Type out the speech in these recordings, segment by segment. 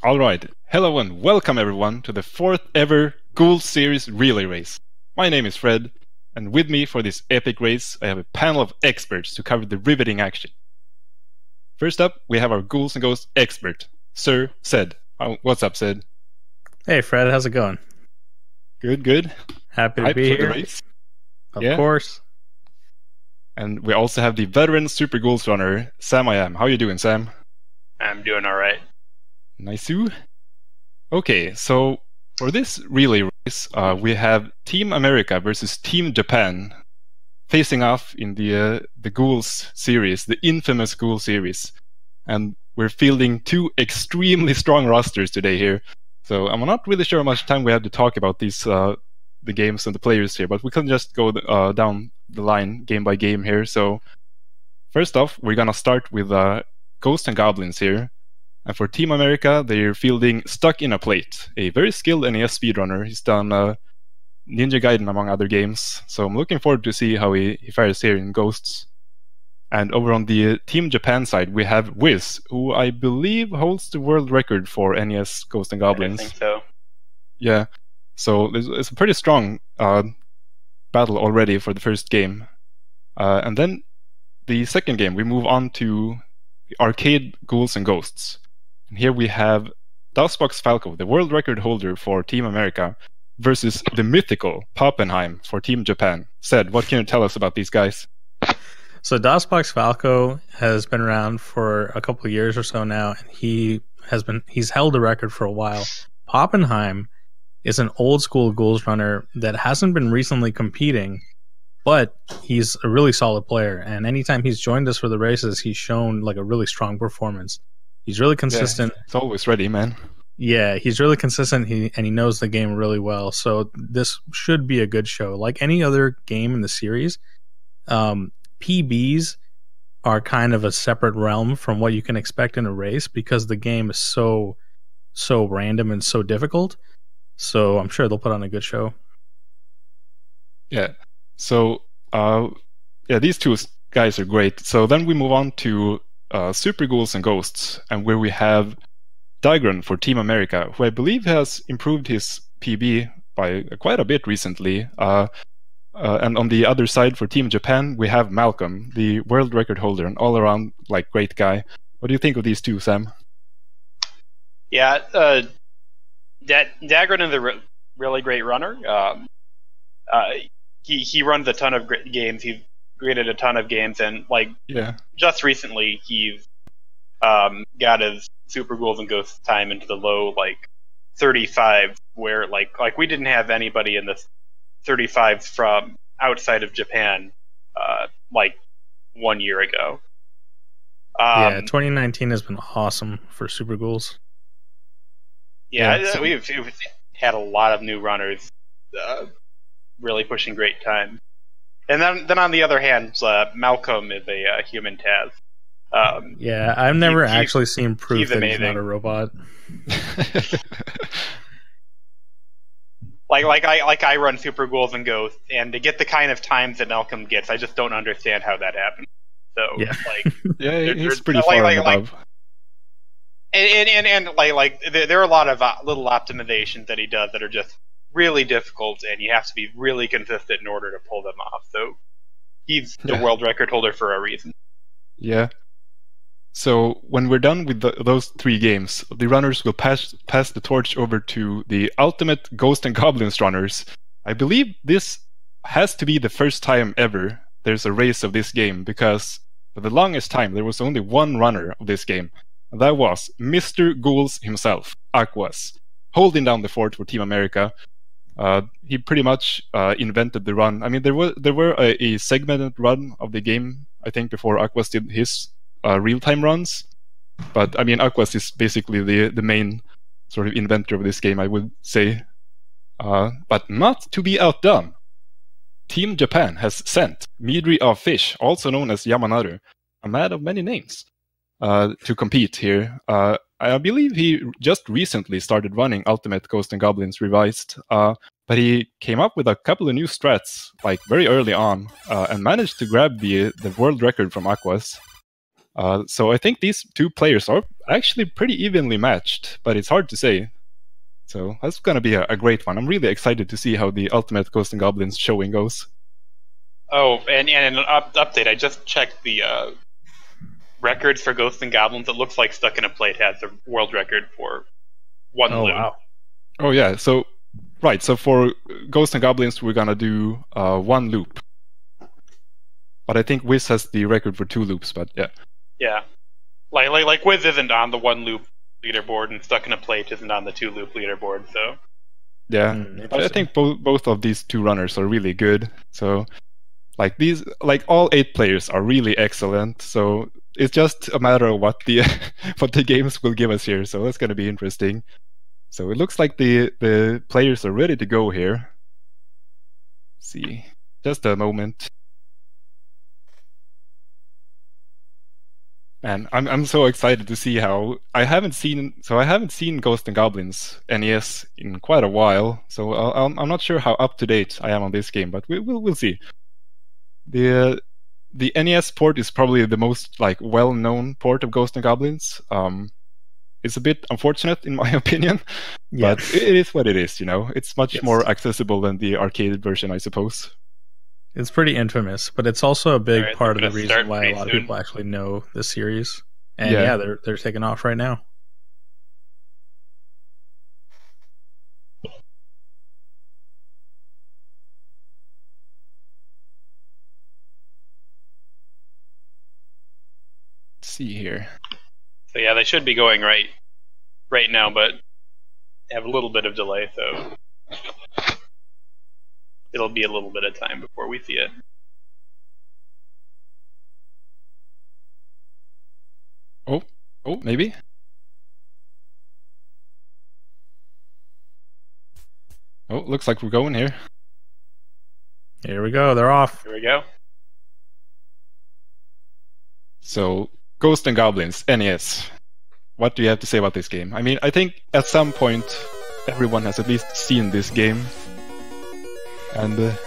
Alright, hello and welcome everyone to the 4th ever Ghouls series relay race. My name is Fred, and with me for this epic race I have a panel of experts to cover the riveting action. First up, we have our Ghouls and Ghosts expert, Sir Ced. What's up, Ced? Hey Fred, how's it going? Good, good. Happy to Hype be for the here. race. Of course. And we also have the veteran Super Ghouls runner, Sam I Am. How you doing, Sam? I'm doing all right. Nice-oo. Okay, so for this relay race, we have Team America versus Team Japan facing off in the Ghouls series, the infamous Ghoul series. And we're fielding two extremely strong rosters today here. So I'm not really sure how much time we have to talk about these the games and the players here, but we can just go down the line game by game here. So first off, we're gonna start with Ghosts and Goblins here. And for Team America, they're fielding StuckInAPlate, a very skilled NES speedrunner. He's done Ninja Gaiden among other games, so I'm looking forward to see how he fares here in Ghosts. And over on the Team Japan side, we have Wiz, who I believe holds the world record for NES Ghosts and Goblins. I think so. Yeah, so it's a pretty strong battle already for the first game. And then the second game, we move on to the arcade Ghouls and Ghosts. And here we have DosboxFalco, the world record holder for Team America, versus the mythical Poppenheim for Team Japan. Sed, what can you tell us about these guys? So DosboxFalco has been around for a couple of years or so now, and he's held the record for a while. Poppenheim is an old school Ghouls runner that hasn't been recently competing, but he's a really solid player. And anytime he's joined us for the races, he's shown like a really strong performance. He's really consistent. Yeah, it's always ready, man. Yeah, he's really consistent, and he knows the game really well. So this should be a good show. Like any other game in the series, PBs are kind of a separate realm from what you can expect in a race because the game is so random and so difficult. So I'm sure they'll put on a good show. Yeah. So these two guys are great. So then we move on to Super Ghouls and Ghosts, and where we have Digron for Team America, who I believe has improved his PB by quite a bit recently. And on the other side for Team Japan, we have Malcome, the world record holder, an all-around like great guy. What do you think of these two, Sam? Yeah, Dagron is a really great runner. He runs a ton of games. He's created a ton of games, and just recently he's got his Super Ghouls and Ghosts time into the low 35, where like we didn't have anybody in the 35s from outside of Japan 1 year ago. 2019 has been awesome for Super Ghouls. We've had a lot of new runners really pushing great time. And then on the other hand, Malcome is a human Taz. I've never actually seen proof that he's not a robot. I run Super Ghouls and Ghosts, and to get the kind of times that Malcome gets, I just don't understand how that happens. So he's pretty far above. And there are a lot of little optimizations that he does that are just really difficult, and you have to be really consistent in order to pull them off. So he's the world record holder for a reason. Yeah. So when we're done with those three games, the runners will pass the torch over to the ultimate Ghost and Goblins runners. I believe this has to be the first time ever there's a race of this game, because for the longest time there was only one runner of this game. And that was Mr. Ghouls himself, Aquas, holding down the fort for Team America. He pretty much invented the run. I mean, there were a segmented run of the game, I think, before Aquas did his real-time runs. But I mean, Aquas is basically the main sort of inventor of this game, I would say. But not to be outdone, Team Japan has sent Midri of Fish, also known as Yamanaru, a man of many names, to compete here. I believe he just recently started running Ultimate Ghost and Goblins Revised, but he came up with a couple of new strats very early on, and managed to grab the world record from Aquas. So I think these two players are actually pretty evenly matched, but it's hard to say. So that's going to be a great one. I'm really excited to see how the Ultimate Ghost and Goblins showing goes. Oh, and an update. I just checked the records for Ghosts and Goblins. It looks like StuckInAPlate has the world record for one loop. Wow. Oh yeah, so Right, so for Ghosts and Goblins, we're gonna do 1 loop. But I think Wiz has the record for 2 loops, but yeah. Yeah. Like Wiz isn't on the 1 loop leaderboard, and StuckInAPlate isn't on the 2 loop leaderboard, so... Yeah, but I think both of these 2 runners are really good. So, like all 8 players are really excellent. So it's just a matter of what the what the games will give us here. So that's gonna be interesting. So it looks like the players are ready to go here. Let's see, just a moment. And I'm so excited to see how I haven't seen Ghosts and Goblins NES in quite a while. So I'm not sure how up to date I am on this game, but we'll see. The NES port is probably the most well-known port of Ghosts and Goblins. It's a bit unfortunate in my opinion, but it is what it is. It's much more accessible than the arcade version, I suppose. It's pretty infamous, but it's also a big part of the reason why a lot of people actually know the series. And yeah, they're taking off right now. Let's see here. So yeah, they should be going right now, but they have a little bit of delay, so it'll be a little bit of time before we see it. Oh, maybe? Oh, looks like we're going here. Here we go, they're off. Here we go. So, Ghosts and Goblins, NES. What do you have to say about this game? I mean, I think at some point everyone has at least seen this game. And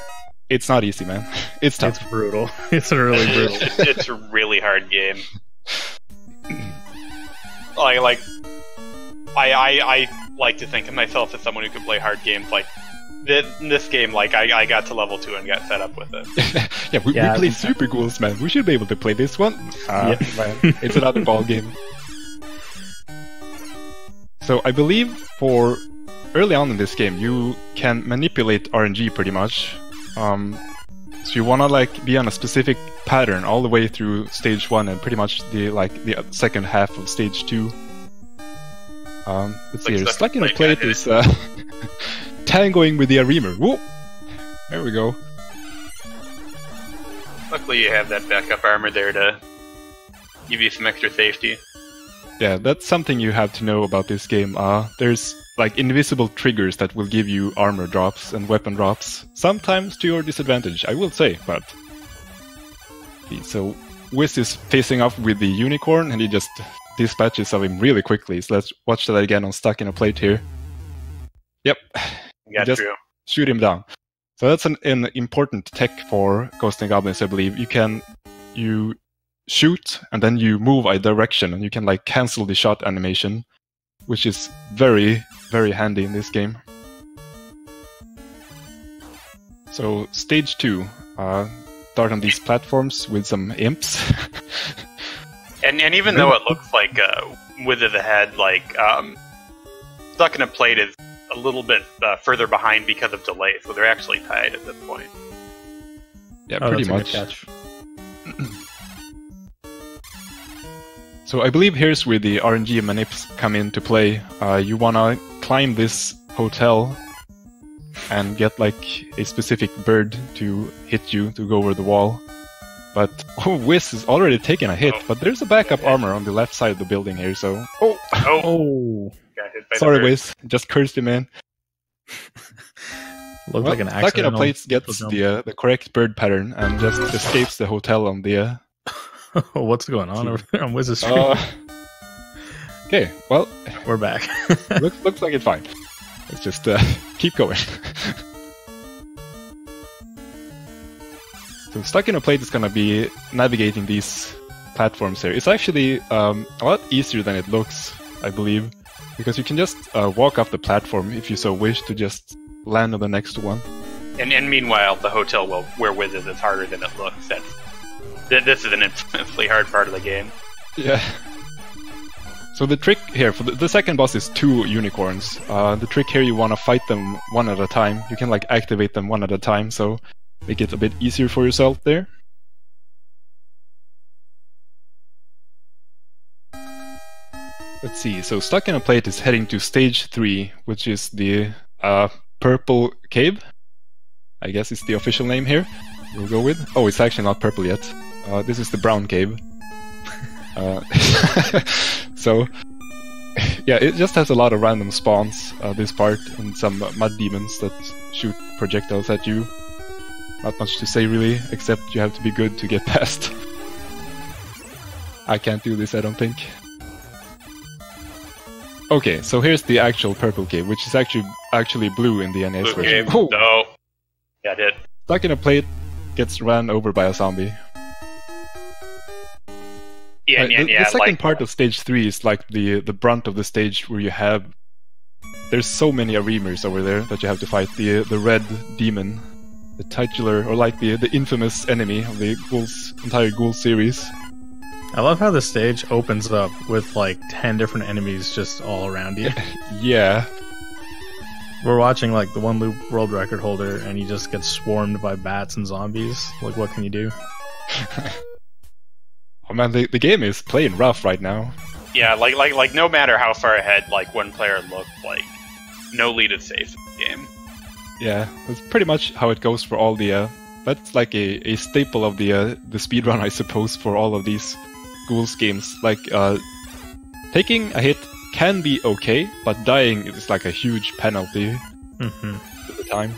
it's not easy, man. It's tough. It's brutal. It's really brutal. It's a really hard game. I like to think of myself as someone who can play hard games. Like this game, I got to level 2 and got set up with it. yeah, we play Super Ghouls, man. We should be able to play this one. Man, it's another ball game. So I believe for early on in this game, you can manipulate RNG pretty much. So you wanna be on a specific pattern all the way through stage 1 and pretty much the second half of stage 2. Let's see here. StuckInAPlate is tangoing with the Aremer. Whoa! There we go. Luckily you have that backup armor there to give you some extra safety. Yeah, that's something you have to know about this game. There's invisible triggers that will give you armor drops and weapon drops, sometimes to your disadvantage, I will say, but... So, Wiz is facing off with the unicorn, and he just dispatches of him really quickly, so let's watch that again on StuckInAPlate here. Yep, just shoot him down. So that's an important tech for Ghosts and Goblins, I believe. You shoot, and then you move a direction, and you can cancel the shot animation, which is very, very handy in this game. So, stage 2. Start on these platforms with some imps. and even though it looks like Wiz is ahead, StuckInAPlate is a little bit further behind because of delay, so they're actually tied at this point. Yeah, pretty much. So I believe here's where the RNG manips come into play. You wanna climb this hotel and get a specific bird to hit you to go over the wall. But Wiz is already taken a hit, but there's a backup armor on the left side of the building here, so... Oh! Got hit by Sorry, Wiz. Just cursed him in. Looked like an accidental... StuckInAPlate gets the correct bird pattern and just escapes the hotel on the... What's going on over there on Wiz's stream? Okay, well... We're back. looks like it's fine. Let's just keep going. So StuckInAPlate is going to be navigating these platforms here. It's actually a lot easier than it looks, I believe, because you can just walk off the platform if you so wish to just land on the next one. And meanwhile, the hotel where Wiz is harder than it looks. This is an infinitely hard part of the game. Yeah. So the trick here, for the second boss is 2 unicorns. The trick here, you want to fight them one at a time. You can like activate them one at a time, so make it a bit easier for yourself there. Let's see, so StuckInAPlate is heading to stage 3, which is the purple cave. I guess it's the official name here. We'll go with. Oh, it's actually not purple yet. This is the brown cave. So, yeah, it just has a lot of random spawns, this part, and some mud demons that shoot projectiles at you. Not much to say really, except you have to be good to get past. I can't do this, I don't think. Okay, so here's the actual purple cave, which is actually blue in the NES version. Oh! No. Yeah, I did. StuckInAPlate gets ran over by a zombie. Yeah, the second part of stage 3 is like the brunt of the stage where you have... There's so many Arimers over there that you have to fight. The red demon, the titular, or like the infamous enemy of the entire Ghouls series. I love how the stage opens up with like 10 different enemies just all around you. Yeah. We're watching like the one loop world record holder and he just gets swarmed by bats and zombies. Like, what can you do? Oh man, the game is playing rough right now. Yeah, like no matter how far ahead like one player looked, like no lead is safe in the game. Yeah, that's pretty much how it goes for all the that's like a staple of the speedrun, I suppose, for all of these Ghouls games. Like taking a hit can be okay, but dying is like a huge penalty to the time.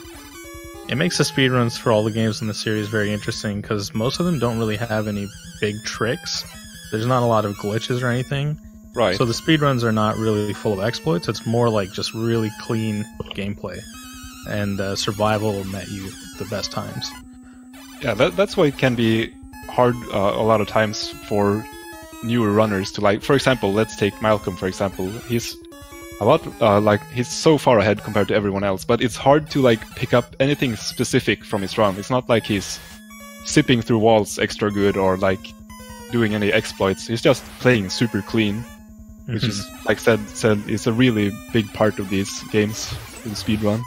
It makes the speedruns for all the games in the series very interesting because most of them don't really have any big tricks. There's not a lot of glitches or anything. Right. So the speedruns are not really full of exploits. It's more like just really clean gameplay. And survival will net you the best times. Yeah, that's why it can be hard a lot of times for newer runners to, like, for example, let's take Malcome, for example. He's a lot, he's so far ahead compared to everyone else, but it's hard to, like, pick up anything specific from his run. It's not like he's zipping through walls extra good or, like, doing any exploits. He's just playing super clean, which is, like said, is a really big part of these games in speedrun.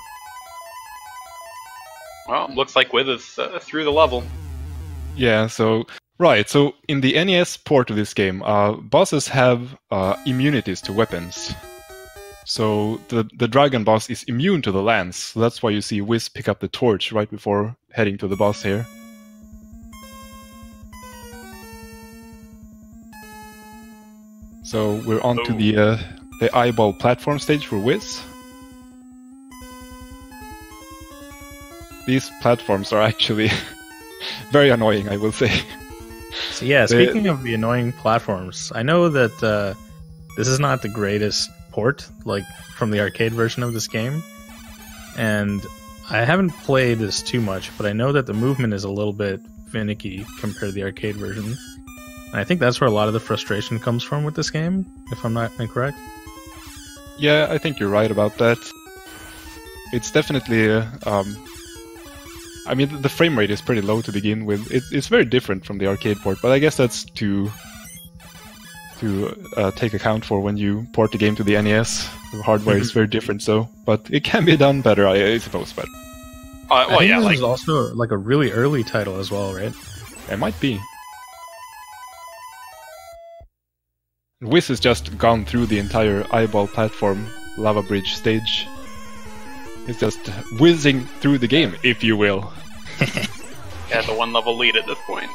Well, looks like Wiz is through the level. Yeah, so... Right, so in the NES port of this game, bosses have immunities to weapons. So the dragon boss is immune to the lance, so that's why you see Wiz pick up the torch right before heading to the boss here. So we're on to the eyeball platform stage for Wiz. These platforms are actually very annoying, I will say. So yeah, speaking of the annoying platforms, I know that this is not the greatest port, like, from the arcade version of this game. And I haven't played this too much, but I know that the movement is a little bit finicky compared to the arcade version. And I think that's where a lot of the frustration comes from with this game, if I'm not incorrect. Yeah, I think you're right about that. It's definitely... I mean, the frame rate is pretty low to begin with. It's very different from the arcade port, but I guess that's to take account for when you port the game to the NES. The hardware is very different, so... But it can be done better, I suppose, but... Well, I yeah, think this like... is also like a really early title as well, right? It might be. Wiz has just gone through the entire eyeball platform lava bridge stage. It's just whizzing through the game, if you will. Yeah, the one level lead at this point.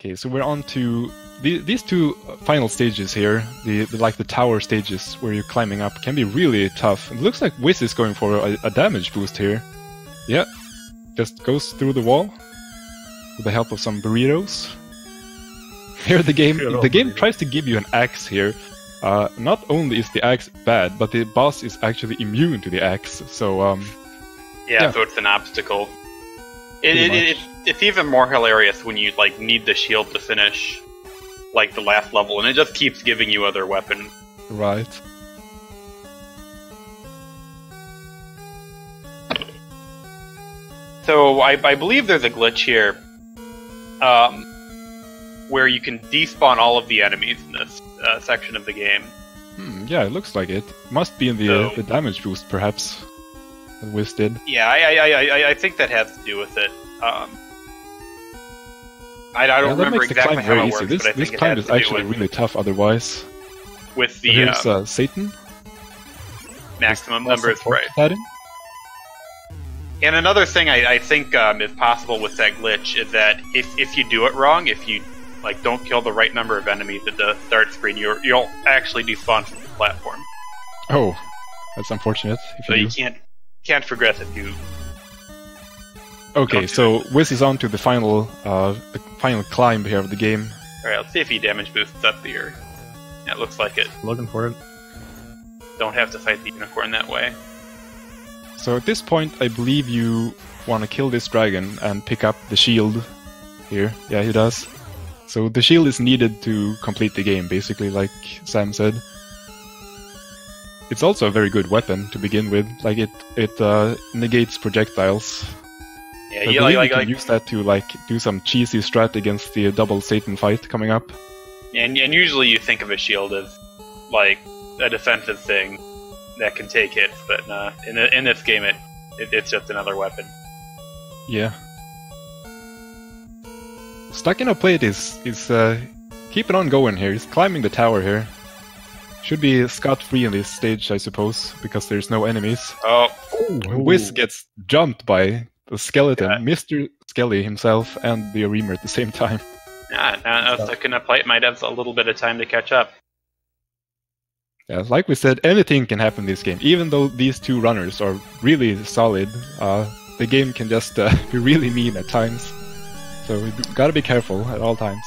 Okay, so we're on to these two final stages here. The tower stages where you're climbing up can be really tough. It looks like Wiz is going for a damage boost here. Yeah, just goes through the wall with the help of some burritos. Here the game tries to give you an axe here. Not only is the axe bad, but the boss is actually immune to the axe, so yeah, so it's an obstacle. It's even more hilarious when you, like, need the shield to finish, like, the last level, and it just keeps giving you other weapons. Right. So I believe there's a glitch here, where you can despawn all of the enemies in this section of the game. Yeah, it looks like it. Must be in the damage boost, perhaps. That Wiz did. Yeah, I think that has to do with it. I don't remember exactly how it works, but I think this climb is actually really tough otherwise. With the here's Satan. Maximum number of sprites. And another thing I think is possible with that glitch is that if you do it wrong, if you don't kill the right number of enemies at the start screen, you'll actually despawn from the platform. Oh, that's unfortunate. So you can't progress if you. Okay, so Wiz is on to the final climb here of the game. Alright, let's see if he damage boosts up here. Yeah, it looks like it. Looking for it. Don't have to fight the unicorn that way. So at this point, I believe you want to kill this dragon and pick up the shield here. Yeah, he does. So the shield is needed to complete the game, basically, like Sam said. It's also a very good weapon to begin with. Like it negates projectiles. Yeah, you can use that to do some cheesy strat against the double Satan fight coming up. And usually you think of a shield as like a defensive thing that can take hits, but in this game it's just another weapon. Yeah. StuckInAPlate is keeping on going here. He's climbing the tower here. Should be scot-free in this stage, I suppose, because there's no enemies. Oh. Wiz gets jumped by the skeleton, yeah. Mr. Skelly himself, and the Reamer at the same time. Yeah, now StuckInAPlate might have a little bit of time to catch up. Yeah, like we said, anything can happen in this game. Even though these two runners are really solid, the game can just be really mean at times. So we gotta be careful at all times.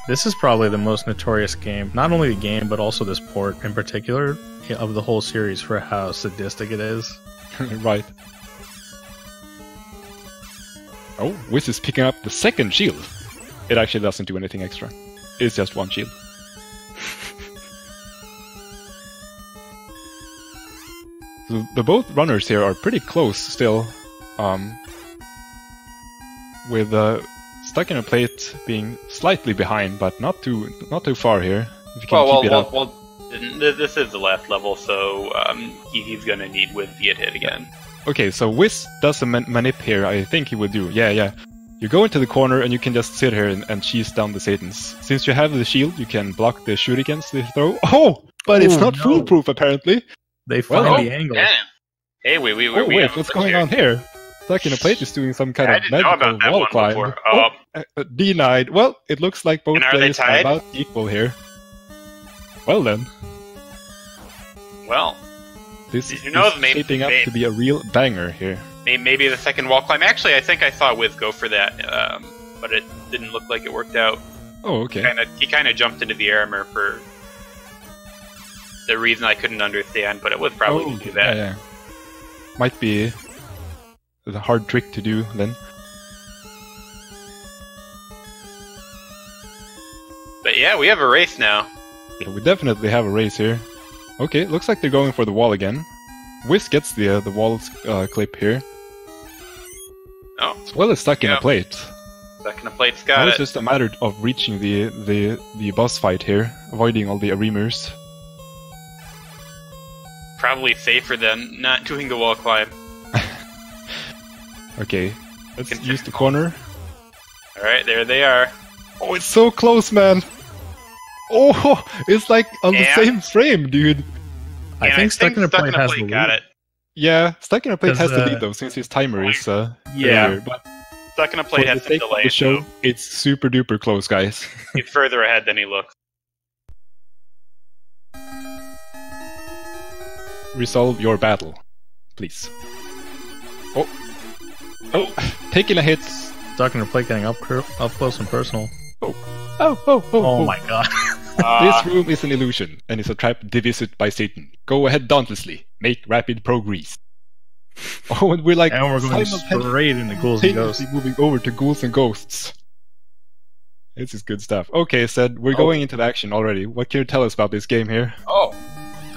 This is probably the most notorious game, not only the game, but also this port in particular, of the whole series for how sadistic it is. Right. Oh, Wiz is picking up the second shield. It actually doesn't do anything extra. It's just one shield. So the both runners here are pretty close still. With StuckInAPlate being slightly behind, but not too far here. If you can keep it up. Well, this is the last level, so he's gonna need Wiz to get hit again. Okay, so Wiz does a manip here, I think he would do. Yeah. You go into the corner and you can just sit here and cheese down the Satans. Since you have the shield, you can block the shurikens they throw. Oh! But it's not foolproof, apparently. They find the angle. Hey, wait, what's going on here? StuckInAPlate is doing some kind of magical wall climb. Denied. Well, it looks like both players are about equal here. Well then. Well, this is shaping up to be a real banger here. Maybe the second wall climb. Actually, I think I saw Wiz go for that, but it didn't look like it worked out. Oh, okay. He kind of jumped into the armor for the reason I couldn't understand, but it was probably to do that. Yeah. Might be a hard trick to do then. But yeah, we have a race now. Yeah, we definitely have a race here. Okay, looks like they're going for the wall again. Wiz gets the wall clip here. Oh. As well as StuckInAPlate. StuckInAPlate's got now it. It's just a matter of reaching the boss fight here, avoiding all the Reamers. Probably safer than not doing the wall climb. Okay, let's use the corner. Alright, there they are. Oh, it's so close, man! Oh, it's like on the same frame, dude! I think StuckInAPlate has the got lead. it. Yeah, StuckInAPlate has the lead though, since his timer is earlier, but StuckInAPlate has some delay. So it's super duper close, guys. He's further ahead than he looks. Resolve your battle, please. Oh, taking a hit. StuckInAPlate getting up close and personal. Oh my god. This room is an illusion, and is a trap devised by Satan. Go ahead dauntlessly. Make rapid progress. Oh, and we're going straight into Ghouls and Ghosts. Moving over to Ghouls and Ghosts. This is good stuff. Okay, Sed, we're going into the action already. What can you tell us about this game here? Oh.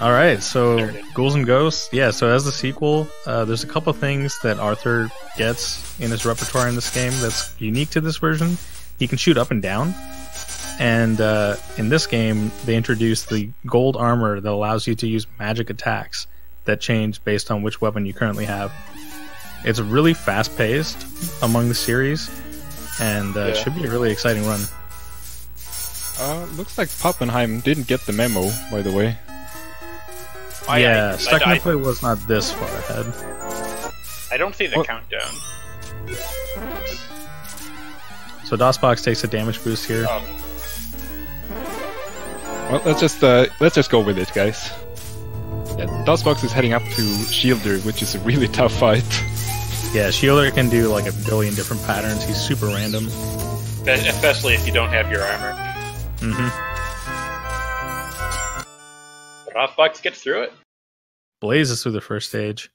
Alright, so Ghouls and Ghosts. Yeah, so as the sequel, there's a couple things that Arthur gets in his repertoire in this game that's unique to this version. he can shoot up and down. And in this game, they introduced the gold armor that allows you to use magic attacks that change based on which weapon you currently have. It's really fast-paced among the series, and it should be a really exciting run. Looks like Poppenheim didn't get the memo, by the way. Yeah, StuckInAPlate was not this far ahead. I don't see the countdown. So DOSBox takes a damage boost here. Well, let's just go with it, guys. Yeah, DOSBox is heading up to Shielder, which is a really tough fight. Yeah, Shielder can do like a billion different patterns. He's super random. Especially if you don't have your armor. But DOSBox gets through it. Blazes through the first stage.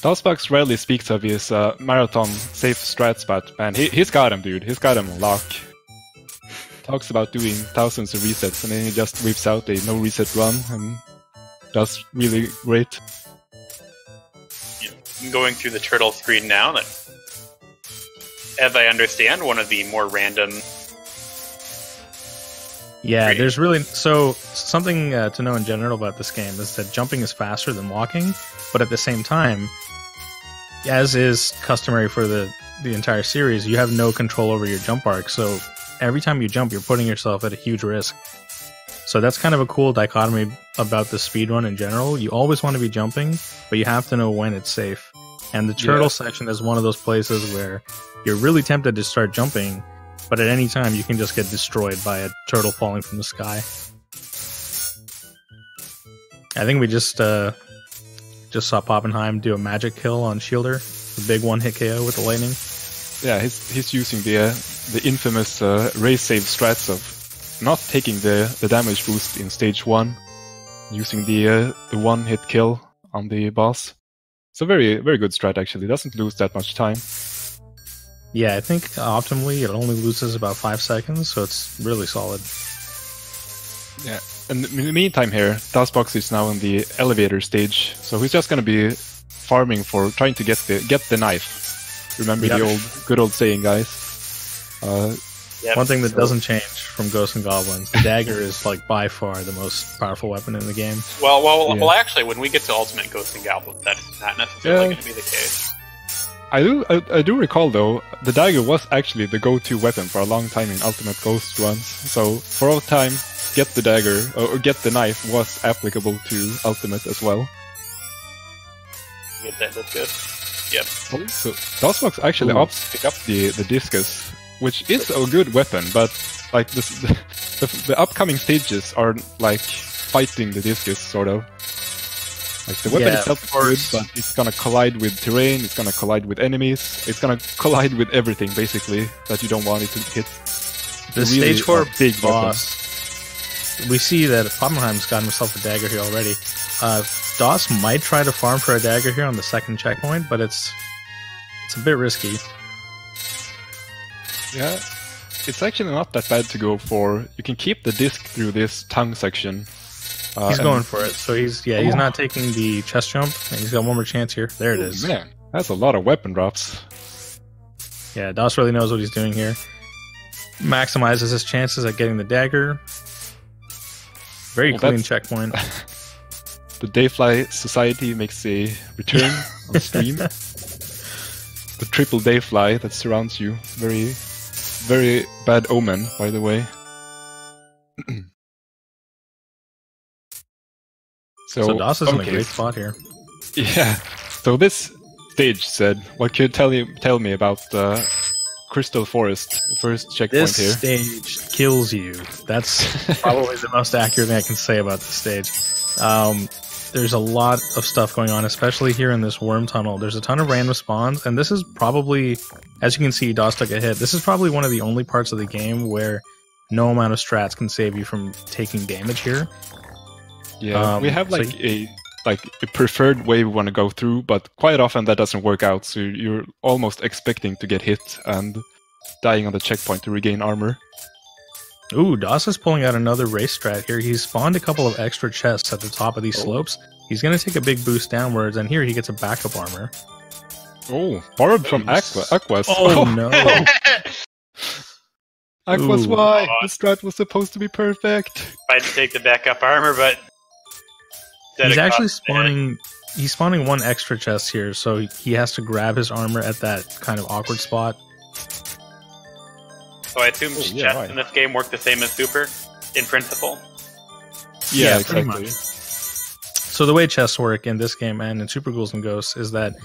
DOSBox rarely speaks of his marathon safe strats, but man, he's got him, dude. He's got him on lock. Talks about doing thousands of resets, and then he just whips out a no reset run and does really great. I'm going through the turtle screen now. That, as I understand, one of the more random. Yeah, there's really something to know in general about this game is that jumping is faster than walking, but at the same time, as is customary for the entire series, you have no control over your jump arc. So every time you jump, you're putting yourself at a huge risk. So that's kind of a cool dichotomy about the speedrun in general. You always want to be jumping, but you have to know when it's safe. And the turtle section is one of those places where you're really tempted to start jumping, but at any time you can just get destroyed by a turtle falling from the sky. I think we just saw Poppenheim do a magic kill on Shielder, the big one-hit KO with the lightning. Yeah, he's using the infamous race save strats of not taking the damage boost in stage 1, using the one-hit kill on the boss. It's a very, very good strat, actually. Doesn't lose that much time. Yeah, I think optimally it only loses about 5 seconds, so it's really solid. Yeah, and in the meantime here, DOSBox is now in the elevator stage, so he's just gonna be farming for trying to get the knife. Remember the good old saying, guys. One thing that doesn't change from Ghosts and Goblins, the dagger is like by far the most powerful weapon in the game. Well, actually, when we get to Ultimate Ghosts and Goblins, that's not necessarily going to be the case. I do recall though, the dagger was actually the go-to weapon for a long time in Ultimate Ghost runs. So for all time, get the dagger or get the knife was applicable to Ultimate as well. Get that, that's good. Yep. So DOSBox actually opts to pick up the discus, which is a good weapon, but like the upcoming stages are like fighting the discus, sort of. Like the weapon itself is good, but it's gonna collide with terrain, it's gonna collide with enemies, it's gonna collide with everything basically that you don't want it to hit. The really stage 4 big boss. We see that Poppenheim's got himself a dagger here already. DOS might try to farm for a dagger here on the second checkpoint, but it's a bit risky. Yeah, it's actually not that bad to go for. You can keep the disc through this tongue section. He's going for it, so he's not taking the chest jump, and he's got one more chance here. There it is. Man, that's a lot of weapon drops. Yeah, DOS really knows what he's doing here. Maximizes his chances at getting the dagger. Very clean checkpoint. The Dayfly Society makes a return on stream. The triple Dayfly that surrounds you. Very, very bad omen, by the way. So DOS is in a great spot here. Yeah. So this stage said, what could you tell me about Crystal Forest, the first checkpoint here? This stage kills you. That's probably the most accurate thing I can say about this stage. There's a lot of stuff going on, especially here in this worm tunnel. There's a ton of random spawns, and this is probably, as you can see, DOS took a hit. This is probably one of the only parts of the game where no amount of strats can save you from taking damage here. Yeah, we have a preferred way we want to go through, but quite often that doesn't work out, so you're almost expecting to get hit and dying on the checkpoint to regain armor. Ooh, DOS is pulling out another race strat here. He's spawned a couple of extra chests at the top of these slopes. He's going to take a big boost downwards, and here he gets a backup armor. Oh, borrowed from Aquas. Oh, no. Aquas, why? The strat was supposed to be perfect. I had to take the backup armor, but he's actually spawning. He's spawning one extra chest here, so he has to grab his armor at that kind of awkward spot. So I assume chests in this game work the same as super, in principle. Yeah, exactly. So the way chests work in this game and in Super Ghouls and Ghosts is that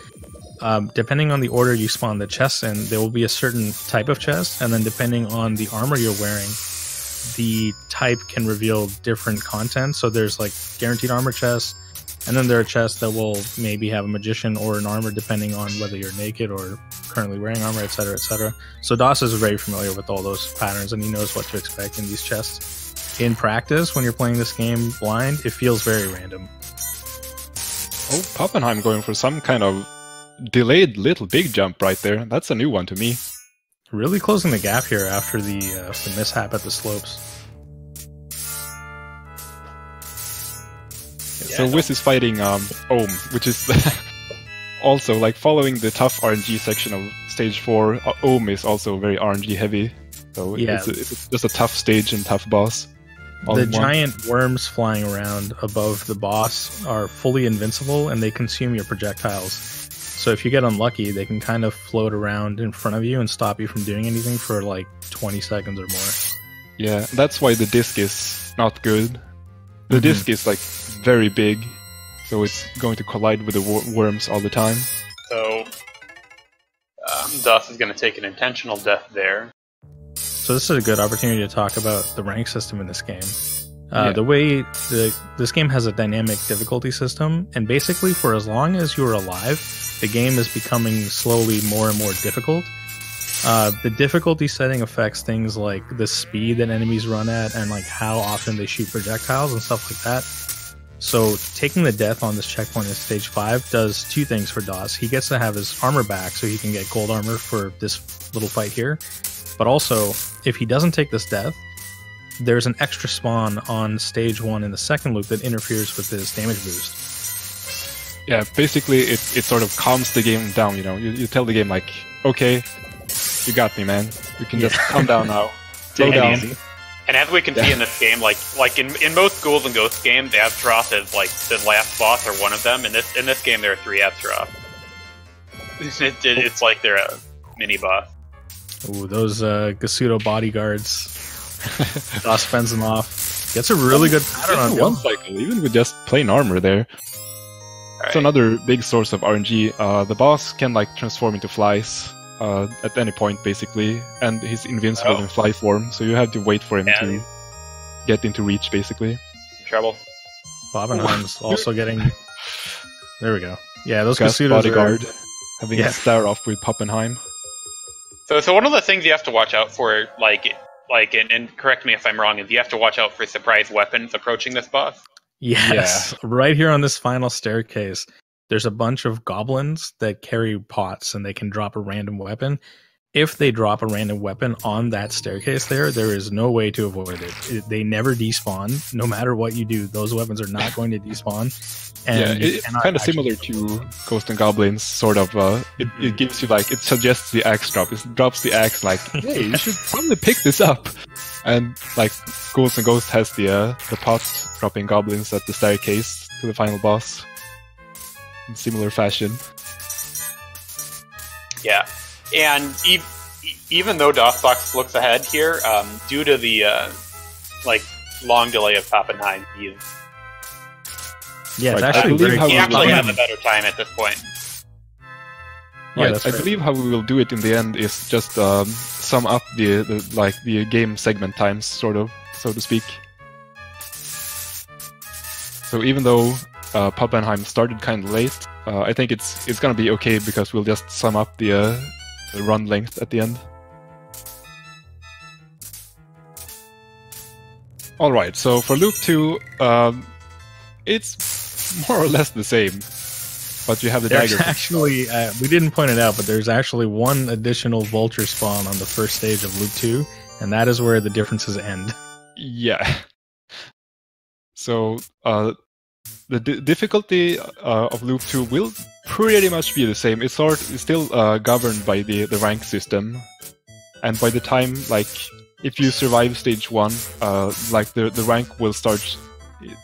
depending on the order you spawn the chests in, there will be a certain type of chest, and then depending on the armor you're wearing, the type can reveal different content. So there's like guaranteed armor chests, and then there are chests that will maybe have a magician or an armor depending on whether you're naked or currently wearing armor, etc., etc. So DOS is very familiar with all those patterns, and he knows what to expect in these chests. In practice, when you're playing this game blind, it feels very random. Oh, Poppenheim going for some kind of delayed little big jump right there. That's a new one to me. Really closing the gap here after the mishap at the slopes. So Wiz is fighting Ohm, which is also like following the tough RNG section of stage 4. Ohm is also very RNG heavy, so yeah, it's just a tough stage and tough boss. The giant worms flying around above the boss are fully invincible, and they consume your projectiles. So if you get unlucky, they can kind of float around in front of you and stop you from doing anything for like 20 seconds or more. Yeah, that's why the disc is not good. The disc is like very big, so it's going to collide with the worms all the time. So DOS is going to take an intentional death there. So this is a good opportunity to talk about the rank system in this game. The way this game has a dynamic difficulty system, and basically for as long as you're alive, the game is becoming slowly more and more difficult. The difficulty setting affects things like the speed that enemies run at and like how often they shoot projectiles and stuff like that. So taking the death on this checkpoint in stage 5 does two things for DOS. He gets to have his armor back so he can get gold armor for this little fight here. But also, if he doesn't take this death, there's an extra spawn on stage 1 in the second loop that interferes with his damage boost. Yeah, basically it sort of calms the game down, you know. You tell the game like, okay, you got me, man. You can just calm down now. Slow down. And as we can see in this game, like in most Ghouls and Ghosts games, Astaroth is like the last boss or one of them. In this game, there are 3 Astaroth. It's like they're a mini boss. Ooh, those Gasudo bodyguards. DOS fends them off. Gets a really good pattern on one cycle, even with just plain armor there. It's another big source of RNG. The boss can like transform into flies at any point, basically, and he's invincible in fly form, so you have to wait for him to get into reach, basically. Trouble. Poppenheim's also getting... There we go. Yeah, those Gust Gasudos bodyguard having a stare off with Poppenheim. So one of the things you have to watch out for, and correct me if I'm wrong, is you have to watch out for surprise weapons approaching this boss. Yes, right here on this final staircase, there's a bunch of goblins that carry pots, and they can drop a random weapon. If they drop a random weapon on that staircase there is no way to avoid it. They never despawn. No matter what you do, those weapons are not going to despawn. And it's kind of similar to Ghosts and Goblins, sort of. It gives you like, it suggests the axe drop. It drops the axe like, hey, you should probably pick this up. And like Ghouls and Ghosts has the pot dropping goblins at the staircase to the final boss in similar fashion. Yeah, and even though DOSBox looks ahead here, due to the long delay of Poppenheim, he actually has a better time at this point. Yeah, I believe how we will do it in the end is just sum up the game segment times, sort of, so to speak. So even though Poppenheim started kind of late, I think it's gonna be okay because we'll just sum up the run length at the end. Alright, so for Loop 2, it's more or less the same. But you have the dagger. Actually, we didn't point it out, but there's actually one additional vulture spawn on the first stage of Loop 2, and that is where the differences end. Yeah. So, the difficulty of Loop 2 will pretty much be the same. It's still governed by the rank system, and by the time if you survive stage 1, like the rank will start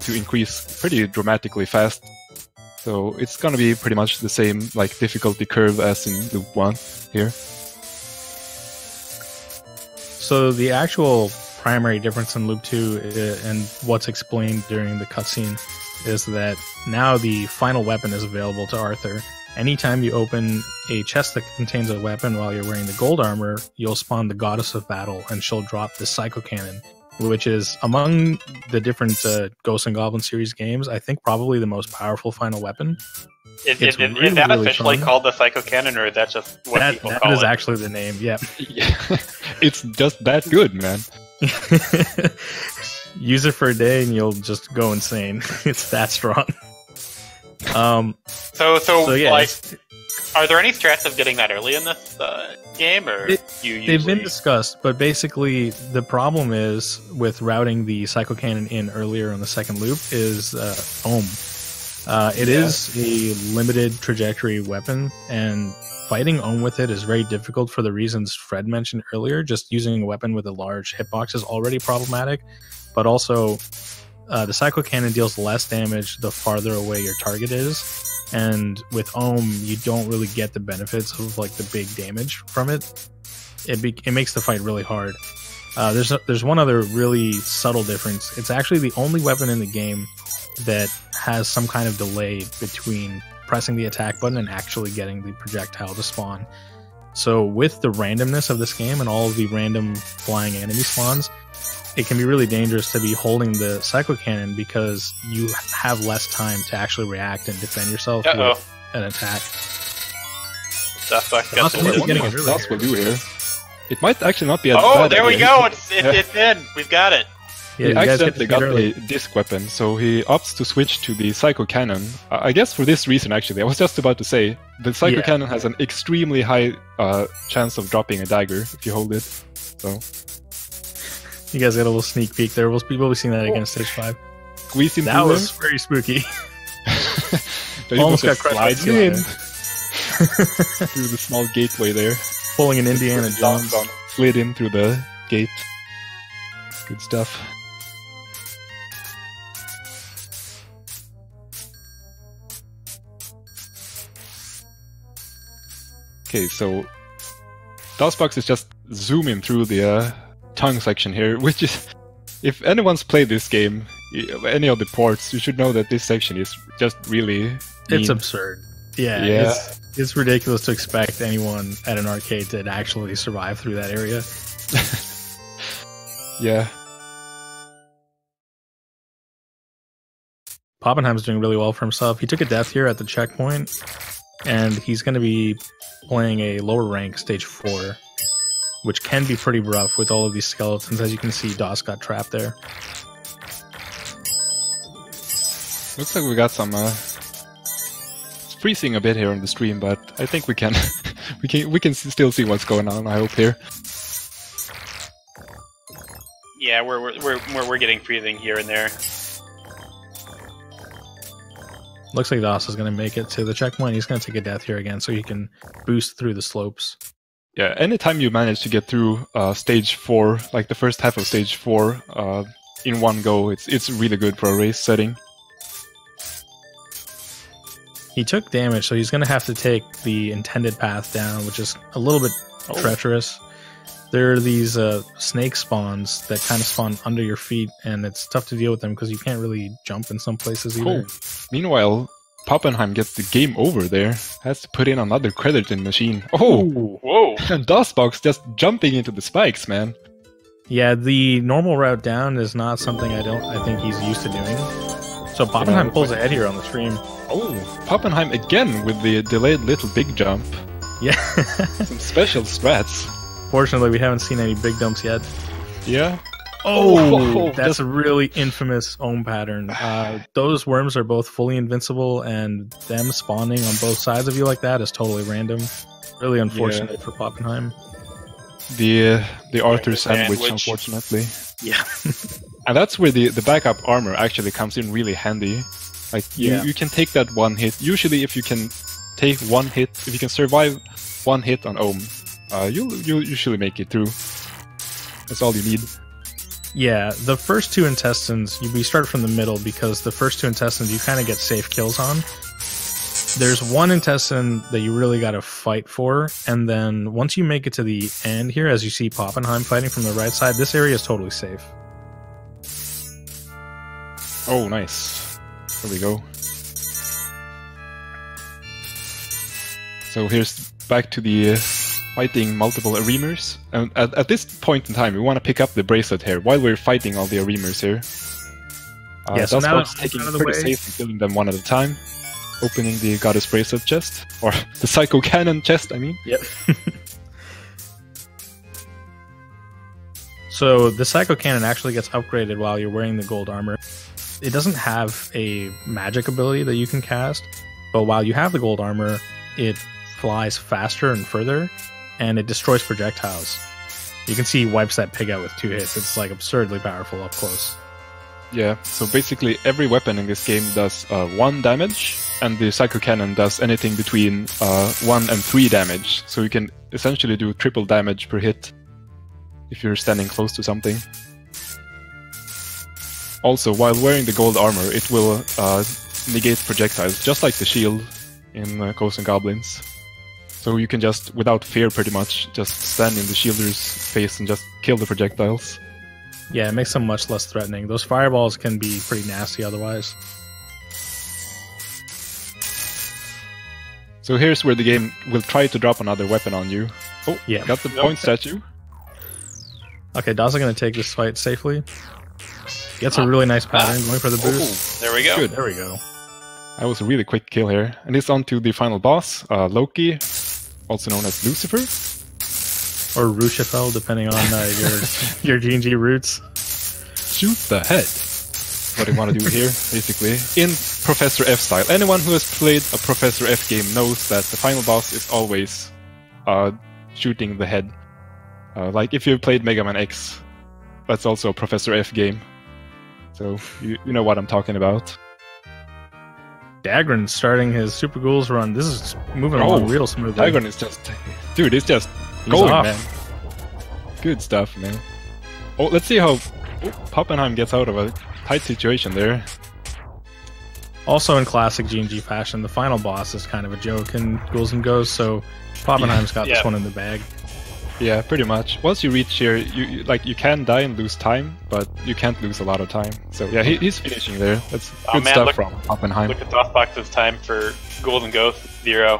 to increase pretty dramatically fast. So it's gonna be pretty much the same like difficulty curve as in loop 1 here. So the actual primary difference in loop 2 and what's explained during the cutscene is that now the final weapon is available to Arthur. Anytime you open a chest that contains a weapon while you're wearing the gold armor, you'll spawn the Goddess of Battle, and she'll drop the Psycho Cannon, which is, among the different Ghosts and Goblins series games, I think probably the most powerful final weapon. Is that officially called the Psycho Cannon, or is that just what people call it? That is actually the name, yeah. It's just that good, man. Use it for a day and you'll just go insane. It's that strong. So yeah, like, are there any strats of getting that early in this game, or they've been discussed, but basically the problem is with routing the Psycho Cannon in earlier in the second loop is Ohm. It is a limited trajectory weapon, and fighting Ohm with it is very difficult for the reasons Fred mentioned earlier. Just using a weapon with a large hitbox is already problematic, but also the Psycho Cannon deals less damage the farther away your target is, and with Ohm you don't really get the benefits of like the big damage from it. It makes the fight really hard. There's one other really subtle difference. It's actually the only weapon in the game that has some kind of delay between pressing the attack button and actually getting the projectile to spawn. So with the randomness of this game and all of the random flying enemy spawns, it can be really dangerous to be holding the Psycho Cannon because you have less time to actually react and defend yourself with an attack. That's what we'll do here. It might actually not be as bad. Oh, there we go! It's in! We've got it! Yeah, he accidentally got a disc weapon, so he opts to switch to the Psycho Cannon. I guess for this reason, actually. I was just about to say, the Psycho Cannon has an extremely high chance of dropping a dagger if you hold it. So you guys got a little sneak peek there. We'll be seeing that again in Stage 5. That was very spooky. Almost got crushed in through the small gateway there. Pulling an Indiana Jones. Slid in through the gate. Good stuff. Okay, so DOSBox is just zooming through the tongue section here, which is, if anyone's played this game, any of the ports, you should know that this section is just really mean. It's absurd. Yeah. It's ridiculous to expect anyone at an arcade to actually survive through that area. Yeah. Poppenheim's doing really well for himself. He took a death here at the checkpoint, and he's going to be playing a lower rank, Stage 4, which can be pretty rough with all of these skeletons. As you can see, DOS got trapped there. Looks like we got some... It's freezing a bit here on the stream, but I think we can we can still see what's going on, I hope, here. Yeah, we're getting freezing here and there. Looks like DOS is going to make it to the checkpoint. He's going to take a death here again so he can boost through the slopes. Yeah, anytime you manage to get through Stage 4, like the first half of Stage 4, in one go, it's really good for a race setting. He took damage, so he's going to have to take the intended path down, which is a little bit treacherous. There are these snake spawns that kind of spawn under your feet, and it's tough to deal with them because you can't really jump in some places either. Meanwhile, Poppenheim gets the game over there. Has to put in another crediting machine. Oh! Whoa! And DOSBox just jumping into the spikes, man. Yeah, the normal route down is not something I think he's used to doing. So Poppenheim pulls ahead here on the stream. Oh, Poppenheim again with the delayed little big jump. Yeah. Some special strats. Fortunately, we haven't seen any big dumps yet. Yeah. Oh, that's a really infamous Ohm pattern. Those worms are both fully invincible, and them spawning on both sides of you like that is totally random. Really unfortunate for Poppenheim. The Arthur sandwich, unfortunately. Yeah. And that's where the backup armor actually comes in really handy. Like, you can take that one hit. Usually, if you can take one hit, if you can survive one hit on Ohm, you'll usually make it through. That's all you need. Yeah, the first 2 intestines, we start from the middle because the first 2 intestines you kind of get safe kills on. There's one intestine that you really got to fight for, and then once you make it to the end here, as you see Poppenheim fighting from the right side, this area is totally safe. Oh, nice. There we go. So here's back to the fighting multiple Arimers. And at this point in time, we want to pick up the bracelet here while we're fighting all the Arimers here. Yeah, so now that's taking it pretty safe and killing them one at a time. Opening the Goddess Bracelet chest. Or the Psycho Cannon chest, I mean. Yep. So the Psycho Cannon actually gets upgraded while you're wearing the gold armor. It doesn't have a magic ability that you can cast, but while you have the gold armor, it flies faster and further, and it destroys projectiles. You can see he wipes that pig out with 2 hits. It's like absurdly powerful up close. Yeah, so basically every weapon in this game does 1 damage, and the Psycho Cannon does anything between 1 and 3 damage. So you can essentially do triple damage per hit if you're standing close to something. Also, while wearing the gold armor, it will negate projectiles, just like the shield in Ghosts and Goblins. So you can just, without fear pretty much, just stand in the shielder's face and just kill the projectiles. Yeah, it makes them much less threatening. Those fireballs can be pretty nasty otherwise. So here's where the game will try to drop another weapon on you. Oh, yeah, got the point statue. Okay, Daw's going to take this fight safely. Gets a really nice pattern, going for the boost. There we go. Good. There we go. That was a really quick kill here. And it's on to the final boss, Loki, also known as Lucifer. Or Rushafel, depending on your G&G roots. Shoot the head. What I want to do here, basically. In Professor F style. Anyone who has played a Professor F game knows that the final boss is always shooting the head. Like if you've played Mega Man X, that's also a Professor F game. So you know what I'm talking about. Dagran starting his Super Ghouls run. This is moving along real smoothly. Dagran is just... Dude, it's just going, man. Good stuff, man. Oh, let's see how Poppenheim gets out of a tight situation there. Also in classic G&G fashion, the final boss is kind of a joke in Ghouls and Ghosts, so Poppenheim's got this one in the bag. Yeah, pretty much. Once you reach here, you can die and lose time, but you can't lose a lot of time. So yeah, he's finishing there. That's good stuff from Poppenheim. Look at DosboxFalco's time for Ghouls and Ghosts, 0.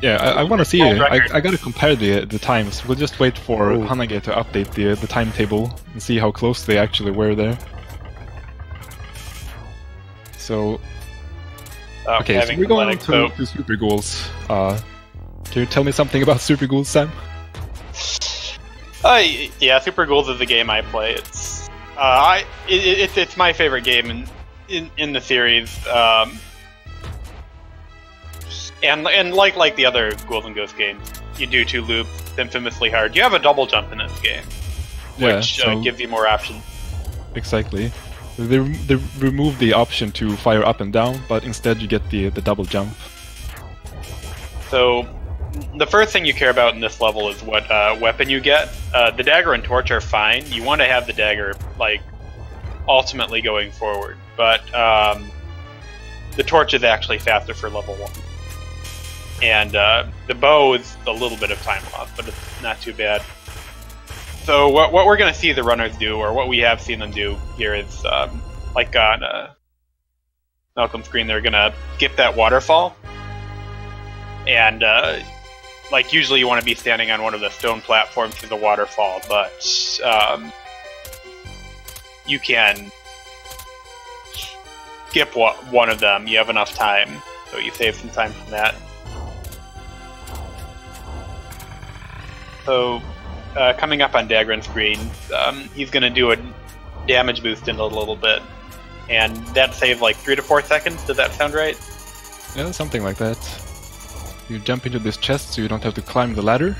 Yeah, I want to see it. I gotta compare the times. We'll just wait for Hanage to update the timetable and see how close they actually were there. So... Okay, so we're going on to Super Ghouls. Can you tell me something about Super Ghouls, Sam? Yeah, Super Ghouls is the game I play. It's my favorite game in the series. And like the other Ghouls and Ghosts games, you do 2 loops infamously hard. You have a double jump in this game, which gives you more options. Exactly. They remove the option to fire up and down, but instead you get the double jump. So the first thing you care about in this level is what weapon you get. The dagger and torch are fine. You want to have the dagger like ultimately going forward, but the torch is actually faster for level 1. And the bow is a little bit of time loss, but it's not too bad. So what we're going to see the runners do, or what we have seen them do here, is like on Malcome's screen, they're going to skip that waterfall. And like usually you want to be standing on one of the stone platforms to the waterfall, but you can skip one of them. You have enough time, so you save some time from that. So coming up on Dagran's screen, he's going to do a damage boost in a little bit, and that saves like 3 to 4 seconds. Does that sound right? Yeah, something like that. You jump into this chest so you don't have to climb the ladder,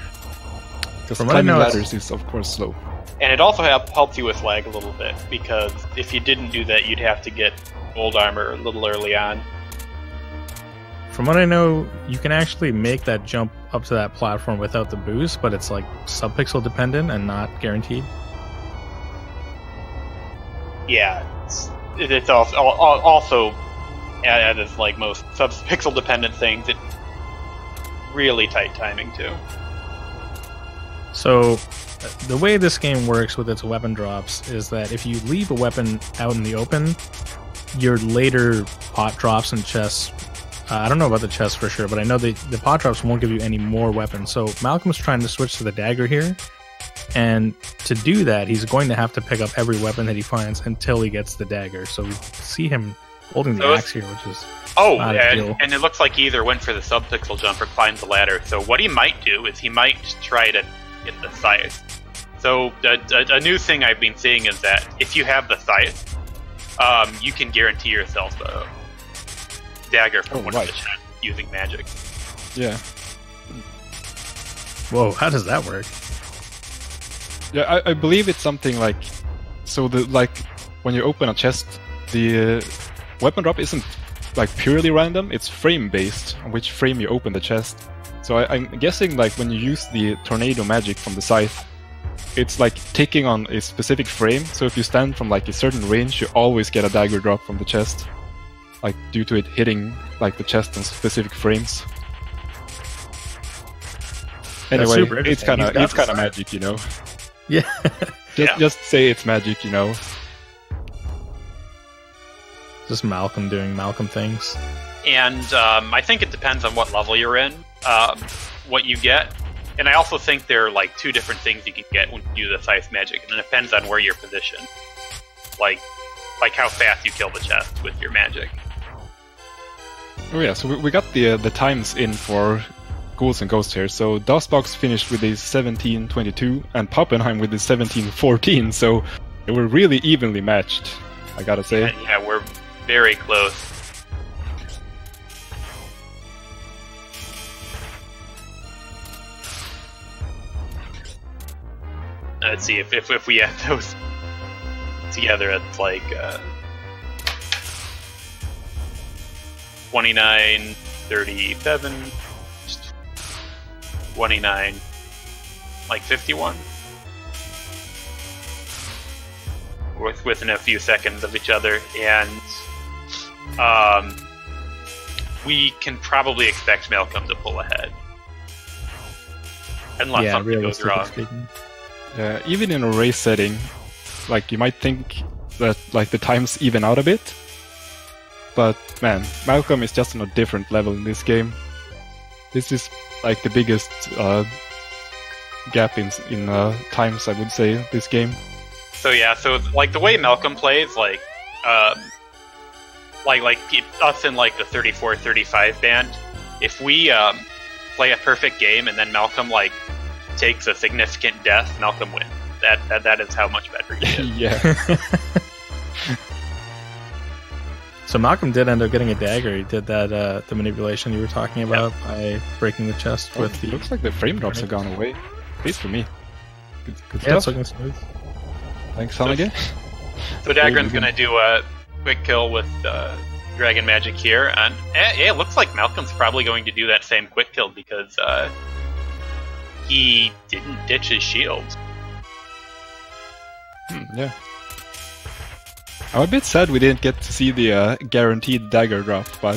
because climbing ladders is of course slow. And it also helps you with lag a little bit, because if you didn't do that, you'd have to get gold armor a little early on. From what I know, you can actually make that jump up to that platform without the boost, but it's like subpixel dependent and not guaranteed. yeah, it's also as like most sub-pixel dependent things, it really tight timing too. So the way this game works with its weapon drops is that if you leave a weapon out in the open, your later pot drops and chests, I don't know about the chests for sure, but I know the pot drops won't give you any more weapons. So Malcolm's trying to switch to the dagger here, and to do that, he's going to have to pick up every weapon that he finds until he gets the dagger. So we see him holding the axe here, which is and it looks like he either went for the sub-pixel jump or climbed the ladder. So what he might do is he might try to get the scythe. So a new thing I've been seeing is that if you have the scythe, you can guarantee yourself a dagger from one of the chests using magic. Yeah. Whoa, how does that work? Yeah, I believe it's something like, so when you open a chest, the weapon drop isn't like purely random, it's frame based on which frame you open the chest. So I'm guessing like when you use the tornado magic from the scythe, it's like ticking on a specific frame. So if you stand from like a certain range, you always get a dagger drop from the chest, like due to it hitting like the chest on specific frames. Anyway, it's kind of magic, you know. Yeah. just say it's magic, you know. Just Malcome doing Malcome things. And I think it depends on what level you're in, what you get. And I also think there are like two different things you can get when you do the scythe magic, and it depends on where you're positioned. Like how fast you kill the chest with your magic. Oh yeah, so we got the times in for Ghouls and Ghosts here. So DosBox finished with a 17:22 and Poppenheim with a 17:14. So they were really evenly matched, I gotta say. Yeah, we're very close. Let's see if we add those together, it's like 29, 37, 29, like 51. Within a few seconds of each other, and we can probably expect Malcome to pull ahead. Unless something goes wrong. Yeah, even in a race setting, like you might think that like the times even out a bit, but man, Malcome is just on a different level in this game. This is like the biggest gap in times, I would say, this game. So yeah, so like the way Malcome plays, like us in like the 34-35 band, if we play a perfect game and then Malcome like takes a significant death, Malcome wins. That is how much better he is. Yeah. So Malcome did end up getting a dagger. He did that the manipulation you were talking about by breaking the chest with the... Looks like the frame drops have gone away. At least for me. Good yeah, stuff. it's looking smooth. Thanks, Hanage. So Dagran's gonna do a quick kill with Dragon Magic here, and it looks like Malcolm's probably going to do that same quick kill because he didn't ditch his shield. Yeah. I'm a bit sad we didn't get to see the guaranteed dagger drop, but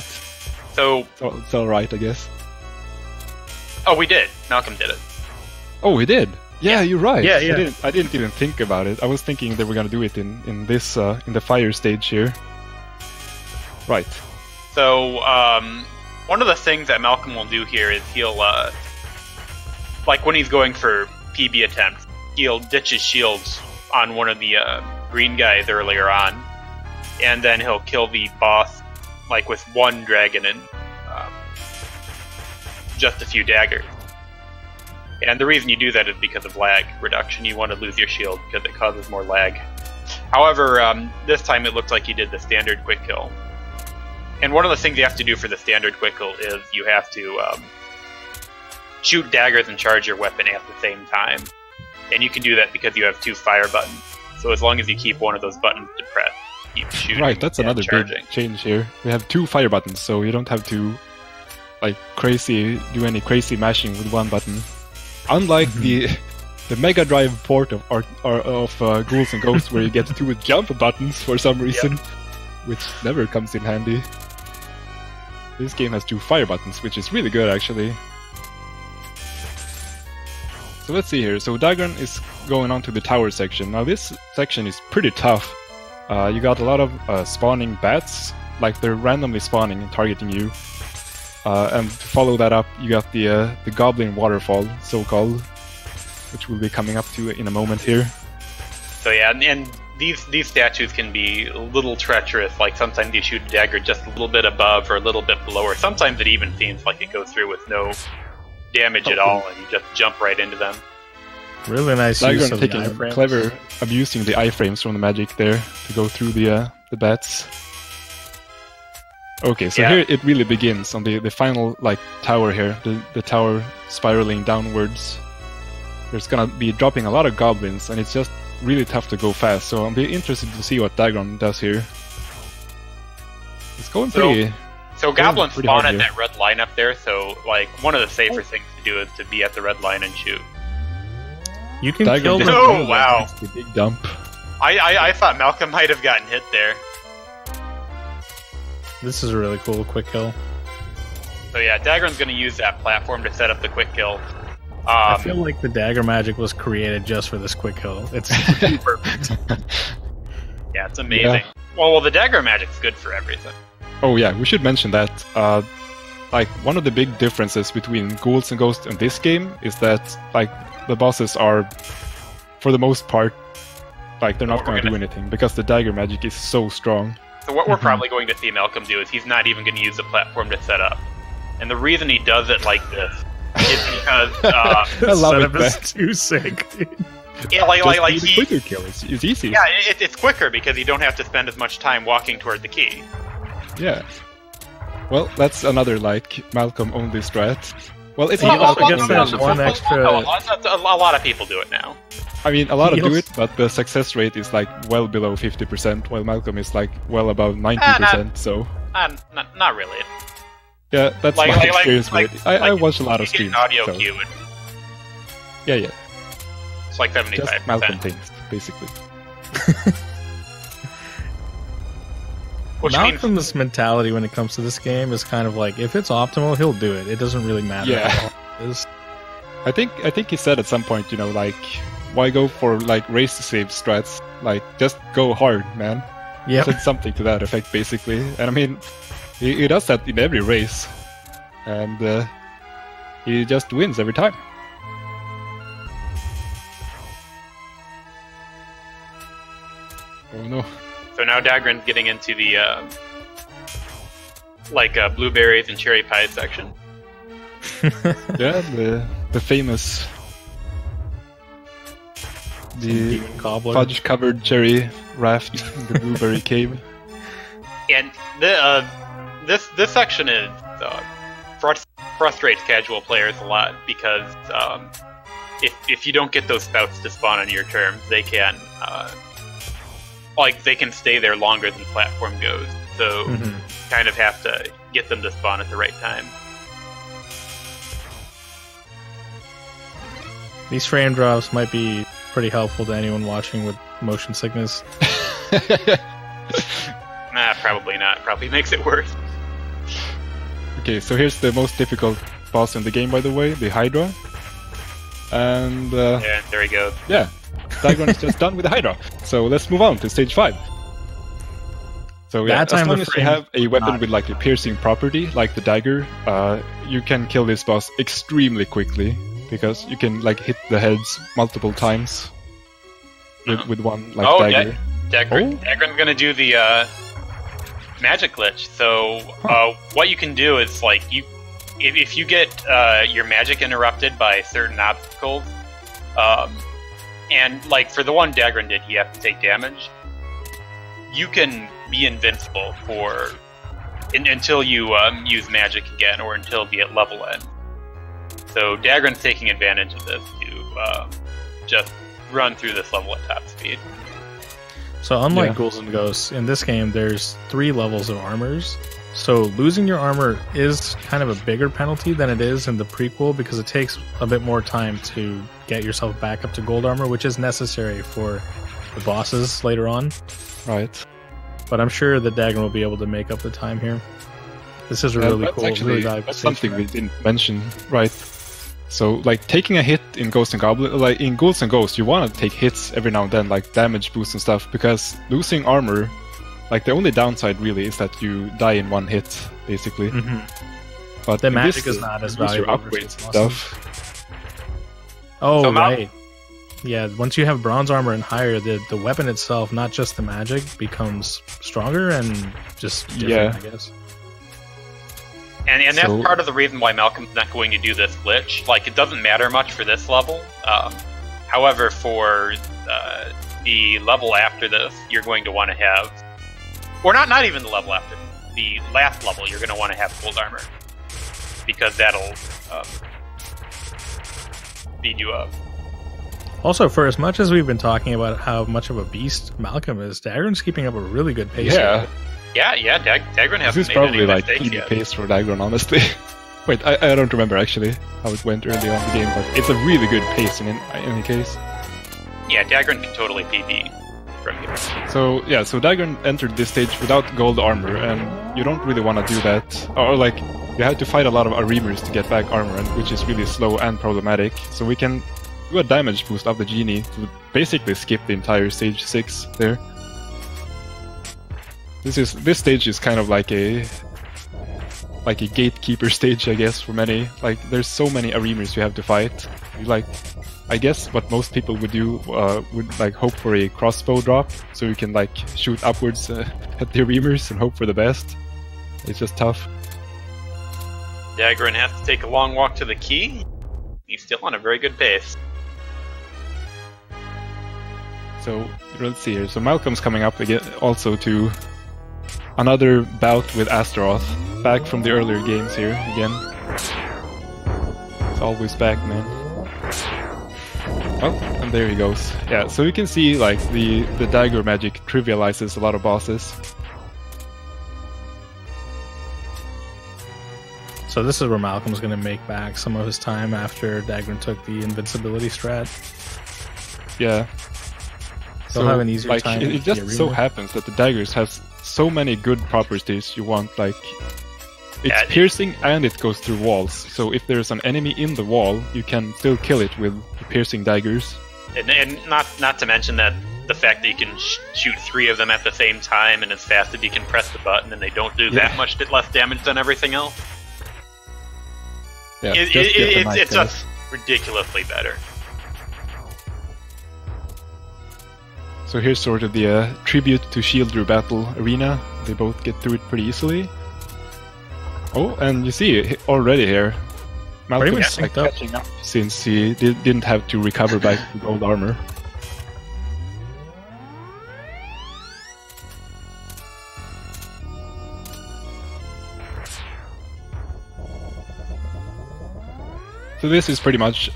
it's alright, I guess. Oh, we did. Malcome did it. Oh, we did. Yeah, you're right. Yeah. I didn't even think about it. I was thinking they were gonna do it in this in the fire stage here. Right. So one of the things that Malcome will do here is he'll like when he's going for PB attempts, he'll ditch his shields on one of the green guys earlier on, and then he'll kill the boss like with one dragon and just a few daggers. And the reason you do that is because of lag reduction. You want to lose your shield because it causes more lag. However, this time it looks like he did the standard quick kill. And one of the things you have to do for the standard quick kill is you have to shoot daggers and charge your weapon at the same time. And you can do that because you have two fire buttons. So as long as you keep one of those buttons depressed, keep shooting. Right, that's another charging. big change here. We have two fire buttons, so you don't have to like do any crazy mashing with one button. Unlike the Mega Drive port of Ghouls and Ghosts, where you get 2 jump buttons for some reason, which never comes in handy. This game has 2 fire buttons, which is really good actually. So let's see here. So Dagron is going on to the tower section. Now this section is pretty tough. You got a lot of spawning bats, like they're randomly spawning and targeting you. And to follow that up, you got the Goblin waterfall, so-called, which we'll be coming up to in a moment here. So yeah, and these statues can be a little treacherous. Like sometimes you shoot a dagger just a little bit above or a little bit below, or sometimes it even seems like it goes through with no damage at all, and you just jump right into them. Really nice use of the taking iframes. Clever abusing the iframes from the magic there to go through the bats. Okay, so here it really begins on the final like tower here, the tower spiraling downwards. There's gonna be dropping a lot of goblins, and it's just really tough to go fast. So I'm be interested to see what Dagron does here. It's going pretty. So goblins spawn at that red line up there. So like one of the safer things to do is to be at the red line and shoot. You can kill them. Oh wow! The big dump. I thought Malcome might have gotten hit there. This is a really cool quick kill. So yeah, Dagron's going to use that platform to set up the quick kill. I feel like the dagger magic was created just for this quick kill. It's perfect. Yeah, it's amazing. Yeah. Well, the dagger magic's good for everything. Oh yeah, we should mention that. Like one of the big differences between Ghouls and Ghosts and this game is that like the bosses are, for the most part, like they're not going to do anything because the dagger magic is so strong. So what we're probably going to see Malcome do is he's not even going to use the platform to set up. And the reason he does it like this is because I love it. It's too sick, dude. Yeah, like the quicker kill is easy. Yeah, it's quicker because you don't have to spend as much time walking toward the key. Yeah. Well, that's another like Malcome only strat. Well, it's He not also Malcome gets only. that one extra. A lot of people do it now. I mean, a lot He do also- it, but the success rate is like well below 50%, while Malcome is like well above 90%. So Not really. yeah, that's my experience with it. I watch a lot of You get streams. an audio so. cue. Yeah. It's like 75%. Just Malcome things, basically. Which means Malcolm's mentality when it comes to this game is kind of like, if it's optimal, he'll do it. It doesn't really matter. Yeah. How it is. I think he said at some point, you know, like, why go for like race to save strats? Like, just go hard, man. Yep. Said something to that effect, basically. And I mean, he does that in every race, and he just wins every time. Oh no! So now Dagron's getting into the blueberries and cherry pie section. Yeah, the famous fudge-covered cherry raft in the blueberry cave. And this section is frustrates casual players a lot because if you don't get those spouts to spawn on your terms, they can they can stay there longer than the platform goes. So kind of have to get them to spawn at the right time. These frame drops might be pretty helpful to anyone watching with motion sickness. Nah, probably not. Probably makes it worse. Okay, so here's the most difficult boss in the game, by the way, the Hydra. And Yeah, there he goes. yeah, Dagron is just done with the Hydra. So let's move on to stage 5. So yeah, That time as long the as you frame have a weapon not- with like a piercing property, like the dagger, you can kill this boss extremely quickly because you can like hit the heads multiple times with one like dagger. Dagron's gonna do the magic glitch. So what you can do is like if you get your magic interrupted by certain obstacles, and like for the one Dagron did, you have to take damage. You can be invincible for until you use magic again, or until the level ends. So Dagron's taking advantage of this to just run through this level at top speed. So unlike Yeah. Ghouls and Ghosts, in this game there's 3 levels of armors. So losing your armor is kind of a bigger penalty than it is in the prequel because it takes a bit more time to get yourself back up to gold armor, which is necessary for the bosses later on. Right. But I'm sure the Dagger will be able to make up the time here. This is a really cool, really valuable. That's something we didn't mention, right? So, like, taking a hit in Ghosts and Goblins, like in Ghouls and Ghosts, you want to take hits every now and then, like damage boosts and stuff, because losing armor, like, the only downside really is that you die in one hit, basically. But the magic is not as valuable. Your upgrades and stuff. Oh, so right. Yeah, once you have bronze armor and higher, the weapon itself, not just the magic, becomes stronger and just different, I guess. And that's part of the reason why Malcome's not going to do this glitch. Like, it doesn't matter much for this level. However, for the level after this, you're going to want to have... Or not even the level after. The last level, you're going to want to have gold armor. Because that'll speed you up. Also, for as much as we've been talking about how much of a beast Malcome is, Dagron's keeping up a really good pace. Yeah, Dagron hasn't made probably any like easy pace for Dagron, honestly. Wait, I don't remember actually how it went early on in the game, but it's a really good pace in any case. Yeah, Dagron can totally PB from here. So yeah, so Dagron entered this stage without gold armor, and you don't really want to do that. Or like, you have to fight a lot of Arimers to get back armor, which is really slow and problematic. So we can do a damage boost of the genie to basically skip the entire stage 6 there. This stage is kind of like a gatekeeper stage, I guess, for many. Like, there's so many Arimers you have to fight. Like, I guess what most people would do would like hope for a crossbow drop, so you can like shoot upwards at the Arimers and hope for the best. It's just tough. Dagron has to take a long walk to the key. He's still on a very good pace. So let's see here. So Malcome's coming up again, also to another bout with Astaroth, back from the earlier games here again. It's always back, man. Oh, and there he goes. Yeah, so you can see like the dagger magic trivializes a lot of bosses. So this is where Malcome's going to make back some of his time after Dagron took the invincibility strat. Yeah. He'll have an easier like, time. It just so happens that the daggers has so many good properties you want, like it's piercing and it goes through walls. So if there's an enemy in the wall, you can still kill it with the piercing daggers. And not to mention that the fact that you can shoot 3 of them at the same time and as fast as you can press the button, and they don't do that much less damage than everything else. Yeah, it's just ridiculously better. So here's sort of the tribute to Shieldru battle arena. They both get through it pretty easily. Oh, and you see already here, Malcome's like catching up since he didn't have to recover back to gold armor. So this is pretty much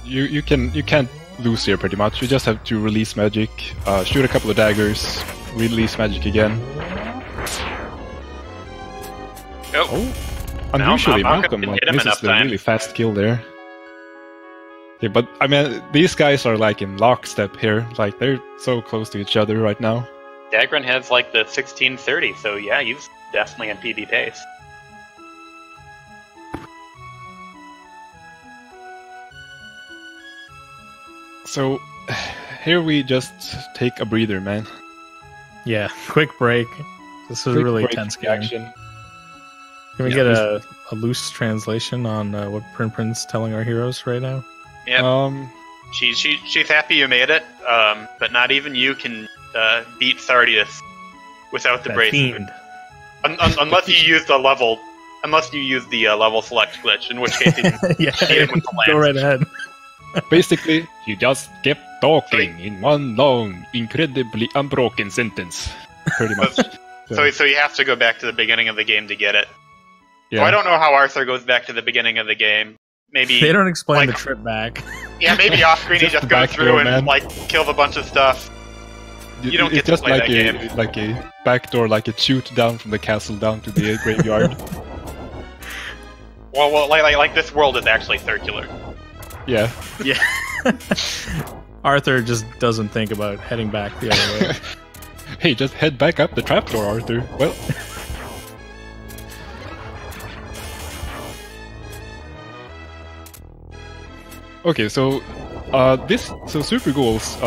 you can't lose here pretty much. You just have to release magic, shoot a couple of daggers, release magic again. Oh, unusually Malcome, like, misses a really fast kill there. Yeah, but I mean, these guys are like in lockstep here. Like, they're so close to each other right now. Dagron has like the 1630, so yeah, he's definitely in PB pace. So, here we just take a breather, man. Yeah, quick break. This is a really tense game. Action. Can we get a loose translation on what Prin's telling our heroes right now? Yeah. She's happy you made it, but not even you can beat Thardius without the bracelet. Unless you use the level. Unless you use the level select glitch, in which case you can hit him with the lance. Go right ahead. Basically, you just kept talking in one long, incredibly unbroken sentence. Pretty much. So you have to go back to the beginning of the game to get it. Yeah. So I don't know how Arthur goes back to the beginning of the game. Maybe they don't explain the trip back. Yeah, maybe off screen he just goes through and like kills a bunch of stuff. You don't get to play that game. Like a backdoor, like a chute down from the castle down to the graveyard. Well, like this world is actually circular. Yeah. Yeah. Arthur just doesn't think about heading back the other way. Hey, just head back up the trapdoor, Arthur. Well. Okay, so Super Ghouls,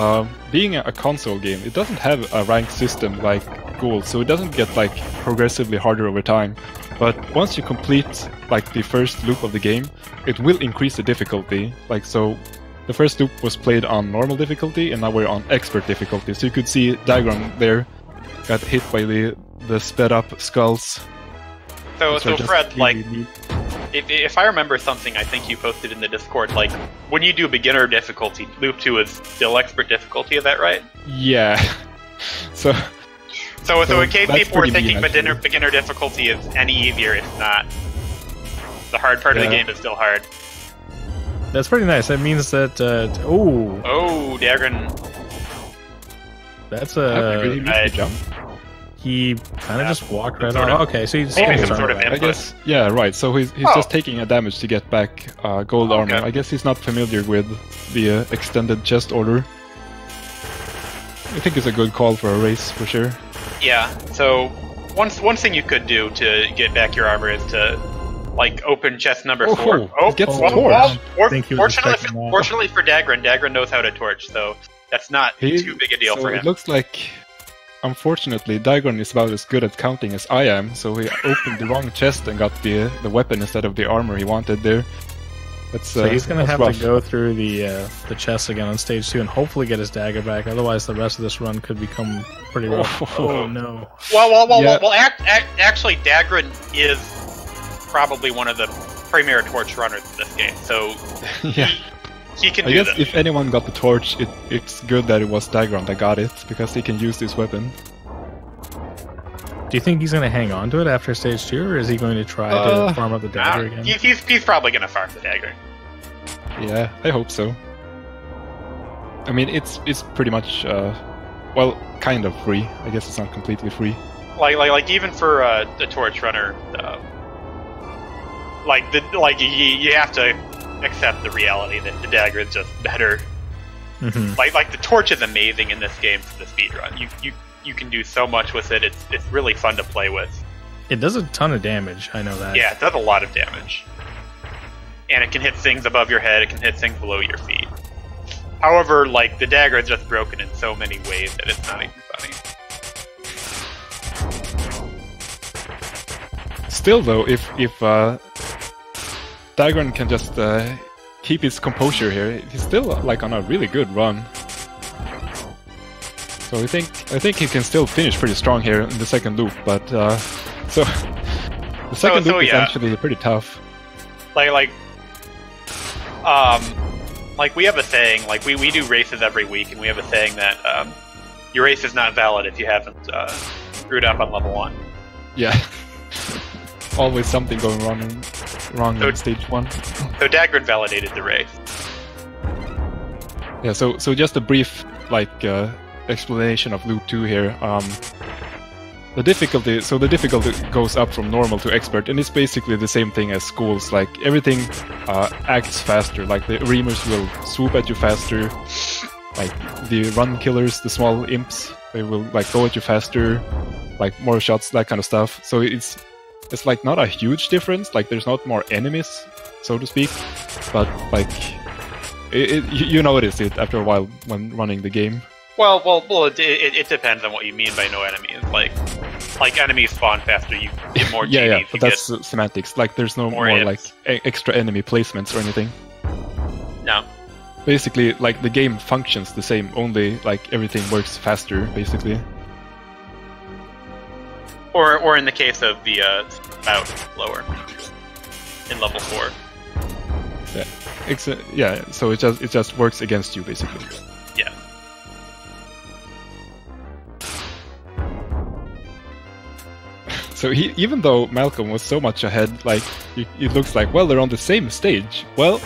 being a console game, it doesn't have a ranked system like Ghouls, so it doesn't get like progressively harder over time. But once you complete like the first loop of the game, it will increase the difficulty. Like so, the first loop was played on normal difficulty, and now we're on expert difficulty. So you could see Diagram there got hit by the sped up skulls. So Fred, like, if I remember something, I think you posted in the Discord, like, when you do beginner difficulty, loop 2 is still expert difficulty, is that right? Yeah. So in case people were thinking beginner difficulty is any easier, it's not. The hard part of the game is still hard. That's pretty nice. That means that, Oh, Dagran. That's a jump. He kind of just walked right on. Okay, so he's sort of I guess, yeah, right. So he's just taking a damage to get back gold armor. I guess he's not familiar with the extended chest order. I think it's a good call for a race, for sure. Yeah, so one thing you could do to get back your armor is to, like, open chest number 4. Gets the torch. Fortunately for Dagran knows how to torch, so that's not too big a deal for him. It looks like, unfortunately, Dagran is about as good at counting as I am, so he opened the wrong chest and got the weapon instead of the armor he wanted there. So he's going to have to go through the chest again on stage 2 and hopefully get his dagger back. Otherwise, the rest of this run could become pretty rough. Oh no! Well, actually, Dagran is probably one of the premier torch runners in this game. So yeah, he can. I guess if anyone got the torch, it's good that it was Dagran that got it because he can use this weapon. Do you think he's going to hang on to it after stage 2, or is he going to try to farm up the dagger again? He's probably going to farm the dagger. Yeah, I hope so. I mean, it's pretty much, well, kind of free. I guess it's not completely free. Like even for the torch runner, you have to accept the reality that the dagger is just better. Mm-hmm. Like the torch is amazing in this game for the speedrun. You can do so much with it. It's really fun to play with. It does a ton of damage, I know that. Yeah, it does a lot of damage. And it can hit things above your head, it can hit things below your feet. However, like, the dagger is just broken in so many ways that it's not even funny. Still though, if Dagran can just keep his composure here, he's still like on a really good run. So I think he can still finish pretty strong here in the second loop, but so the second loop is actually pretty tough. Like we have a saying, like we do races every week, and we have a saying that your race is not valid if you haven't screwed up on level 1. Yeah, always something going wrong in stage 1. So Dagran validated the race. Yeah. So just a brief explanation of loop 2 here. The difficulty goes up from normal to expert, and it's basically the same thing as schools. Like, everything acts faster. Like, the reamers will swoop at you faster. Like, the run killers, the small imps, they will like go at you faster. Like, more shots, that kind of stuff. So it's like not a huge difference. Like, there's not more enemies, so to speak, but like you notice it after a while when running the game. Well, it depends on what you mean by no enemies. Like enemies spawn faster, you get more genies. Yeah, but that's semantics. Like, there's no more like extra enemy placements or anything. No. Basically, like, the game functions the same, only like everything works faster, basically. Or in the case of the spout, lower in level 4. Yeah, so it just works against you, basically. Yeah. So even though Malcome was so much ahead, like, it looks like, well, they're on the same stage. Well,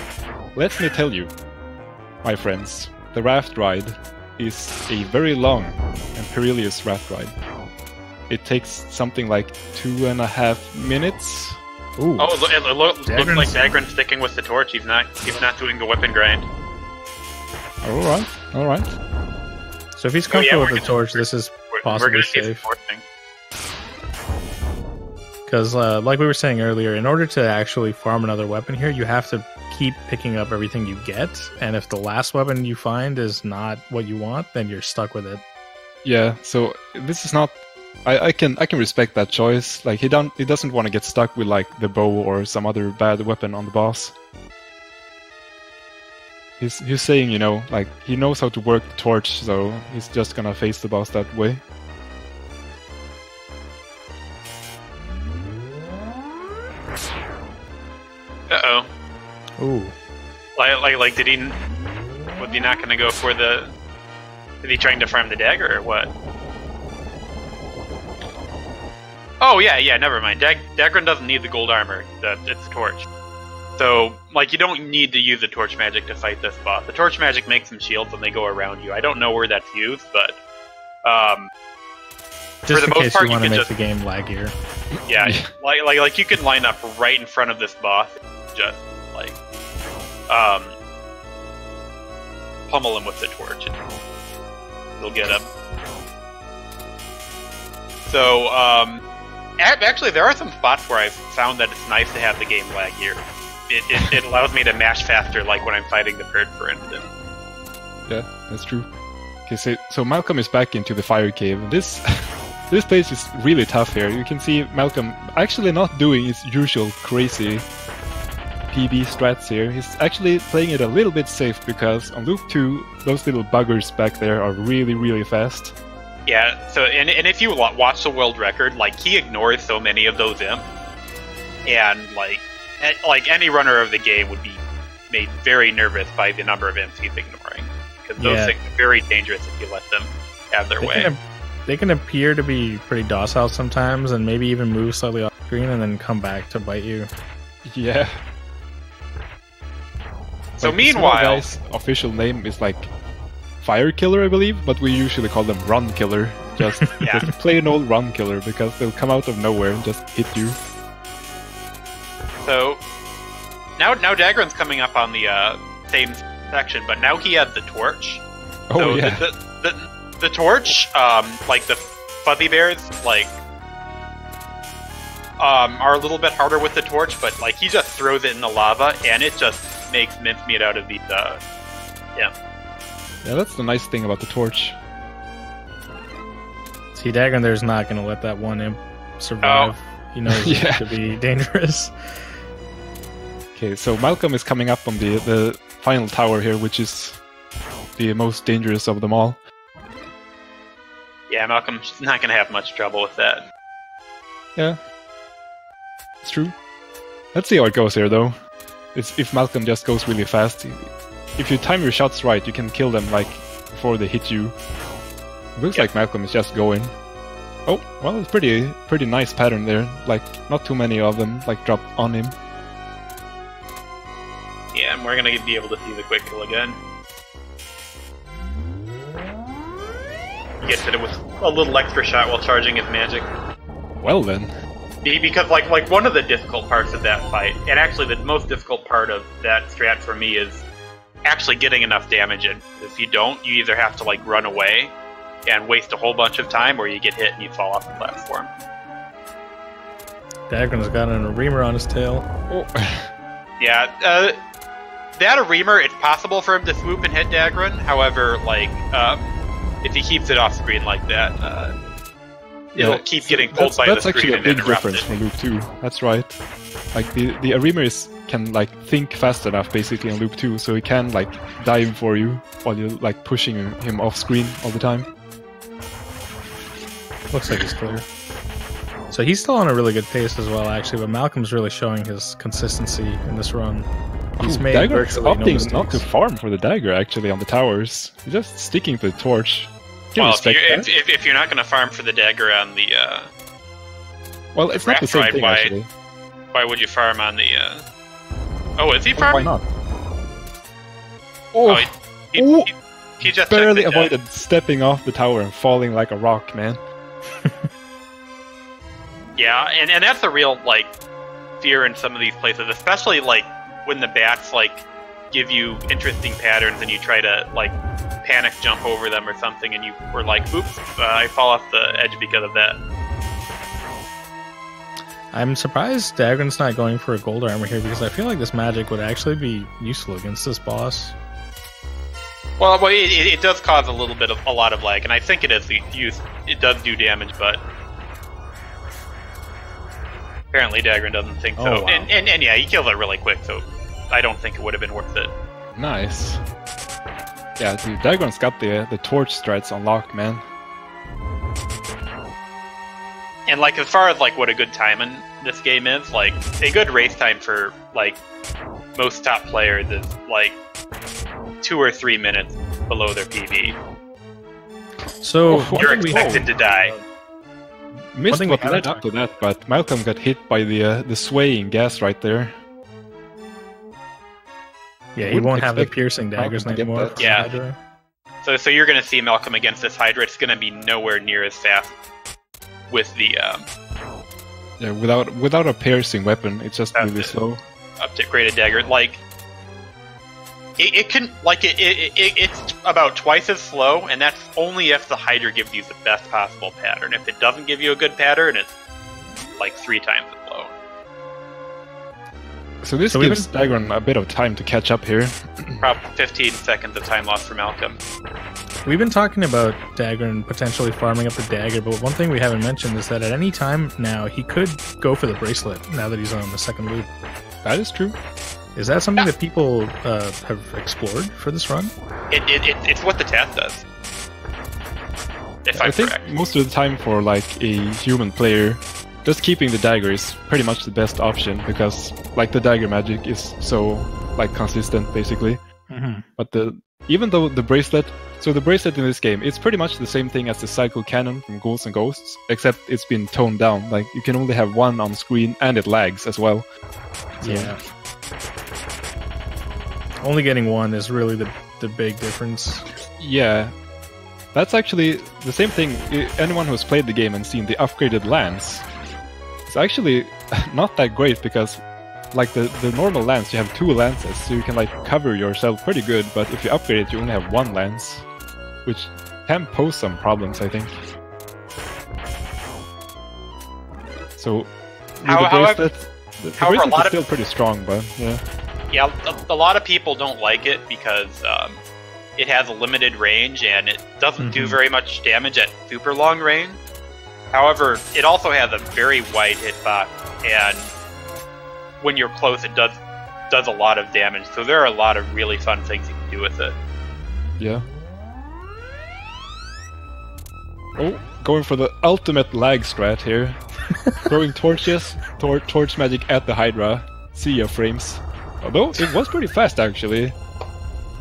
let me tell you, my friends, the raft ride is a very long and perilous raft ride. It takes something like 2.5 minutes Ooh. Oh, it looks like Dagran's sticking with the torch. He's not doing the weapon grind. All right. So if he's comfortable with the torch, this is possibly safe. Because, like we were saying earlier, in order to actually farm another weapon here, you have to keep picking up everything you get. And if the last weapon you find is not what you want, then you're stuck with it. Yeah. So this is not. I can respect that choice. Like he doesn't want to get stuck with like the bow or some other bad weapon on the boss. He's saying, you know, like he knows how to work the torch, so he's just gonna face the boss that way. Uh-oh. Ooh. Like did he... Was he not gonna go for the... Is he trying to farm the dagger or what? Oh, yeah, never mind. Dagran doesn't need the gold armor. It's the torch. So, like, you don't need to use the torch magic to fight this boss. The torch magic makes some shields and they go around you. I don't know where that's used, but... Just for the most part, you want to can make the game laggier. Yeah, like you can line up right in front of this boss, just like pummel him with the torch, and you'll get him. So actually, there are some spots where I've found that it's nice to have the game laggier. It allows me to mash faster, like when I'm fighting the bird, for instance. Yeah, that's true. Okay, so Malcome is back into the fire cave. This place is really tough here. You can see Malcome actually not doing his usual crazy PB strats here. He's actually playing it a little bit safe because on loop 2, those little buggers back there are really, really fast. Yeah, so and if you watch the world record, like he ignores so many of those imps, and like any runner of the game would be made very nervous by the number of imps he's ignoring, because those things are very dangerous if you let them have their way. They can appear to be pretty docile sometimes, and maybe even move slightly off screen and then come back to bite you. Yeah. So like meanwhile, guy's official name is like Fire Killer, I believe, but we usually call them Run Killer. Just plain old Run Killer, because they'll come out of nowhere and just hit you. So now Dagran's coming up on the same section, but now he has the torch. Oh so yeah. The torch, like the fuzzy bears, like are a little bit harder with the torch, but like he just throws it in the lava and it just makes mincemeat out of these. Yeah, that's the nice thing about the torch. See, Dagran there's not going to let that one imp survive. He knows it could be dangerous. Okay, so Malcome is coming up on the final tower here, which is the most dangerous of them all. Yeah, Malcolm's not going to have much trouble with that. Yeah, it's true. Let's see how it goes here, though. If Malcome just goes really fast, if you time your shots right, you can kill them like before they hit you. It looks like Malcome is just going. Oh, well, it's pretty nice pattern there. Like, not too many of them like dropped on him. Yeah, and we're going to be able to see the quick kill again. He gets hit with a little extra shot while charging his magic. Well then. Because like one of the difficult parts of that fight, and actually the most difficult part of that strat for me, is actually getting enough damage in. If you don't, you either have to like run away and waste a whole bunch of time, or you get hit and you fall off the platform. Dagran's got an reamer on his tail. Oh. Yeah, that a reamer, it's possible for him to swoop and hit Dagran. However, like if he keeps it off screen like that, it'll keep getting pulled by the screen. That's actually a and big difference from Loop 2. That's right. Like the Arimer can like think fast enough basically on Loop 2, so he can like dive for you while you're like pushing him off screen all the time. Looks like he's clear. So he's still on a really good pace as well, actually. But Malcolm's really showing his consistency in this run. He's made Dagger's virtually no opting mistakes. not to farm for the dagger actually on the towers. He's just sticking to the torch. Well, if you're not going to farm for the dagger on the well, it's not the same thing actually. Why would you farm on the Oh, is he farming? Why not? Oh, he just barely avoided stepping off the tower and falling like a rock, man. Yeah, and that's a real like fear in some of these places, especially like when the bats like give you interesting patterns and you try to like panic jump over them or something, and you were like, oops, I fall off the edge because of that. I'm surprised Dagran's not going for a gold armor here, because I feel like this magic would actually be useful against this boss. Well, it does cause a lot of lag, and I think it is used. It does do damage, but apparently Dagran doesn't think so. Wow. And yeah, he kills it really quick, so I don't think it would have been worth it. Nice. Yeah, dude, Dagran's got the torch strats unlocked, man. And like, as far as like what a good time in this game is, like a good race time for like most top players is like 2 or 3 minutes below their PB. So You're expected to die. Missed what led up to that, but Malcome got hit by the swaying gas right there. Yeah, he won't have the piercing daggers anymore. Yeah. So you're going to see Malcome against this Hydra. It's going to be nowhere near as fast with the yeah, without a piercing weapon, it's just really slow. Upgraded dagger, like it can, like it's about twice as slow, and that's only if the Hydra gives you the best possible pattern. If it doesn't give you a good pattern, it's like 3 times as slow. So this gives Dagran a bit of time to catch up here. Probably 15 seconds of time lost for Malcome. We've been talking about Dagran potentially farming up the dagger, but one thing we haven't mentioned is that at any time now, he could go for the bracelet now that he's on the second loop. That is true. Is that something that people have explored for this run? It's what the task does. If I I'm think correct. most of the time for like a human player, just keeping the dagger is pretty much the best option, because like the dagger magic is so like consistent basically. Mm-hmm. But even though the bracelet, so the bracelet in this game, it's pretty much the same thing as the cycle cannon from Ghouls and Ghosts, except it's been toned down. Like you can only have one on screen, and it lags as well. So, yeah. Only getting one is really the big difference. yeah, that's actually the same thing. Anyone who's played the game and seen the upgraded lance, it's actually not that great, because like the normal lance, you have 2 lances, so you can like cover yourself pretty good, but if you upgrade it, you only have 1 lance, which can pose some problems, I think. So with the bracelet, the bracelet is still pretty strong, but yeah. Yeah, a lot of people don't like it because it has a limited range and it doesn't do very much damage at super long range. However, it also has a very wide hitbox, and when you're close, it does a lot of damage. So there are a lot of really fun things you can do with it. Yeah. Oh, going for the ultimate lag strat here. Throwing torches, torch magic at the Hydra. See your frames. Although it was pretty fast actually. It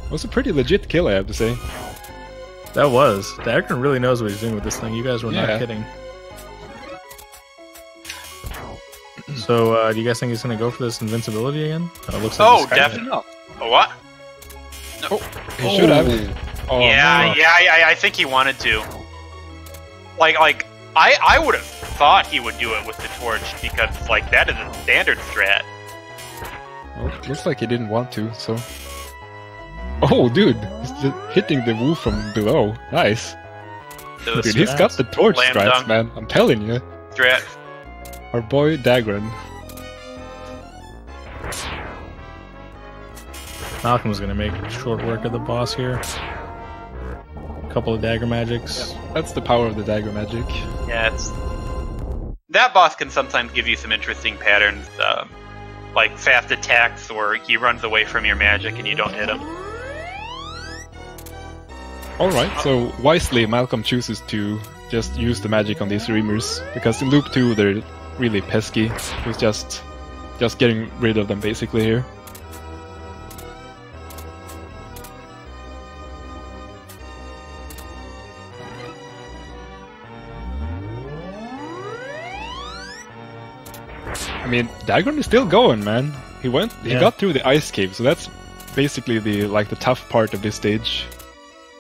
was a pretty legit kill, I have to say. That was. Dagran really knows what he's doing with this thing. You guys were not kidding. So, do you guys think he's going to go for this invincibility again? Looks like definitely. Oh, what? No. Oh, he should have. Oh, yeah, no. I think he wanted to. Like, I would have thought he would do it with the torch, because, like, that is a standard strat. Well, looks like he didn't want to, so... Oh, dude! He's just hitting the woo from below. Nice. Dude, he's got the torch strats, man. I'm telling you. Strat. Our boy Dagran. Malcolm's going to make short work of the boss here. A couple of dagger magics. Yeah, that's the power of the dagger magic. Yeah, that boss can sometimes give you some interesting patterns, like fast attacks, or he runs away from your magic and you don't hit him. Alright, so wisely Malcome chooses to just use the magic on these reamers, because in loop 2 they're really pesky. He's just getting rid of them basically here. I mean, Dagran is still going, man. He got through the ice cave, so that's basically the tough part of this stage.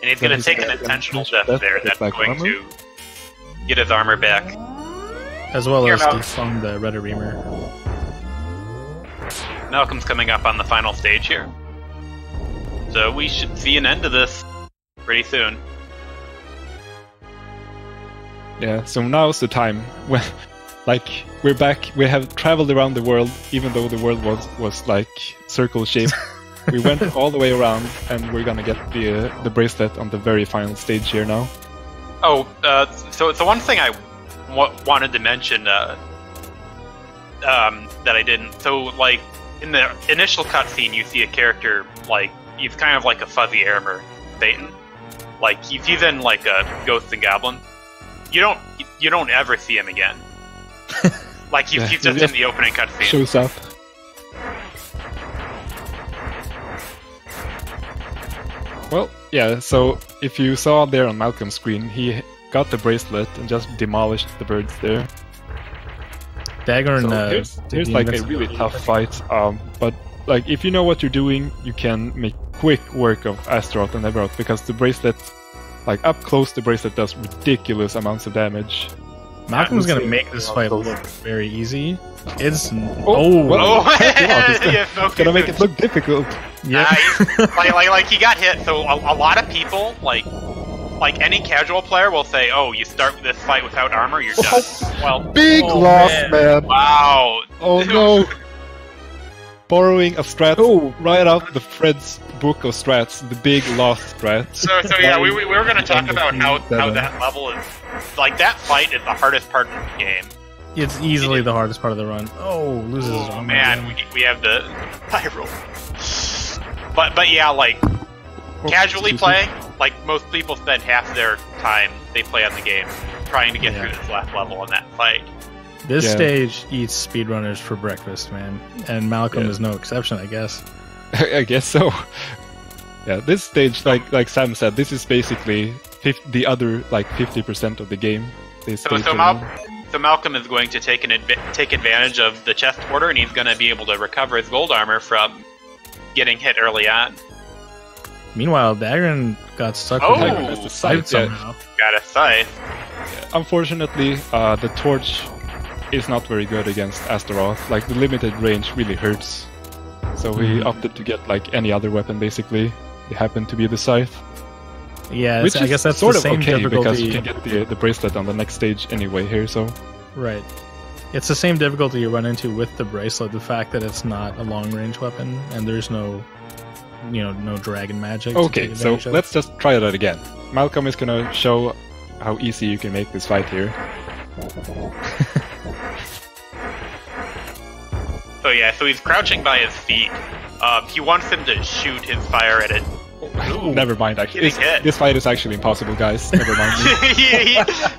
And he's going to take an intentional death there. That's like going to get his armor back. As well as defund the Red Reamer. Malcolm's coming up on the final stage here. So we should see an end to this pretty soon. Yeah, so now's the time when, like, we're back. We have traveled around the world, even though the world was like circle shaped. We went all the way around, and we're gonna get the bracelet on the very final stage here now. Oh, so one thing I wanted to mention that I didn't. So, like, in the initial cutscene, you see a character, like, he's kind of like a fuzzy armor, Satan. Like, he's in, like, a Ghosts and Goblins. You don't ever see him again. Like, he's just in the opening cutscene. Shows up. Well, yeah, so if you saw there on Malcolm's screen, he got the bracelet and just demolished the birds there. Dagger and here's like a really tough fight, but like if you know what you're doing, you can make quick work of Astaroth and Neveroth, because the bracelet, like up close, the bracelet does ridiculous amounts of damage. Malcolm's gonna make this fight look very easy. It's gonna make it look difficult. Yeah, like he got hit. So a lot of people, like any casual player, will say, "Oh, you start this fight without armor, you're done." Well, big loss, man. Wow. Oh no. Borrowing a strat right out the Fred's book of strats, the big lost strat. So yeah, we were going to talk about how that level is. Like, that fight is the hardest part of the game. It's easily the hardest part of the run. Oh, loses his armor. Man, we have the pyro. But yeah, like, casually playing, like, most people spend half their time they play on the game trying to get through this last level in that fight. This stage eats speedrunners for breakfast, man. And Malcome is no exception, I guess. I guess so. Yeah, this stage, like Sam said, this is basically the other, like, 50% of the game. So Malcome is going to take advantage of the chest order, and he's going to be able to recover his gold armor from getting hit early on. Meanwhile, Dagrin got stuck with the scythe somehow. Got a scythe. Yeah, unfortunately, the torch is not very good against Astaroth. Like, the limited range really hurts. So he opted to get, like, any other weapon, basically. It happened to be the scythe. Yeah, which I guess that's sort the of same okay, difficulty. because you can get the bracelet on the next stage anyway here, so... Right. It's the same difficulty you run into with the bracelet, the fact that it's not a long-range weapon, and there's no, no dragon magic. Okay, so let's just try that again. Malcome is gonna show how easy you can make this fight here. So he's crouching by his feet. He wants him to shoot his fire at it. Never mind, actually. This fight is actually impossible, guys. Never mind.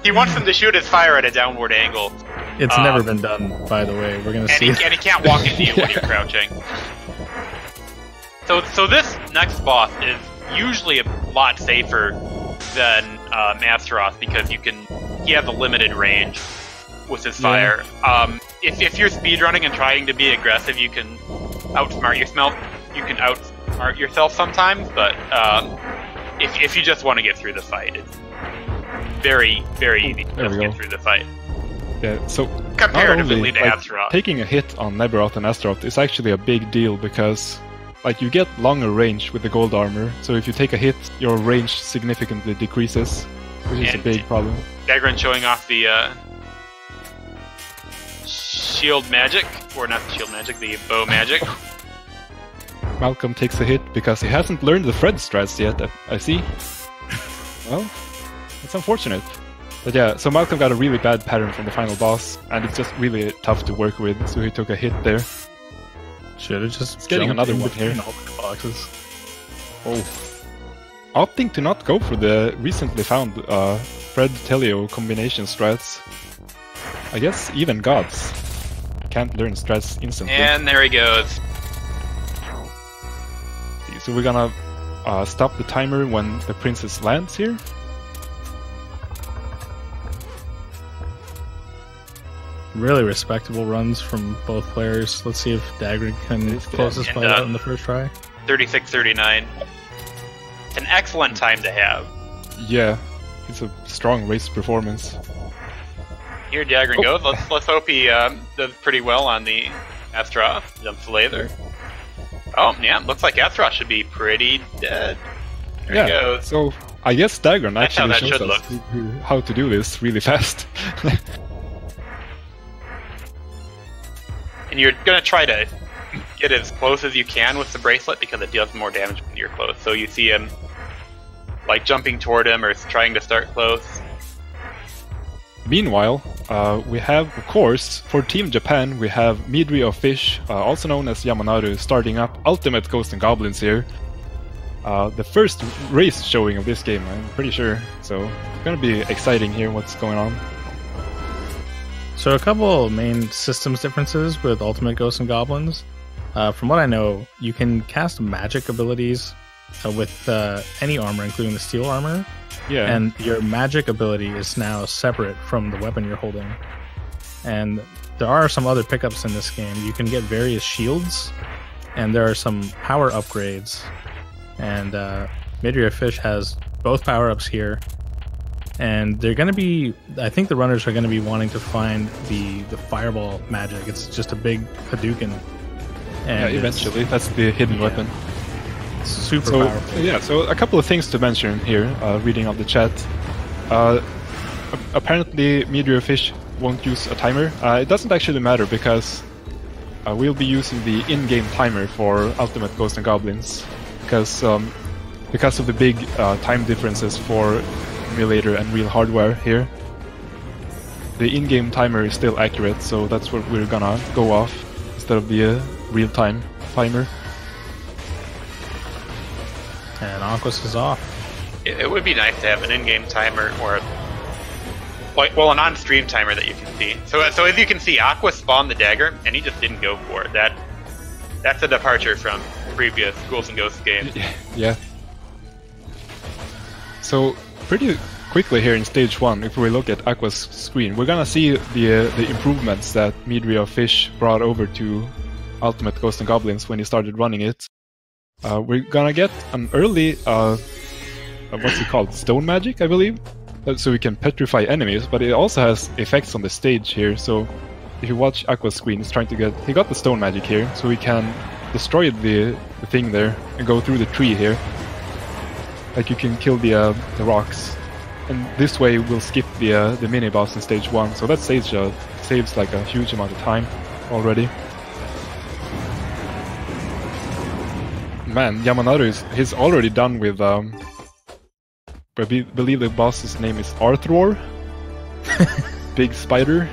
he wants him to shoot his fire at a downward angle. It's never been done, by the way. We're gonna see. And he can't walk into you when you're crouching. So this next boss is usually a lot safer than Astaroth, because he has a limited range with his fire. If you're speedrunning and trying to be aggressive, you can outsmart yourself. You can outsmart yourself sometimes, but if you just want to get through the fight, it's very, very easy to just get through the fight. Yeah, so comparatively to Astaroth, taking a hit on Neveroth and Astaroth is actually a big deal, because like you get longer range with the gold armor. So if you take a hit, your range significantly decreases, which is a big problem. Dagrin showing off the shield magic, or not the shield magic, the bow magic. Malcome takes a hit because he hasn't learned the Fred strats yet, I see. Well, that's unfortunate. But yeah, so Malcome got a really bad pattern from the final boss, and it's just really tough to work with, so he took a hit there. Should have just getting another one here. Boxes. Oh. Opting to not go for the recently found Fred Telio combination strats. I guess even gods can't learn strats instantly. And there he goes. So we're gonna stop the timer when the princess lands here. Really respectable runs from both players. Let's see if Dagrin can close this fight out in the first try. 36-39. It's an excellent time to have. Yeah, it's a strong race performance. Here Dagrin goes. Let's hope he does pretty well on the Astra jumps the laser. Oh, yeah, looks like Astra should be pretty dead. There he goes. So I guess Dagron actually that shows should us how to do this really fast. And you're gonna try to get as close as you can with the bracelet because it deals more damage when you're close. So you see him like jumping toward him or trying to start close. Meanwhile, we have, of course, for Team Japan, we have Midri of Fish, also known as Yamanaru, starting up Ultimate Ghosts and Goblins here. The first race showing of this game, I'm pretty sure. So it's gonna be exciting here what's going on. So a couple main systems differences with Ultimate Ghosts and Goblins. From what I know, you can cast magic abilities with any armor, including the steel armor. Yeah. And your magic ability is now separate from the weapon you're holding. And there are some other pickups in this game. You can get various shields, and there are some power upgrades. And Midri of Fish has both power-ups here. And they're going to be, I think the runners are going to be wanting to find the fireball magic. It's just a big Hadouken. And yeah, eventually, that's the hidden weapon. It's super powerful. Yeah, so a couple of things to mention here, reading off the chat. Apparently, Midri of Fish won't use a timer. It doesn't actually matter because we'll be using the in-game timer for Ultimate Ghosts and Goblins. Because of the big time differences for emulator and real hardware here, the in-game timer is still accurate, so that's what we're gonna go off instead of the real-time timer. And Aquas is off. It would be nice to have an in-game timer or an on-stream timer that you can see. So as you can see, Aquas spawned the dagger and he just didn't go for it. That's a departure from previous Ghouls and Ghosts games. Yeah. So pretty quickly here in stage 1, if we look at Aqua's screen, we're gonna see the improvements that Midri of Fish brought over to Ultimate Ghosts and Goblins when he started running it. We're gonna get an early, what's it called? Stone magic, I believe? So we can petrify enemies, but it also has effects on the stage here, so if you watch Aqua's screen, he got the stone magic here, so we can destroy the thing there and go through the tree here. Like you can kill the rocks. And this way we'll skip the mini-boss in stage 1, so that saves like a huge amount of time already. Man, Yamanaru he's already done with I believe the boss's name is Arthur. Big spider.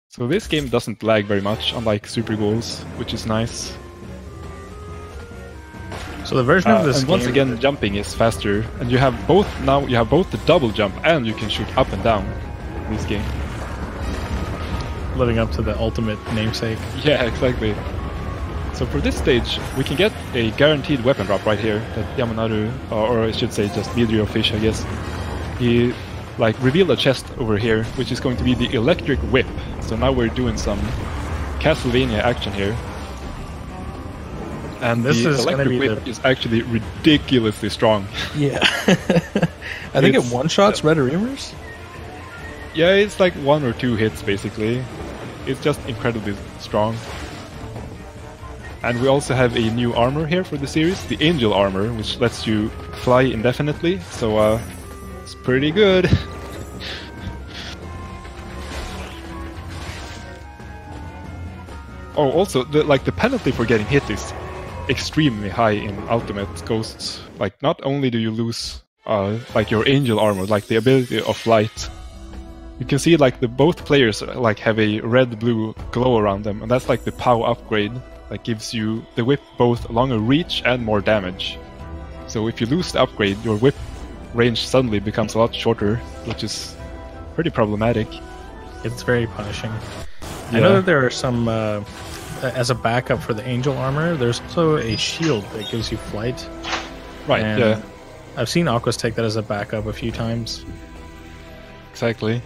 So this game doesn't lag very much, unlike Super Ghouls, which is nice. So the version of this and game, once again, jumping is faster, and you have both the double jump and you can shoot up and down in this game. living up to the ultimate namesake. Yeah, exactly. So for this stage, we can get a guaranteed weapon drop right here that Yamanaru, or I should say just Midri of Fish, I guess. He revealed a chest over here, which is going to be the electric whip. So now we're doing some Castlevania action here. And this the is electric whip is actually ridiculously strong. Yeah. I think it one-shots Red Reavers? Yeah, it's like 1 or 2 hits basically. It's just incredibly strong. And we also have a new armor here for the series, the Angel Armor, which lets you fly indefinitely, so it's pretty good. Oh, also, the penalty for getting hit is extremely high in Ultimate Ghosts. Like, not only do you lose your Angel Armor, the ability of light, you can see both players have a red-blue glow around them, and that's the POW upgrade. That gives you the whip both longer reach and more damage. So if you lose the upgrade, your whip range suddenly becomes a lot shorter, which is pretty problematic. It's very punishing. Yeah. I know that there are some, as a backup for the Angel Armor, there's also a shield that gives you flight. Right, and yeah. I've seen Aquas take that as a backup a few times. Exactly.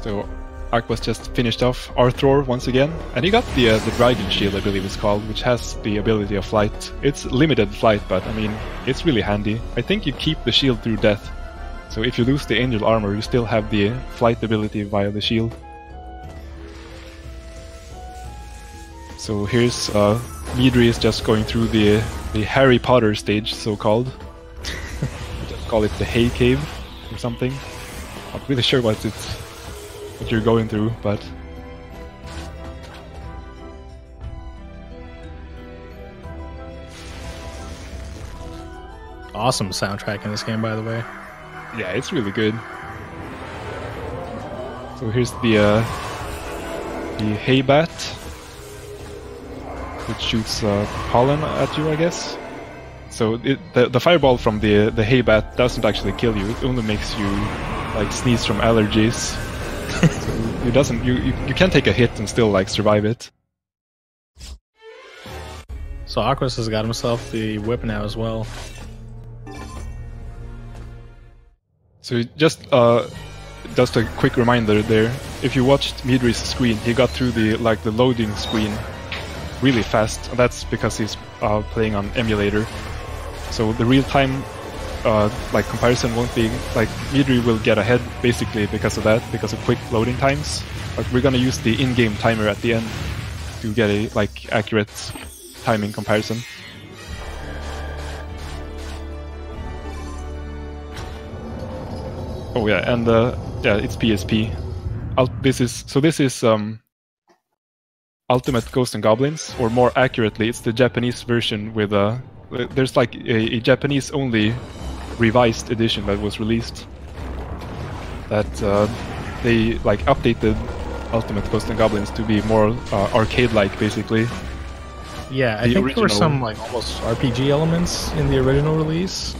So, Aquas just finished off Arthur once again, and he got the Dragon Shield, I believe it's called, which has the ability of flight. It's limited flight, but I mean, it's really handy. I think you keep the shield through death, so if you lose the Angel Armor, you still have the flight ability via the shield. So here's Midri is just going through the Harry Potter stage, so-called. We just call it the Hay Cave or something. Not really sure what you're going through, but awesome soundtrack in this game, by the way. yeah, it's really good. So here's the hay bat, which shoots pollen at you, I guess. So the fireball from the hay bat doesn't actually kill you; it only makes you like sneeze from allergies. So you can take a hit and still like survive it. So Aquas has got himself the whip now as well. So just a quick reminder there, if you watched Midri's screen, he got through the loading screen really fast. That's because he's playing on emulator. So the real-time comparison won't be like Midri will get ahead basically because of that, because of quick loading times. But we're gonna use the in-game timer at the end to get a accurate timing comparison. Oh yeah, and yeah, it's PSP. This is Ultimate Ghosts and Goblins, or more accurately, it's the Japanese version with there's like a Japanese only revised edition that was released. That they updated Ultimate Ghosts and Goblins to be more arcade-like, basically. Yeah, I think there were some almost RPG elements in the original release.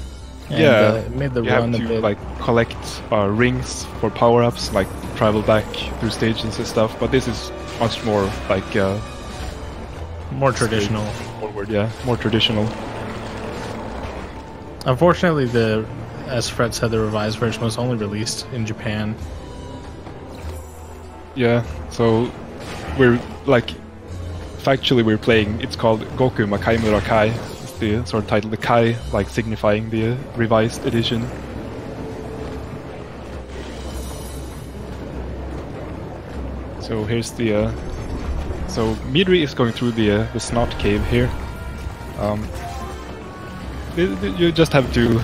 And, yeah, it made the you run have a to bit... collect rings for power-ups, travel back through stages and stuff. But this is much more more traditional. Forward, yeah, more traditional. Unfortunately, as Fred said, the revised version was only released in Japan. Yeah, so we're factually we're playing. It's called Goku Makai Murakai. It's the sort of title, the Kai, signifying the revised edition. So here's the. So Midri is going through the Snot Cave here. You just have to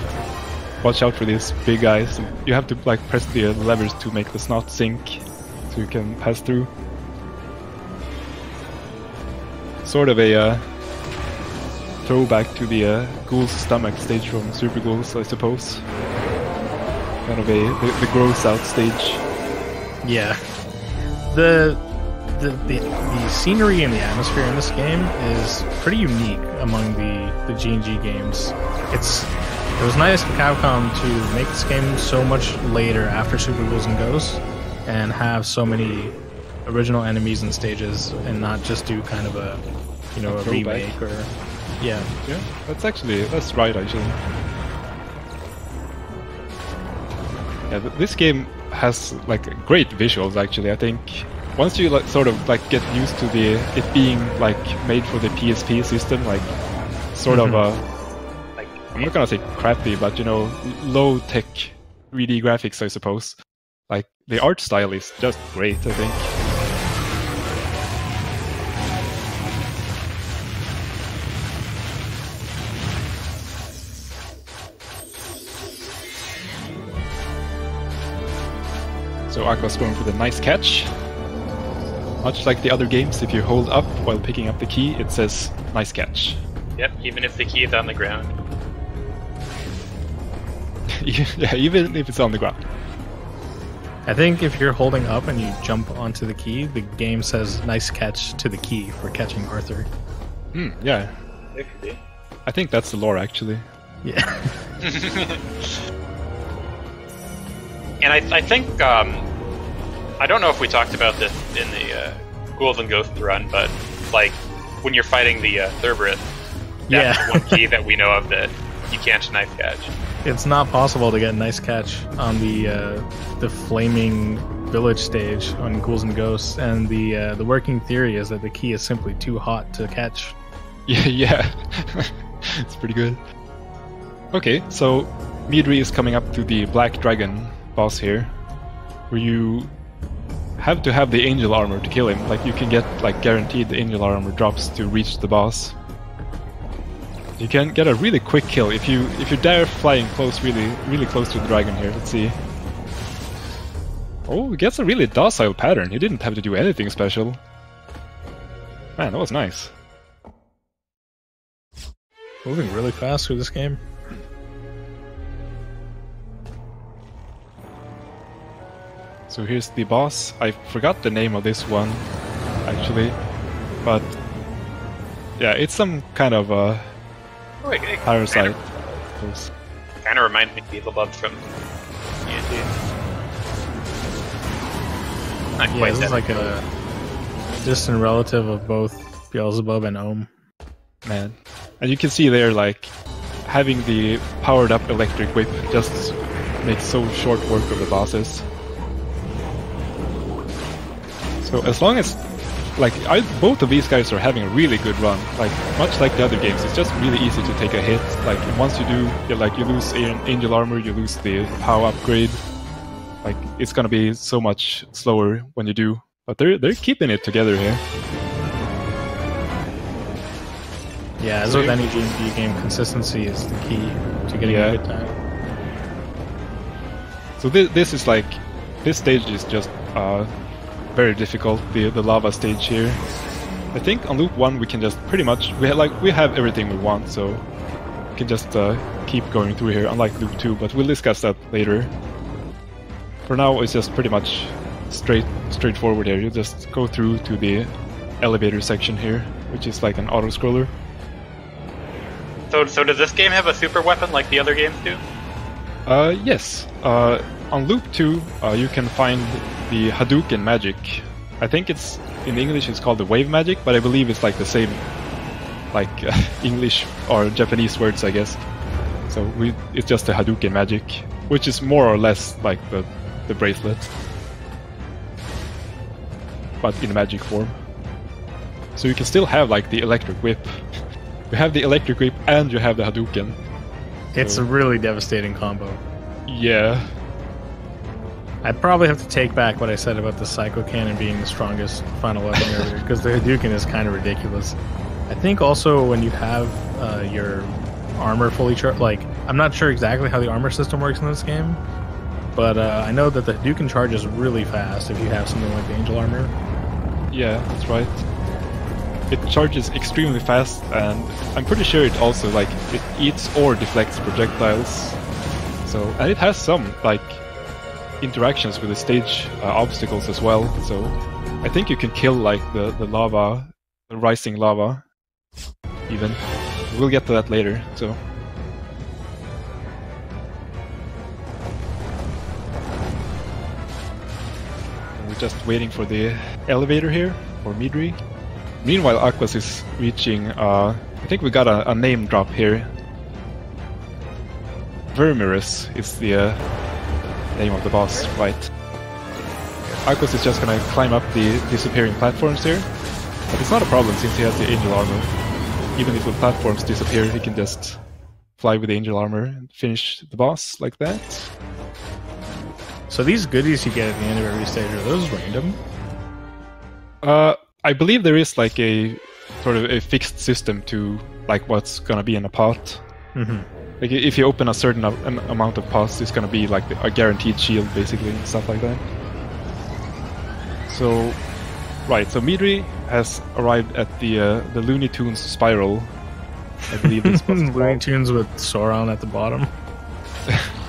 watch out for these big guys. You have to press the levers to make the snot sink, so you can pass through. Sort of a throwback to the Ghouls' stomach stage from Super Ghouls, I suppose. Kind of the gross out stage. Yeah. The scenery and the atmosphere in this game is pretty unique among the G&G games. It was nice for Capcom to make this game so much later after Super Ghouls and Ghosts and have so many original enemies and stages and not just do kind of a remake or yeah, that's right actually. Yeah, this game has great visuals actually. I think once you get used to it being made for the PSP system, of I'm not gonna say crappy, but low tech 3D graphics, I suppose. The art style is just great, I think. So Aqua's going for the nice catch. Much like the other games, if you hold up while picking up the key, it says nice catch. Yep, even if the key is on the ground. Yeah, even if it's on the ground. I think if you're holding up and you jump onto the key, the game says nice catch to the key for catching Arthur. Yeah. It could be. I think that's the lore, actually. Yeah. And I think, I don't know if we talked about this in the Ghouls and Ghosts run, but when you're fighting the Cerberus, that's the one key that we know of that you can't knife catch. It's not possible to get a nice catch on the flaming village stage on Ghouls and Ghosts, and the working theory is that the key is simply too hot to catch. Yeah. It's pretty good. Okay, so Midri is coming up to the Black Dragon boss here, where you have to have the angel armor to kill him. Like, you can get like guaranteed the angel armor drops to reach the boss. You can get a really quick kill if you dare flying close, really close to the dragon here. Let's see. Oh, he gets a really docile pattern. He didn't have to do anything special. Man, that was nice. Moving really fast through this game. So here's the boss. I forgot the name of this one, actually, but yeah, it's some kind of parasite. Kind of reminds me of Beelzebub from D&D. Not Yeah, quite this is like a distant relative of both Beelzebub and Ohm. Man, and you can see there, like, having the powered up electric whip just makes so short work of the bosses. So as long as, like, both of these guys are having a really good run, like, much like the other games, it's just really easy to take a hit. Like, once you do, you lose angel armor, you lose the power upgrade. Like, it's gonna be so much slower when you do. But they're keeping it together here. Yeah, as with any D&D game, consistency is the key to getting a good time. So this is like, this stage is just very difficult, the lava stage here. I think on loop 1 we can just pretty much, we have everything we want, so we can just keep going through here, unlike loop 2, but we'll discuss that later. For now it's just pretty much straightforward here. You just go through to the elevator section here, which is like an auto-scroller. So does this game have a super weapon like the other games do? Yes. On loop 2 you can find the Hadouken magic. I think it's, in English it's called the wave magic, but I believe it's like the same, like English or Japanese words, I guess. So it's just the Hadouken magic, which is more or less like the bracelet, but in magic form. So you can still have like the electric whip. You have the electric whip and you have the Hadouken. It's a really devastating combo. Yeah. I'd probably have to take back what I said about the Psycho Cannon being the strongest final weapon earlier, because the Hadouken is kind of ridiculous. I think also when you have your armor fully charged, like, I'm not sure exactly how the armor system works in this game, but I know that the Hadouken charges really fast if you have something like the Angel Armor. Yeah, that's right. It charges extremely fast, and I'm pretty sure it also, like, it eats or deflects projectiles. So, and it has some, like, interactions with the stage obstacles as well. So, I think you can kill, like, the lava, the rising lava, even. We'll get to that later, so. We're just waiting for the elevator here, for Midri. Meanwhile, Aquas is reaching, I think we got a name drop here. Vermirus is the name of the boss, right? Aquas is just gonna climb up the disappearing platforms here, but it's not a problem since he has the angel armor. Even if the platforms disappear, he can just fly with the angel armor and finish the boss like that. So these goodies you get at the end of every stage, are those random? I believe there is like a sort of a fixed system to like what's gonna be in a pot. Mm-hmm. Like if you open a certain amount of pots, it's gonna be like a guaranteed shield, basically, and stuff like that. So, right. So Midri has arrived at the Looney Tunes spiral. I believe it's Looney Tunes with Sauron at the bottom.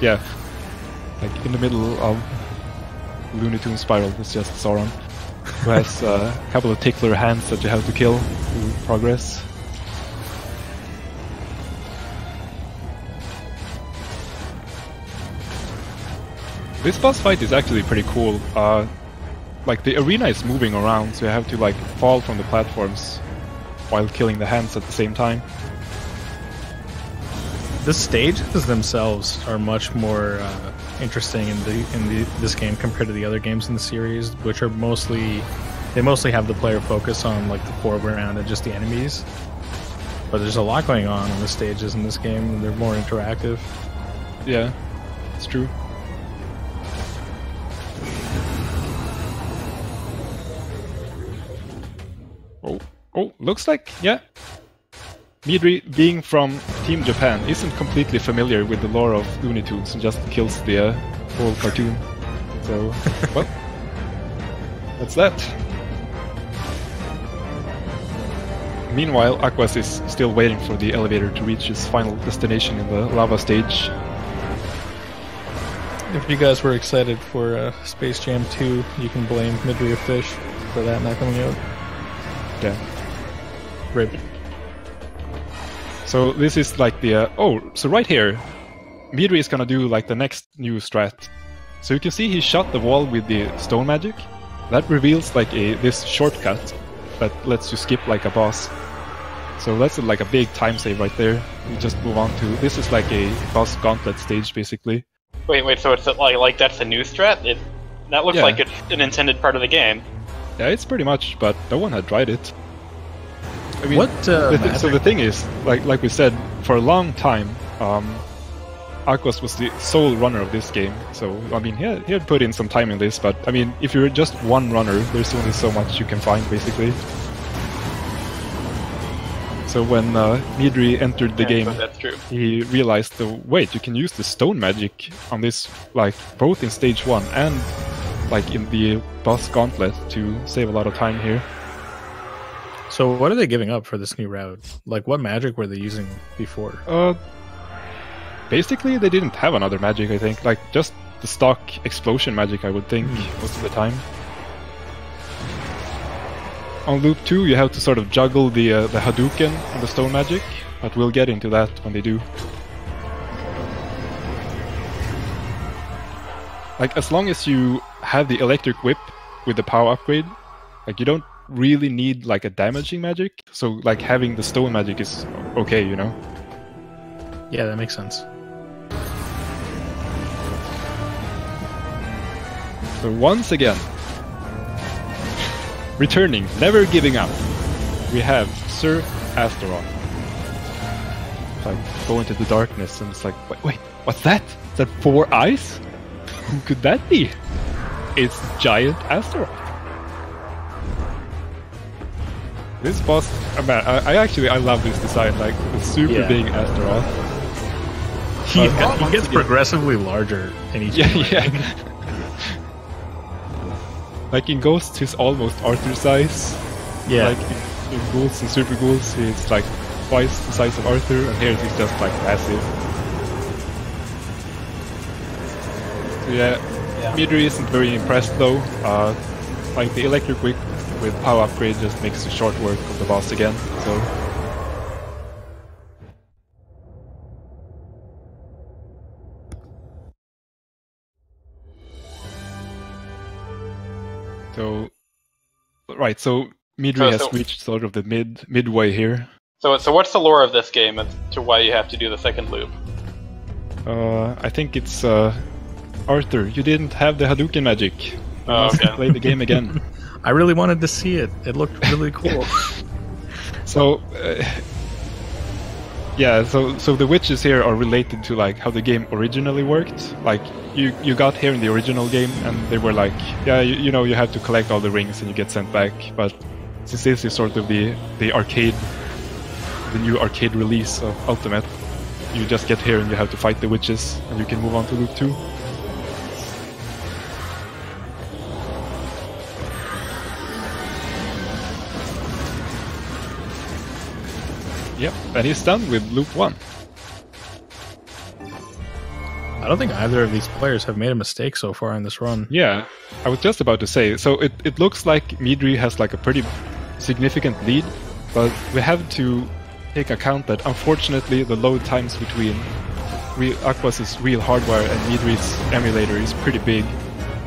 Yeah, like in the middle of Looney Tunes spiral, it's just Sauron, who has a couple of tickler hands that you have to kill to progress. This boss fight is actually pretty cool. Like the arena is moving around, so you have to like fall from the platforms while killing the hands at the same time. The stages themselves are much more interesting in this game compared to the other games in the series, which are mostly have the player focus on like the foreground and just the enemies. But there's a lot going on in the stages in this game, and they're more interactive. Yeah, it's true. Oh, looks like, yeah. Midri, being from Team Japan, isn't completely familiar with the lore of Looney Tunes and just kills the whole cartoon. So, well, that's that. Meanwhile, Aquas is still waiting for the elevator to reach its final destination in the lava stage. If you guys were excited for Space Jam 2, you can blame Midri of Fish for that not coming out. Yeah. Rip. So this is like the... so right here, Midri is gonna do like the next new strat. So you can see he shot the wall with the stone magic. That reveals like this shortcut that lets you skip like a boss. So that's like a big time save right there. We just move on to... This is like a boss gauntlet stage, basically. Wait, so it's like that's a new strat? That looks like it's an intended part of the game. Yeah, it's pretty much, but no one had tried it. I mean, so the thing is, like we said, for a long time, Aquas was the sole runner of this game. So, I mean, he had put in some time in this, but, I mean, if you're just one runner, there's only so much you can find, basically. So when Midri entered the game, that's true. He realized, wait, you can use the stone magic on this, like, both in stage 1 and, like, in the boss gauntlet to save a lot of time here. So what are they giving up for this new route? Like, what magic were they using before? Basically, they didn't have another magic, I think. Like, just the stock explosion magic, I would think, most of the time. On Loop 2, you have to sort of juggle the Hadouken and the stone magic, but we'll get into that when they do. Like, as long as you have the electric whip with the power upgrade, like, you don't really need like a damaging magic, so like having the stone magic is okay, you know? Yeah, that makes sense. So once again, returning, never giving up, we have Sir Astaroth. Like, go into the darkness and it's like, wait, what's that? Is that 4 eyes? Who could that be? It's Giant Astaroth. This boss, man, I love this design, like the super big Astaroth. He gets progressively larger in each game. Yeah. Like in Ghosts, he's almost Arthur size. Yeah. Like in Ghouls and Super Ghouls, he's like twice the size of Arthur, and here he's just like massive. So yeah. Midri isn't very impressed though. Like the electric whip with power upgrade just makes short work of the boss again, so Midri has reached sort of the midway here. So what's the lore of this game as to why you have to do the second loop? I think it's Arthur, you didn't have the Hadouken magic. You must play the game again. I really wanted to see it. It looked really cool. So, so the witches here are related to like how the game originally worked. Like you got here in the original game, and they were like, yeah, you know, you have to collect all the rings and you get sent back. But since this is sort of the new arcade release of Ultimate, you just get here and you have to fight the witches, and you can move on to Loop 2. Yep, and he's done with Loop 1. I don't think either of these players have made a mistake so far in this run. Yeah, I was just about to say, so it looks like Midri has like a pretty significant lead, but we have to take account that unfortunately the load times between Aquas' real hardware and Midri's emulator is pretty big.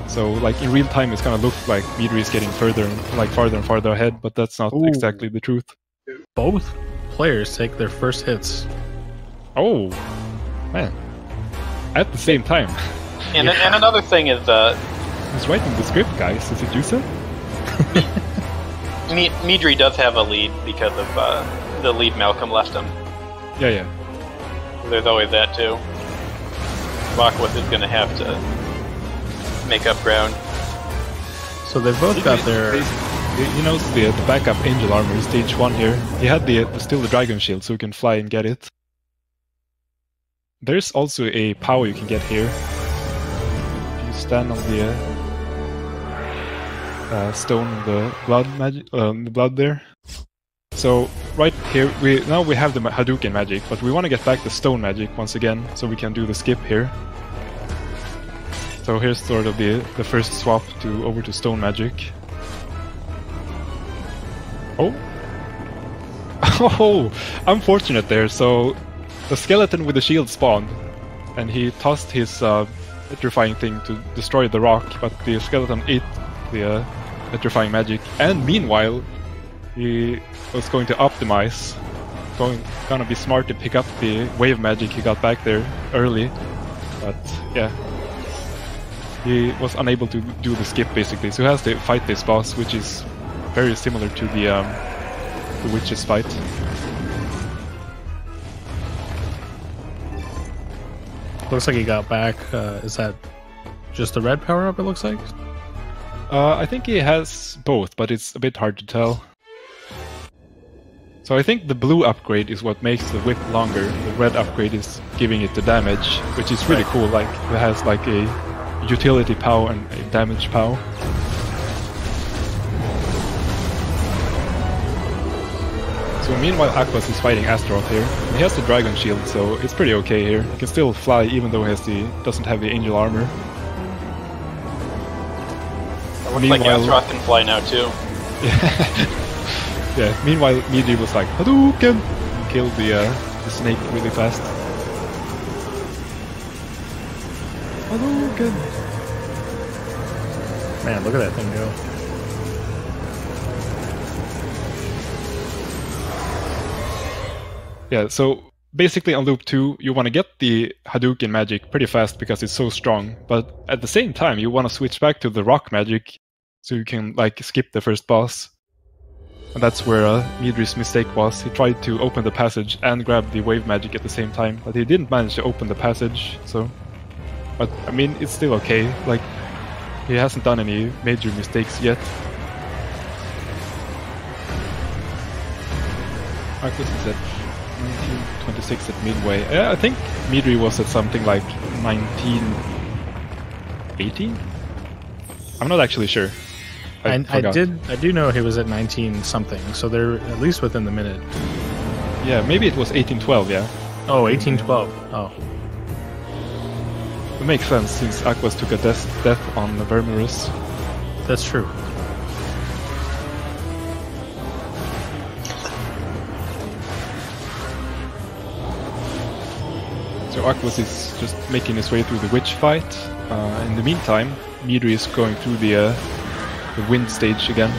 So like in real time it's gonna look like Midri is getting farther and farther ahead, but that's not exactly the truth. Both players take their first hits. Oh, Man. At the same time. And another thing is... He's writing the script, guys. Is it you, sir? Midri does have a lead because of the lead Malcome left him. Yeah. There's always that, too. Aquas is going to have to make up ground. So they've both got their... You know, the backup angel armor, stage 1 here. He had still the dragon shield, so he can fly and get it. There's also a power you can get here. If you stand on the stone, the blood magic, the blood there. So right here, we have the Hadouken magic, but we want to get back the stone magic once again, so we can do the skip here. So here's sort of the first swap over to stone magic. Oh, unfortunate there. So the skeleton with the shield spawned, and he tossed his petrifying thing to destroy the rock, but the skeleton ate the petrifying magic. And meanwhile, he was going to optimize, gonna be smart to pick up the wave magic he got back there early, but yeah, he was unable to do the skip basically. So he has to fight this boss, which is very similar to the witch's fight. Looks like he got back. Is that just the red power up? It looks like. I think he has both, but it's a bit hard to tell. So I think the blue upgrade is what makes the whip longer. The red upgrade is giving it the damage, which is really cool. Like it has like a utility power and a damage power. So meanwhile, Aquas is fighting Astaroth here. And he has the dragon shield, so it's pretty okay here. He can still fly even though he doesn't have the angel armor. Looks like Astaroth can fly now too. Yeah. Meanwhile, Midri was like Hadouken and killed the snake really fast. Hadouken. Man, look at that thing go. Yeah, so basically on loop 2, you want to get the Hadouken magic pretty fast because it's so strong, but at the same time you want to switch back to the rock magic so you can like skip the first boss. And that's where Midri's mistake was. He tried to open the passage and grab the wave magic at the same time, but he didn't manage to open the passage, so... But, I mean, it's still okay. Like, he hasn't done any major mistakes yet. Aquas is at 1926 at midway. Yeah, I think Midri was at something like 1918? I'm not actually sure. I do know he was at 19 something, so they're at least within the minute. Yeah, maybe it was 1812, yeah. Oh, 1812. Oh. It makes sense since Aquas took a death on Vermeerus. That's true. So Aquas is just making his way through the witch fight. In the meantime, Midri is going through the wind stage again.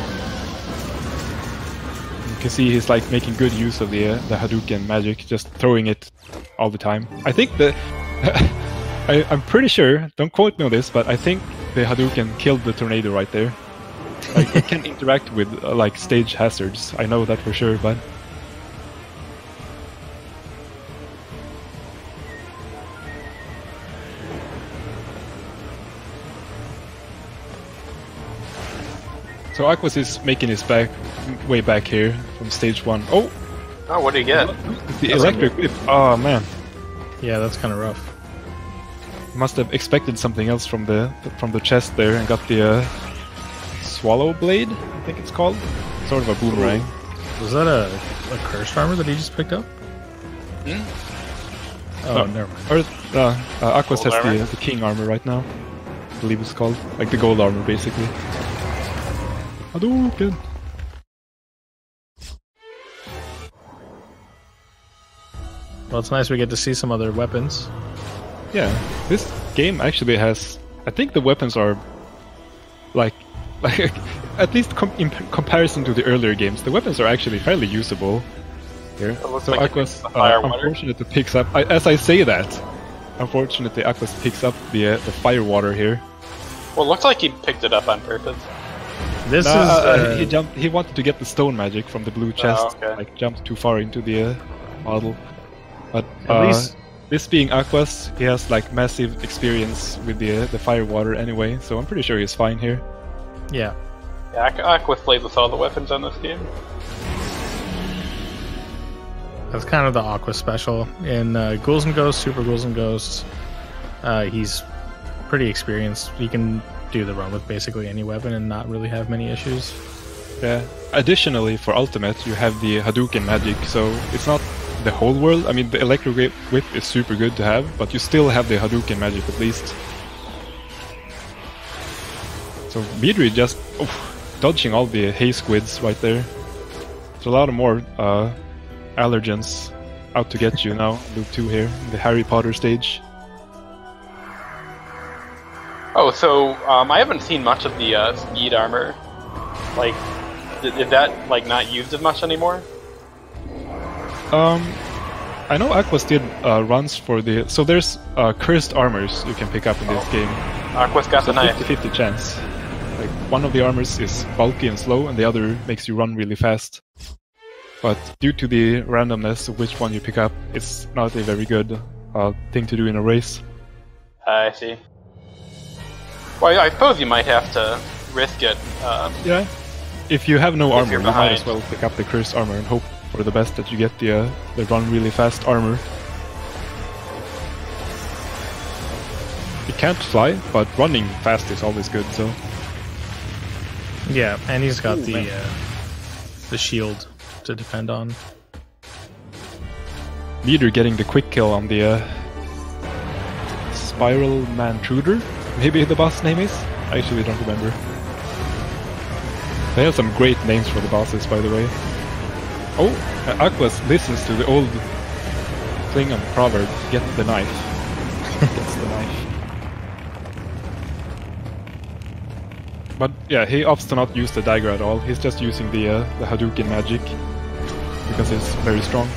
You can see he's like making good use of the Hadouken magic, just throwing it all the time. I think I'm pretty sure, don't quote me on this, but I think the Hadouken killed the tornado right there. Like, it can interact with like stage hazards. I know that for sure, but... So Aquas is making his way back here from stage 1. Oh! Oh, what did he get? The electric whip. Oh man. Yeah, that's kind of rough. Must have expected something else from the chest there and got the swallow blade, I think it's called. Sort of a boomerang. Was that a cursed armor that he just picked up? Hmm? Oh, no. never mind. Or Aquas Gold has armor? the king armor right now. I believe it's called. Like the gold armor, basically. Hadouken! Well, it's nice we get to see some other weapons. Yeah, this game actually has... I think the weapons are... Like at least in comparison to the earlier games, the weapons are actually fairly usable. Here. It looks So like Aquas, fire water. unfortunate it picks up... as I say that, unfortunately, Aquas picks up the fire water here. Well, it looks like he picked it up on purpose. This he jumped. He wanted to get the stone magic from the blue chest. Okay. Like jumped too far into the model. But At least this being Aquas, he has like massive experience with the fire water anyway. So I'm pretty sure he's fine here. yeah. Yeah, Aquas plays with all the weapons on this game. That's kind of the Aqua special. In Ghouls and Ghosts, Super Ghouls and Ghosts, he's pretty experienced. He can do the run with basically any weapon and not really have many issues. Yeah. Additionally, for Ultimate, you have the Hadouken magic, so it's not the whole world. I mean, the Electric Whip is super good to have, but you still have the Hadouken magic at least. So Midri just dodging all the hay squids right there. There's a lot of more allergens out to get you now. Loop 2 here, the Harry Potter stage. Oh, so I haven't seen much of the speed armor. Like, is that like not used as much anymore? I know Aquas did runs for the... So there's cursed armors you can pick up in this game. Aquas got the knife. 50-50 chance. Like, one of the armors is bulky and slow, and the other makes you run really fast. But due to the randomness of which one you pick up, it's not a very good thing to do in a race. I see. Well, I suppose you might have to risk it. Yeah. If you have no armor, you're you might as behind. well pick up the cursed armor and hope for the best that you get the run really fast armor. You can't fly, but running fast is always good, so... Yeah, and he's got the shield to defend on. Midri getting the quick kill on the Spiral Mantruder, maybe the boss name is? I actually don't remember. They have some great names for the bosses, by the way. Oh, Aquas listens to the old Klingon proverb, get the knife. Gets the knife. But yeah, he opts to not use the dagger at all. He's just using the Hadouken magic because it's very strong.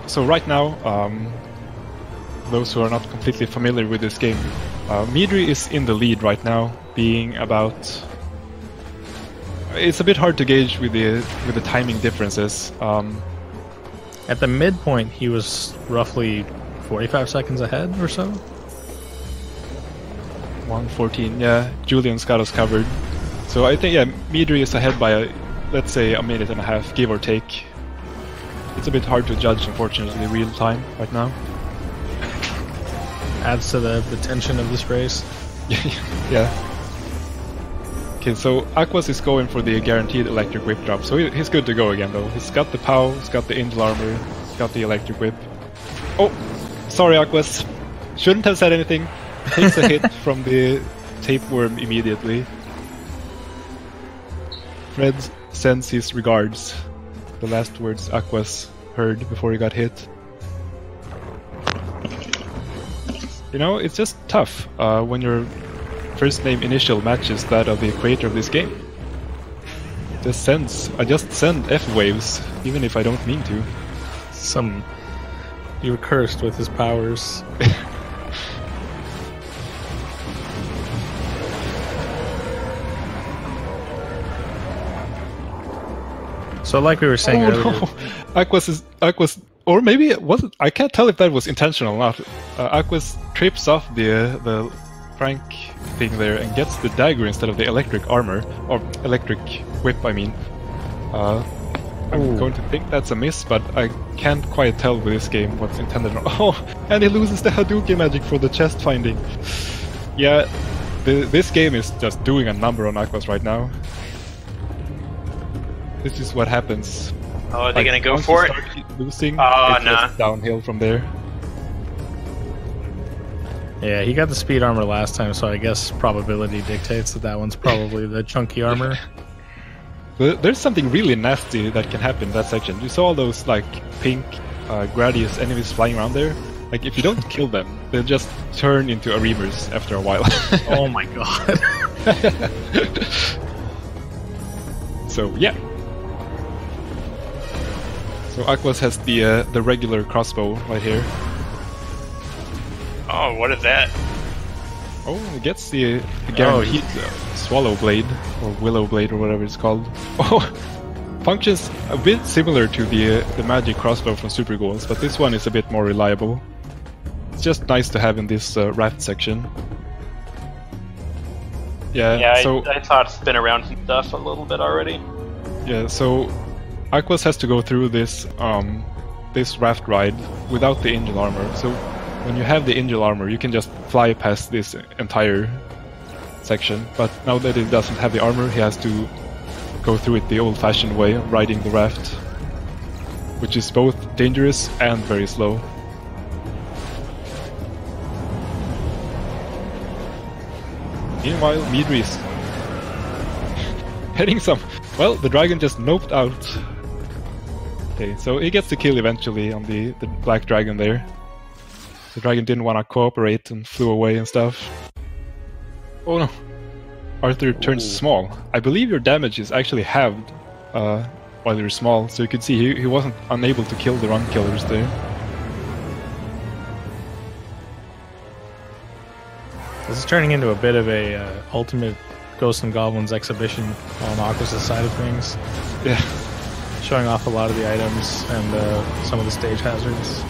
So right now, those who are not completely familiar with this game, Midri is in the lead right now, being about... It's a bit hard to gauge with the timing differences. At the midpoint, he was roughly 45 seconds ahead or so. 1:14, yeah. Julian's got us covered. So I think, yeah, Midri is ahead by, let's say, a minute and a half, give or take. It's a bit hard to judge, unfortunately, real time right now. Adds to the tension of this race. Yeah. Okay, so Aquas is going for the guaranteed electric whip drop, so he's good to go again though. He's got the POW, he's got the angel armor, he's got the electric whip. Oh, sorry Aquas. Shouldn't have said anything. Takes a hit from the tapeworm immediately. Fred sends his regards. The last words Aquas heard before he got hit. You know, it's just tough when your first name initial matches that of the creator of this game. I just send F-waves, even if I don't mean to. You were cursed with his powers. So like we were saying earlier... No. Aquas, or maybe it wasn't, I can't tell if that was intentional or not. Aquas trips off the Frank thing there and gets the dagger instead of the electric armor, or electric whip, I mean. I'm going to think that's a miss, but I can't quite tell with this game what's intended. Oh, and he loses the Hadouken magic for the chest finding. Yeah, this game is just doing a number on Aquas right now. This is what happens. Oh, are they gonna go for it? Losing, nah. just downhill from there. Yeah, he got the speed armor last time, so I guess probability dictates that one's probably the chunky armor. There's something really nasty that can happen in that section. You saw all those like pink Gradius enemies flying around there, like if you don't kill them, they'll just turn into Areemers after a while. Oh my god. So yeah. So Aquas has the regular crossbow right here. Oh, what is that? Oh, it gets the guaranteed swallow blade or willow blade or whatever it's called. Oh, functions a bit similar to the magic crossbow from Super Ghouls, but this one is a bit more reliable. It's just nice to have in this raft section. Yeah, so I saw it spin around some stuff a little bit already. Yeah, so Aquas has to go through this this raft ride without the angel armor. So when you have the angel armor, you can just fly past this entire section. But now that he doesn't have the armor, he has to go through it the old-fashioned way, riding the raft, which is both dangerous and very slow. Meanwhile, Midri is heading some... Well, the dragon just noped out. Okay, so he gets the kill eventually on the black dragon there. The dragon didn't want to cooperate and flew away and stuff. Oh no. Arthur turns small. I believe your damage is actually halved while you're small, so you can see he wasn't unable to kill the run killers there. This is turning into a bit of a ultimate Ghosts and Goblins exhibition on Aquas' side of things. Yeah. Showing off a lot of the items and some of the stage hazards.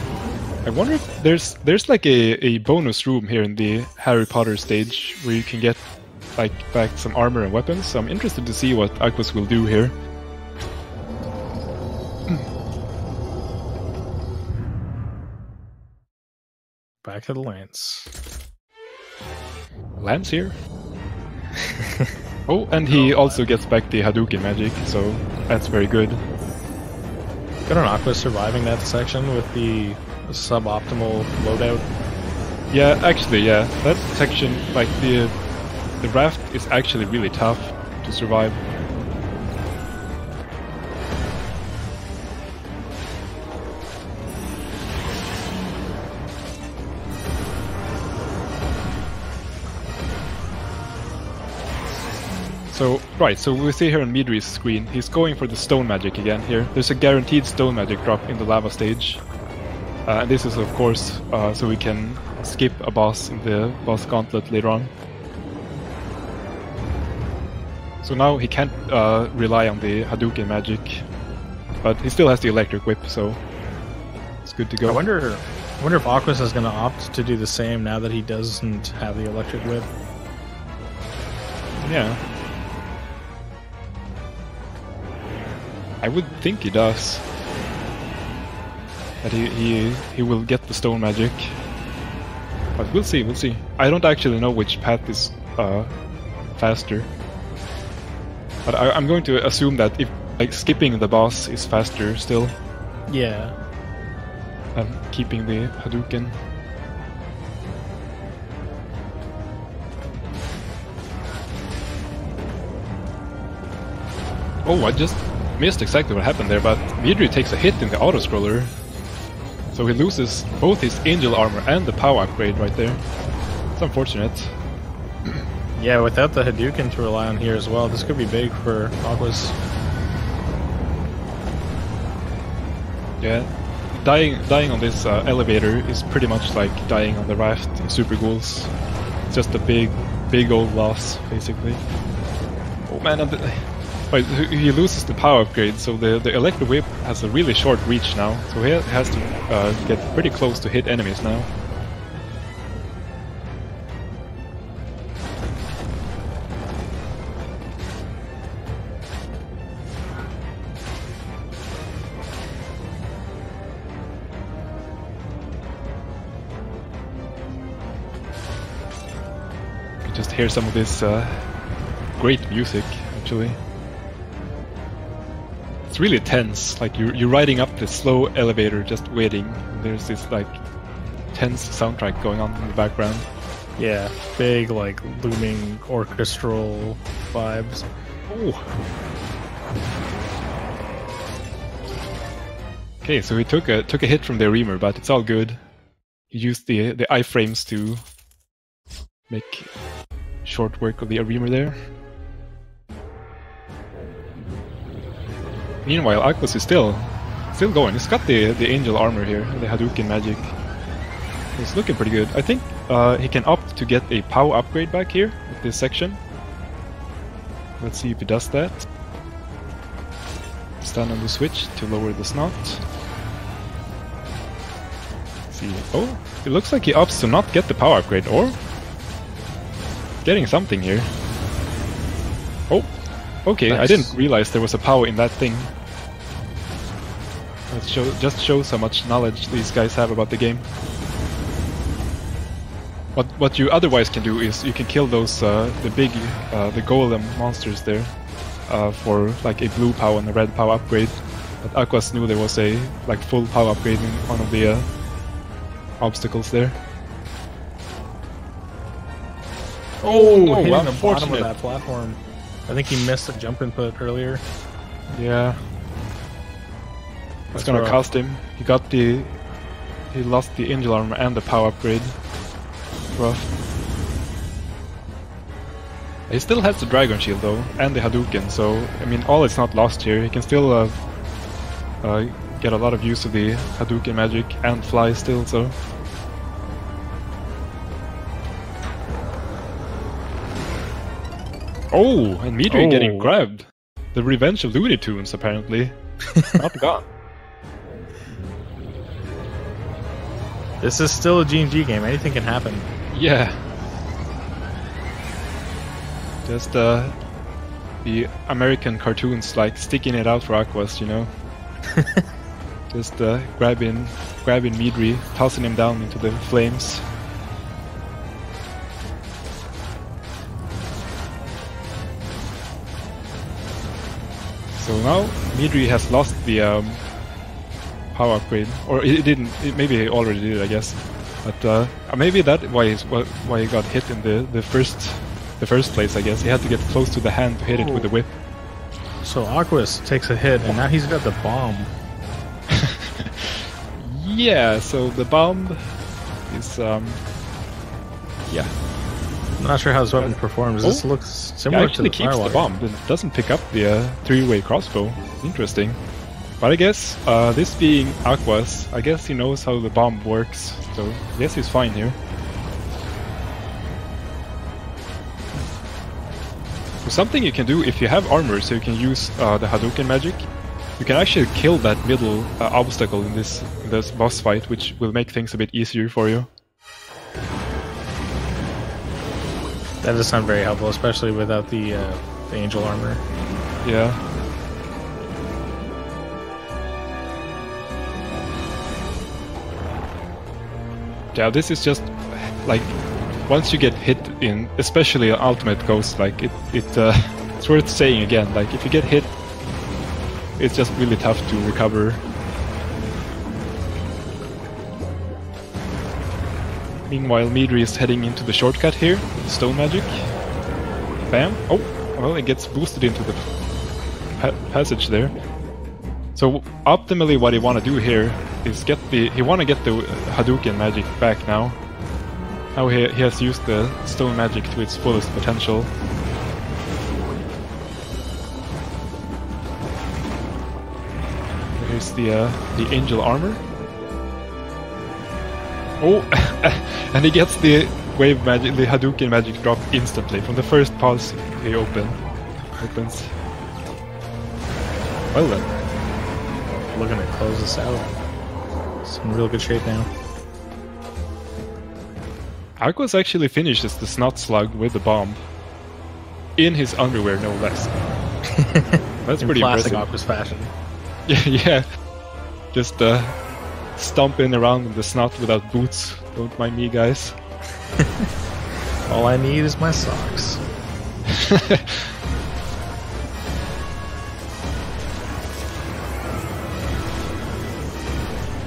I wonder if there's like a bonus room here in the Harry Potter stage where you can get like back some armor and weapons. So I'm interested to see what Aquas will do here. Back to the lance. Lance here. Oh, and he also gets back the Hadouken magic, so that's very good. Good on Aquas surviving that section with the suboptimal loadout. Yeah, actually, yeah. That section, like the raft is actually really tough to survive. So, right, so we see here on Midri's screen, he's going for the stone magic again here. There's a guaranteed stone magic drop in the lava stage. And this is of course so we can skip a boss in the boss gauntlet later on. So now he can't rely on the Hadouken magic, but he still has the electric whip, so it's good to go. I wonder if Aquas is going to opt to do the same now that he doesn't have the electric whip. Yeah. I would think he does. That he will get the stone magic. But we'll see. I don't actually know which path is faster. But I'm going to assume that if like skipping the boss is faster still. Yeah. Than keeping the Hadouken. Oh, I just missed exactly what happened there, but Midri takes a hit in the auto-scroller. So he loses both his angel armor and the POW upgrade right there. It's unfortunate. Yeah, without the Hadouken to rely on here as well, this could be big for Aquas. Yeah, dying on this elevator is pretty much like dying on the raft in Super Ghouls. It's just a big old loss, basically. Oh man, Right, he loses the power upgrade, so the electric whip has a really short reach now, so he has to get pretty close to hit enemies now. You can just hear some of this great music, actually. It's really tense, like you're riding up this slow elevator just waiting. There's this like tense soundtrack going on in the background. Yeah, big like looming orchestral vibes. Oh. Okay, so he took a hit from the Reamer, but it's all good. He used the iframes to make short work of the Reamer there. Meanwhile, Aquas is still going. He's got the angel armor here, the Hadouken magic. It's looking pretty good. I think he can opt to get a POW upgrade back here with this section. Let's see if he does that. Stand on the switch to lower the snot. Let's see. Oh, it looks like he opts to not get the POW upgrade, or getting something here. Oh, okay. Nice. I didn't realize there was a POW in that thing. That just shows how much knowledge these guys have about the game. What you otherwise can do is you can kill those the golem monsters there for like a blue POW and a red POW upgrade. But Aquas knew there was a like full POW upgrade in one of the obstacles there. Oh, hitting the bottom of that platform. I think he missed a jump input earlier. Yeah. That's gonna cost him. He lost the angel armor and the POW upgrade. Rough. He still has the Dragon Shield though, and the Hadouken, so I mean all is not lost here. He can still get a lot of use of the Hadouken magic and fly still, so. Oh, and Midri getting grabbed. The revenge of Looney Tunes apparently. Not gone. This is still a G&G game, anything can happen. Yeah. Just the American cartoons like sticking it out for Aquas, you know. Just grabbing Midri, tossing him down into the flames. So now Midri has lost the POW upgrade, or it didn't. Maybe he already did, I guess. But maybe that's why he got hit in the first place. I guess he had to get close to the hand to hit it with the whip. So Aquas takes a hit, and now he's got the bomb. Yeah. So the bomb is yeah. I'm not sure how his weapon performs. This looks similar to the keeps the bomb. It doesn't pick up the three-way crossbow. Interesting. But I guess, this being Aquas, I guess he knows how the bomb works, so I guess he's fine here. So something you can do if you have armor, so you can use the Hadouken magic, you can actually kill that middle obstacle in this boss fight, which will make things a bit easier for you. That does sound very helpful, especially without the angel armor. Yeah. Yeah, this is just like once you get hit in, especially an ultimate ghost, like it's worth saying again. Like if you get hit, it's just really tough to recover. Meanwhile, Midri is heading into the shortcut here with stone magic. Bam! Oh, well, it gets boosted into the passage there. So optimally, what you want to do here is he want to get the Hadouken magic back now. Now he has used the stone magic to its fullest potential. Here's the angel armor. Oh, and he gets the wave magic, the Hadouken magic drop instantly from the first pulse he opens. Well then. Looking to close this out. It's in real good shape now. Aquas actually finishes the Snot Slug with the bomb. In his underwear, no less. That's pretty classic impressive. Aquas fashion. Yeah. Just stomping around in the snot without boots. Don't mind me, guys. All I need is my socks.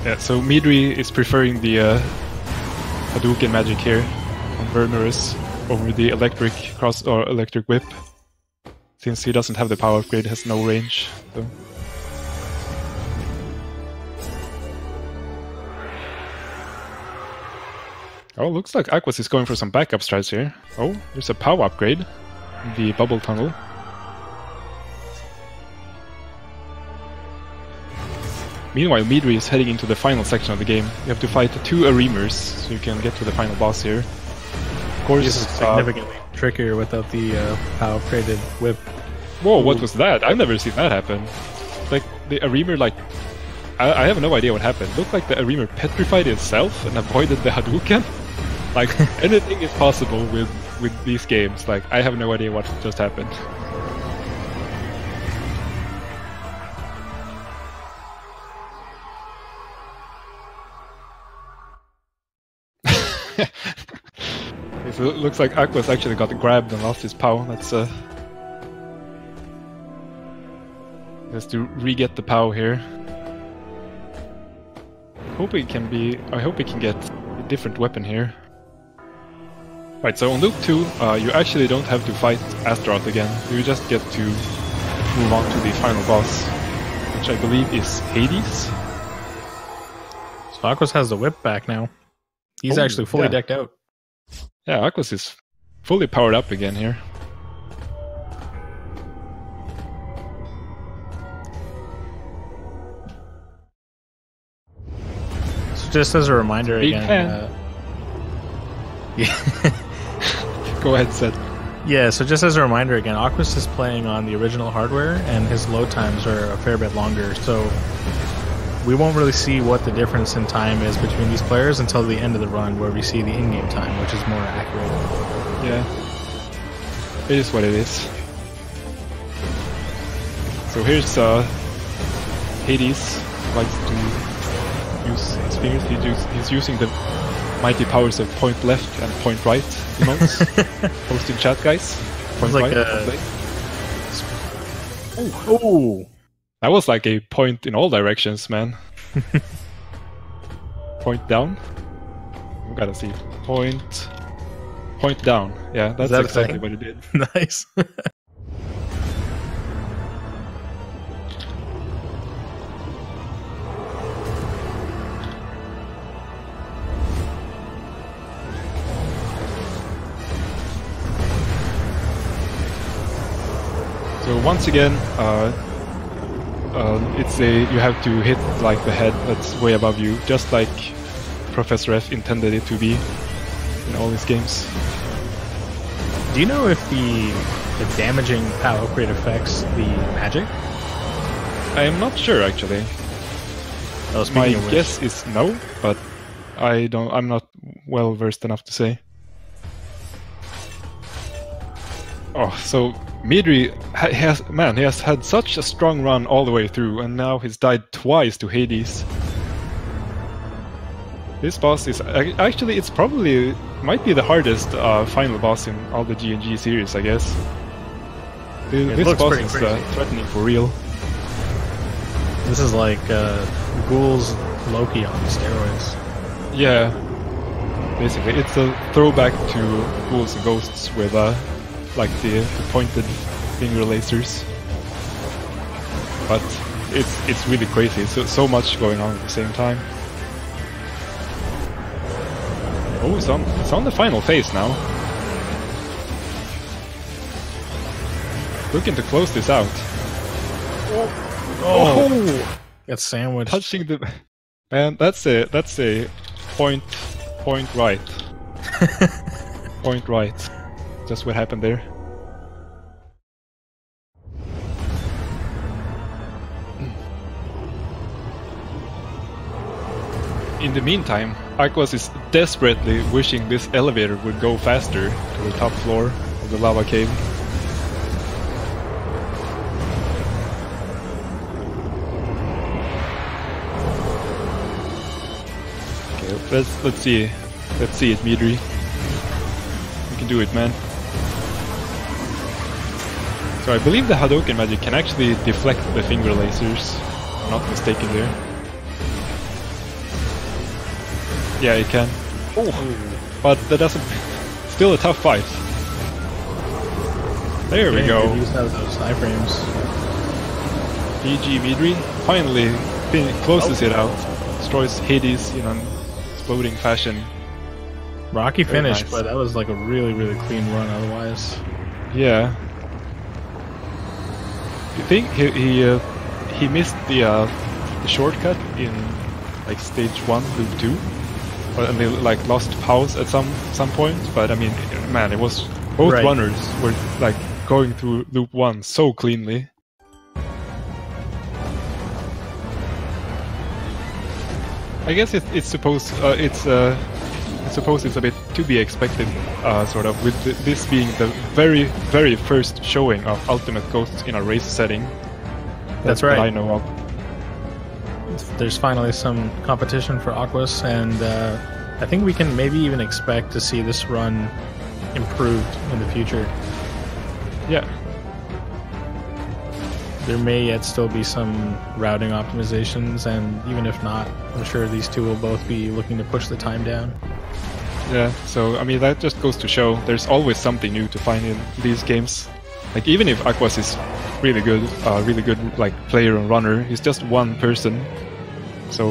Yeah, so Midri is preferring the Hadouken magic here on Vernerus over the electric electric whip, since he doesn't have the power upgrade, has no range. So. Oh, looks like Aquas is going for some backup strats here. Oh, there's a POW upgrade in the bubble tunnel. Meanwhile, Midri is heading into the final section of the game. You have to fight 2 Arimers, so you can get to the final boss here. Of course, this is significantly trickier without the POW upgraded whip. Whoa, what was that? I've never seen that happen. Like, the Arimer, like... I have no idea what happened. It looked like the Arimer petrified itself and avoided the Hadouken. Like, anything is possible with these games. Like, I have no idea what just happened. So it looks like Aquas actually got grabbed and lost his POW. That's has to re-get the POW here. I hope he can get a different weapon here. Right, so on Loop 2, you actually don't have to fight Astaroth again. You just get to move on to the final boss, which I believe is Hades. So Aquas has the whip back now. He's actually fully decked out. Yeah, Aquas is fully powered up again here. So just as a reminder again... yeah. Go ahead, Seth. Yeah, so just as a reminder again, Aquas is playing on the original hardware, and his load times are a fair bit longer, so we won't really see what the difference in time is between these players until the end of the run, where we see the in-game time, which is more accurate. Yeah, it is what it is. So here's Hades, likes to use his fingers. He's using the mighty powers of point left and point right emotes. Post in chat, guys. Point like right. Oh! That was like a point in all directions, man. Point down. We gotta see. Point down. Yeah, that's exactly what it did. Nice. So once again, you have to hit like the head that's way above you, just like Professor F intended it to be in all his games. Do you know if the damaging POW upgrade affects the magic? I am not sure actually. My guess is no, but I'm not well versed enough to say. Oh, so Midri he has had such a strong run all the way through, and now he's died twice to Hades. This boss is actually might be the hardest final boss in all the G&G series, I guess. This boss is threatening for real. This is like Ghouls Loki on steroids. Yeah, basically it's a throwback to Ghouls and Ghosts with like the pointed finger lasers, but it's really crazy. So much going on at the same time. Oh, it's on the final phase now. Looking to close this out. Oh! Got sandwiched. Touching the man. That's a point right. Point right. Just what happened there. In the meantime, Aquas is desperately wishing this elevator would go faster to the top floor of the lava cave. Okay, let's see it, Midri. You can do it, man. So I believe the Hadouken magic can actually deflect the finger lasers. I'm not mistaken there. Yeah, it can. Oh, but that doesn't. Still a tough fight. There we go. Use those iframes. GG Midri finally closes it out. Destroys Hades in an exploding fashion. Rocky finish, nice. But that was like a really, really clean run otherwise. Yeah. You think he missed the shortcut in like stage 1, loop 2? And they like lost pause at some point, but I mean, man, it was both runners were like going through loop 1 so cleanly. I guess it's supposed it's a bit to be expected, sort of, with this being the very, very first showing of Ultimate Ghosts in a race setting. That's right. That I know of. There's finally some competition for Aquas, and I think we can maybe even expect to see this run improved in the future. Yeah. There may yet still be some routing optimizations, and even if not, I'm sure these two will both be looking to push the time down. Yeah, so I mean that just goes to show there's always something new to find in these games. Like even if Aquas is really good like player and runner, he's just one person. So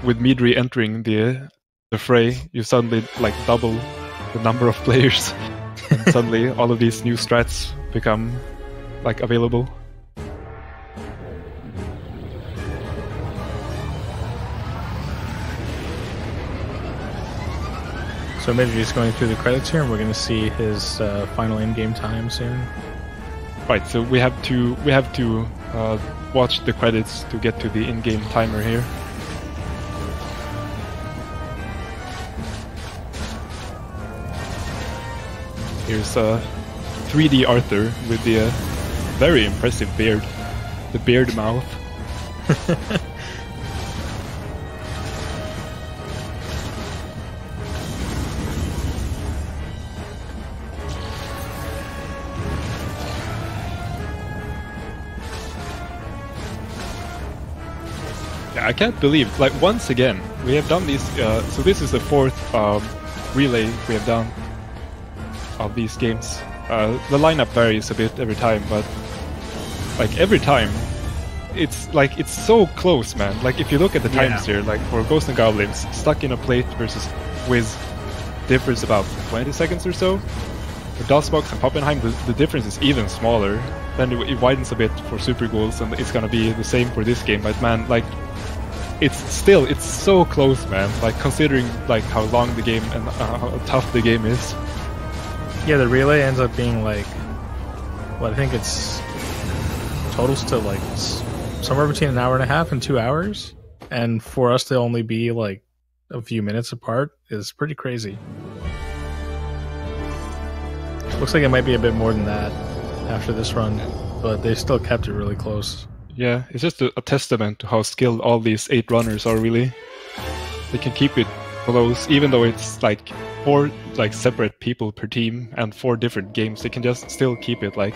with Midri entering the fray, you suddenly like double the number of players, and suddenly all of these new strats become like available. So Midri's going through the credits here, and we're going to see his final in-game time soon. Right. So we have to watch the credits to get to the in-game timer here. Here's 3D Arthur with the very impressive beard, the beard mouth. I can't believe, like, once again, we have done these, so this is the 4th relay we have done of these games. The lineup varies a bit every time, but, like, every time, it's so close, man. Like, if you look at the times here, like, for Ghosts and Goblins, StuckInAPlate versus Wiz, differs about 20 seconds or so. For DosboxFalco and Poppenheim, the difference is even smaller. Then it widens a bit for Super Ghouls, and it's gonna be the same for this game, but man, like, it's so close, man, like, considering like how long the game and how tough the game is. Yeah, the relay ends up being like, well, I think it's totals to like somewhere between 1.5 hours and 2 hours, and for us to only be like a few minutes apart is pretty crazy. Looks like it might be a bit more than that after this run, but they still kept it really close. Yeah, it's just a testament to how skilled all these 8 runners are, really. They can keep it close, even though it's like 4 like separate people per team and 4 different games. They can just still keep it like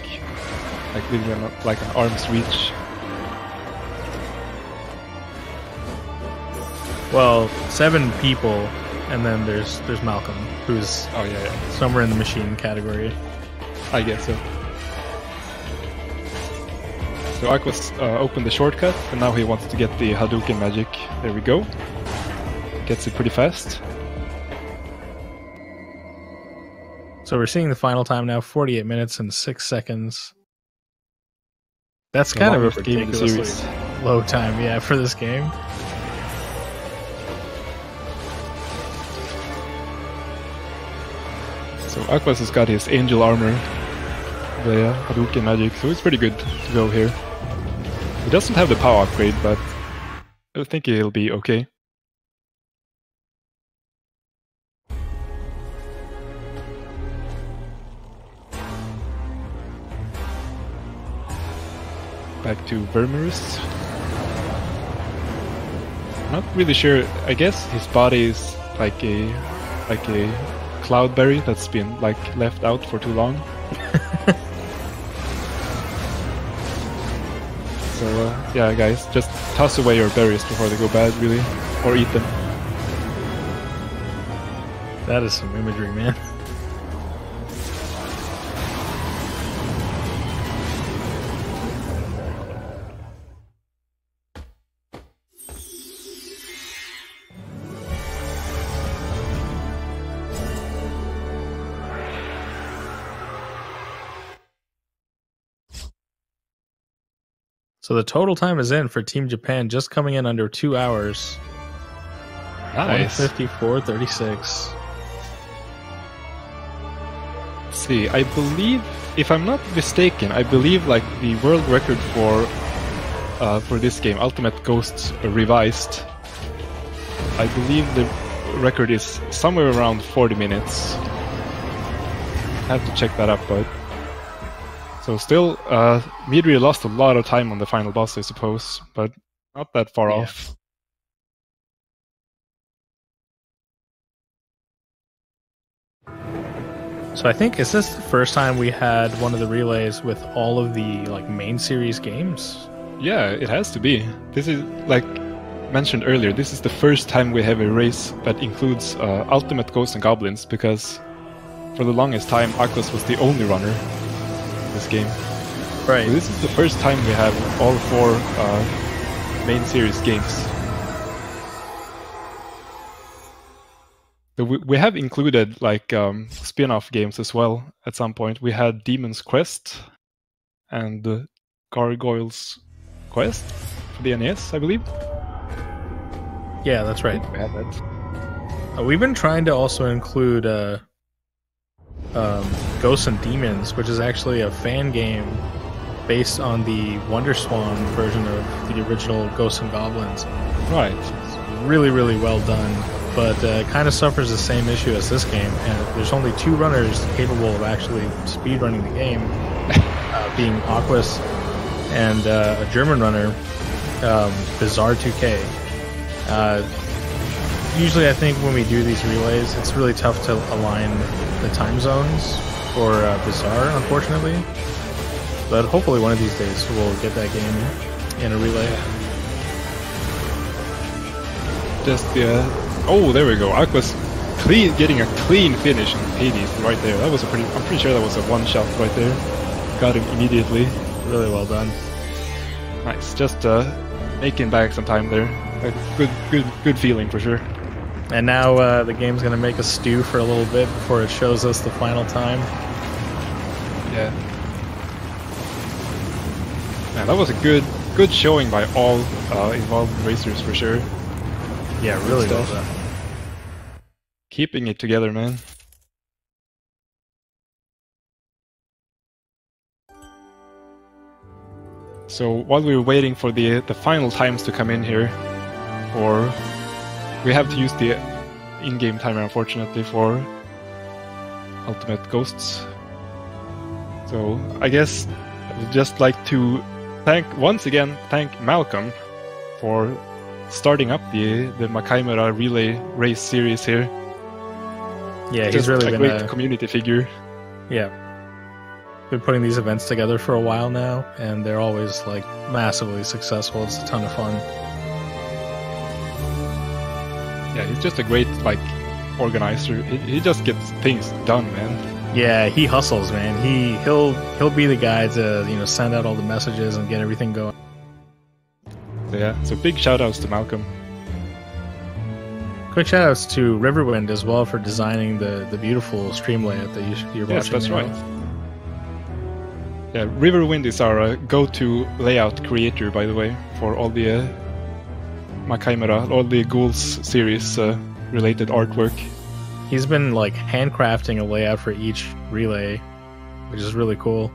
within like an arm's reach. Well, 7 people, and then there's Malcome, who's somewhere in the machine category. I guess so. So Aquas opened the shortcut, and now he wants to get the Hadouken magic. There we go. Gets it pretty fast. So we're seeing the final time now, 48 minutes and 6 seconds. That's kind of a ridiculously low time, yeah, for this game. So Aquas has got his angel armor, the Hadouken magic, so it's pretty good to go here. He doesn't have the power upgrade, but I think he'll be okay. Back to Vermerus. Not really sure. I guess his body is like a cloudberry that's been like left out for too long. So yeah, guys, just toss away your berries before they go bad, really, or eat them. That is some imagery, man. So the total time is in for Team Japan, just coming in under 2 hours. Nice. 154.36. See, I believe, if I'm not mistaken, I believe like the world record for this game, Ultimate Ghosts Revised, I believe the record is somewhere around 40 minutes. I have to check that up, but so still, Midri lost a lot of time on the final boss, I suppose, but not that far off. So I think, is this the first time we had one of the relays with all of the like main series games? Yeah, it has to be. This is, like mentioned earlier, this is the first time we have a race that includes Ultimate Ghosts and Goblins, because for the longest time Aquas was the only runner in this game. Right. So this is the first time we have all 4 main series games. So we have included like spin-off games as well at some point. We had Demon's Quest and Gargoyle's Quest for the NES, I believe. Yeah, that's right. We had that. We've been trying to also include Ghosts and Demons, which is actually a fan game based on the WonderSwan version of the original Ghosts and Goblins. Right. It's really, really well done, but kind of suffers the same issue as this game. And there's only 2 runners capable of actually speedrunning the game, being Aquas and a German runner, Bizarre 2K. Usually I think when we do these relays, it's really tough to align the time zones for Bizarre, unfortunately. But hopefully one of these days we'll get that game in a relay. Just oh, there we go. Aquas getting a clean finish on Hades right there. That was I'm pretty sure that was a one-shot right there. Got him immediately. Really well done. Nice. Just making back some time there. A good feeling for sure. And now the game's gonna make us stew for a little bit before it shows us the final time. Yeah. Man, that was a good showing by all involved racers for sure. Yeah, really well done. Keeping it together, man. So while we were waiting for the final times to come in here, or we have to use the in-game timer, unfortunately, for Ultimate Ghosts. So I guess I would just like to once again thank Malcome for starting up the Makimura Relay Race series here. Yeah, he's he's really a been great community figure. Yeah, been putting these events together for a while now, and they're always like massively successful. It's a ton of fun. Yeah, he's just a great like organizer. He just gets things done, man. Yeah, he hustles, man. He'll be the guy to send out all the messages and get everything going. So yeah, so big shout outs to Malcome. Quick shout outs to Riverwind as well for designing the beautiful stream layout that you're watching. Yes, that's now. right. Yeah, Riverwind is our go-to layout creator, by the way, for all the Makimura, all the Ghouls series related artwork. He's been like handcrafting a layout for each relay, which is really cool.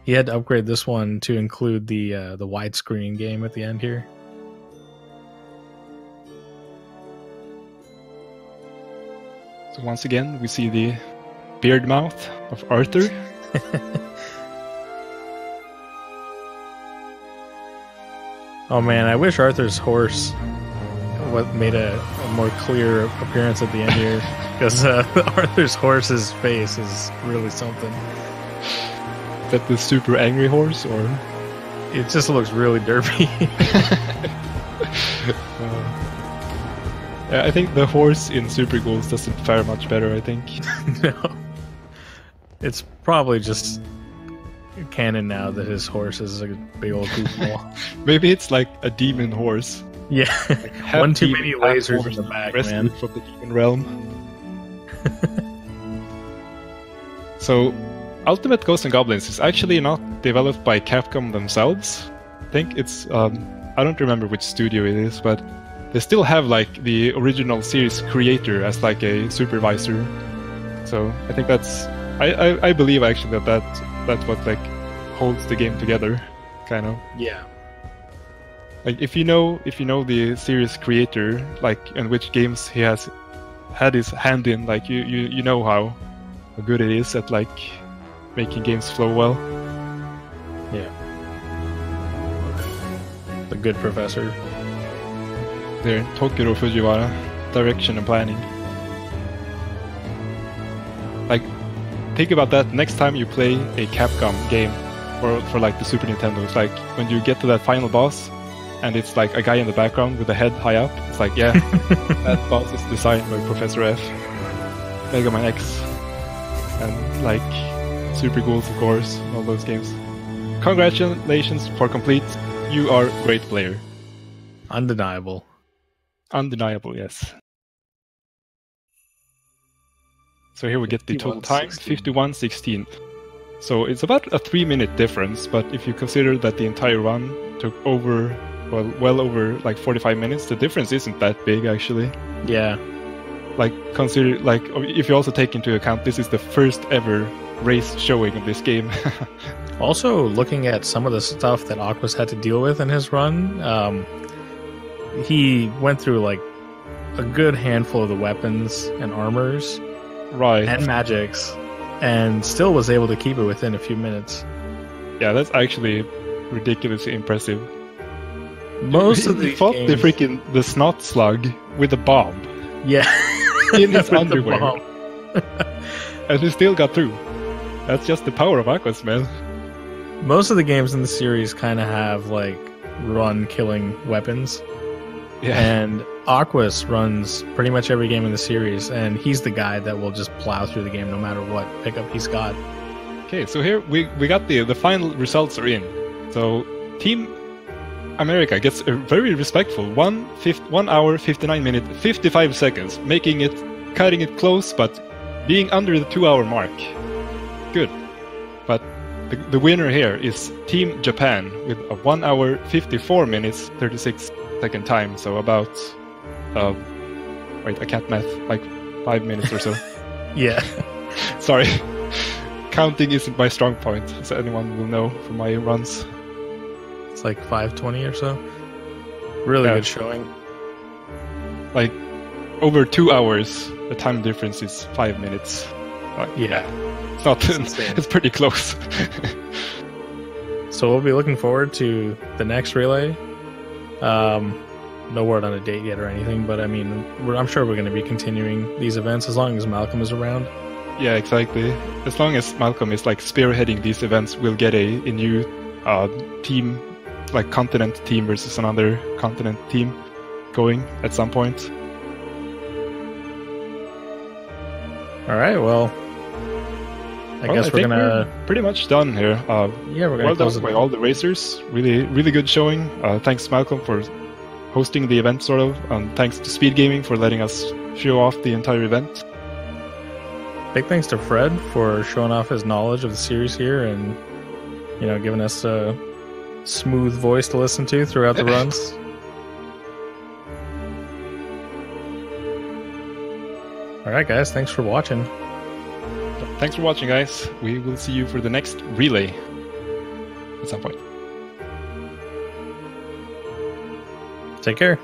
He had to upgrade this one to include the widescreen game at the end here. So once again, we see the beard mouth of Arthur. Oh man, I wish Arthur's horse made a more clear appearance at the end here, because Arthur's horse's face is really something. Is that the super angry horse, or? It just looks really derpy. I think the horse in Super Ghouls doesn't fare much better, I think. No. It's probably just canon now that his horse is a big old goofball. Maybe it's like a demon horse. Yeah, Like one too many lasers in the back, man. From the demon realm. So, Ultimate Ghosts and Goblins is actually not developed by Capcom themselves. think it's I don't remember which studio it is, but they still have like the original series creator as like a supervisor. So I think that's I believe actually that's what like holds the game together, kind of. Yeah. Like if you know the series creator, like and which games he has had his hand in, like you know how good it is at like making games flow well. Yeah. The good professor. There, Tokuro Fujiwara, direction and planning. Like, think about that next time you play a Capcom game for like the Super Nintendo. It's like when you get to that final boss and it's like a guy in the background with the head high up. It's like, yeah, that boss is designed by Professor F, Mega Man X, and like Super Ghouls, of course, all those games. Congratulations for complete. You are a great player. Undeniable. Undeniable, yes. So here we get the total time, 51:16. So it's about a 3-minute difference, but if you consider that the entire run took over, well over like 45 minutes, the difference isn't that big actually. Yeah. Like consider, like if you also take into account this is the first ever race showing of this game. Also, looking at some of the stuff that Aquas had to deal with in his run, he went through like a good handful of the weapons and armors, right, and magics, and still was able to keep it within a few minutes. Yeah, that's actually ridiculously impressive. Most of the fought games... the snot slug with a bomb. Yeah, in his underwear, and he still got through. That's just the power of Aquas, man. Most of the games in the series kind of have like run-killing weapons. Yeah. And Aquas runs pretty much every game in the series, and he's the guy that will just plow through the game no matter what pickup he's got. Okay, so here we got the final results are in. So Team America gets a very respectful 1 hour, 59 minutes, 55 seconds, cutting it close, but being under the 2-hour mark. Good. But the winner here is Team Japan with a 1 hour, 54 minutes, 36 second time. So about, wait, I can't math, like 5 minutes or so. Yeah. Sorry. Counting isn't my strong point, as anyone will know from my runs. It's like 5:20 or so. Really good showing. Like, over 2 hours, the time difference is 5 minutes. Yeah. It's not. It's pretty close. So we'll be looking forward to the next relay. No word on a date yet or anything, but I mean, I'm sure we're going to be continuing these events as long as Malcome is around. Yeah, exactly. As long as Malcome is like spearheading these events, we'll get a new team, like continent team versus another continent team going at some point. All right, well, I guess we're gonna pretty much done here. Yeah, we're gonna close it by all the racers. Really good showing. Thanks Malcome for hosting the event, sort of. Thanks to Speed Gaming for letting us show off the entire event. Big thanks to Fred for showing off his knowledge of the series here and, you know, giving us a smooth voice to listen to throughout the runs. All right, guys, thanks for watching. Thanks for watching, guys. We will see you for the next relay at some point. Take care.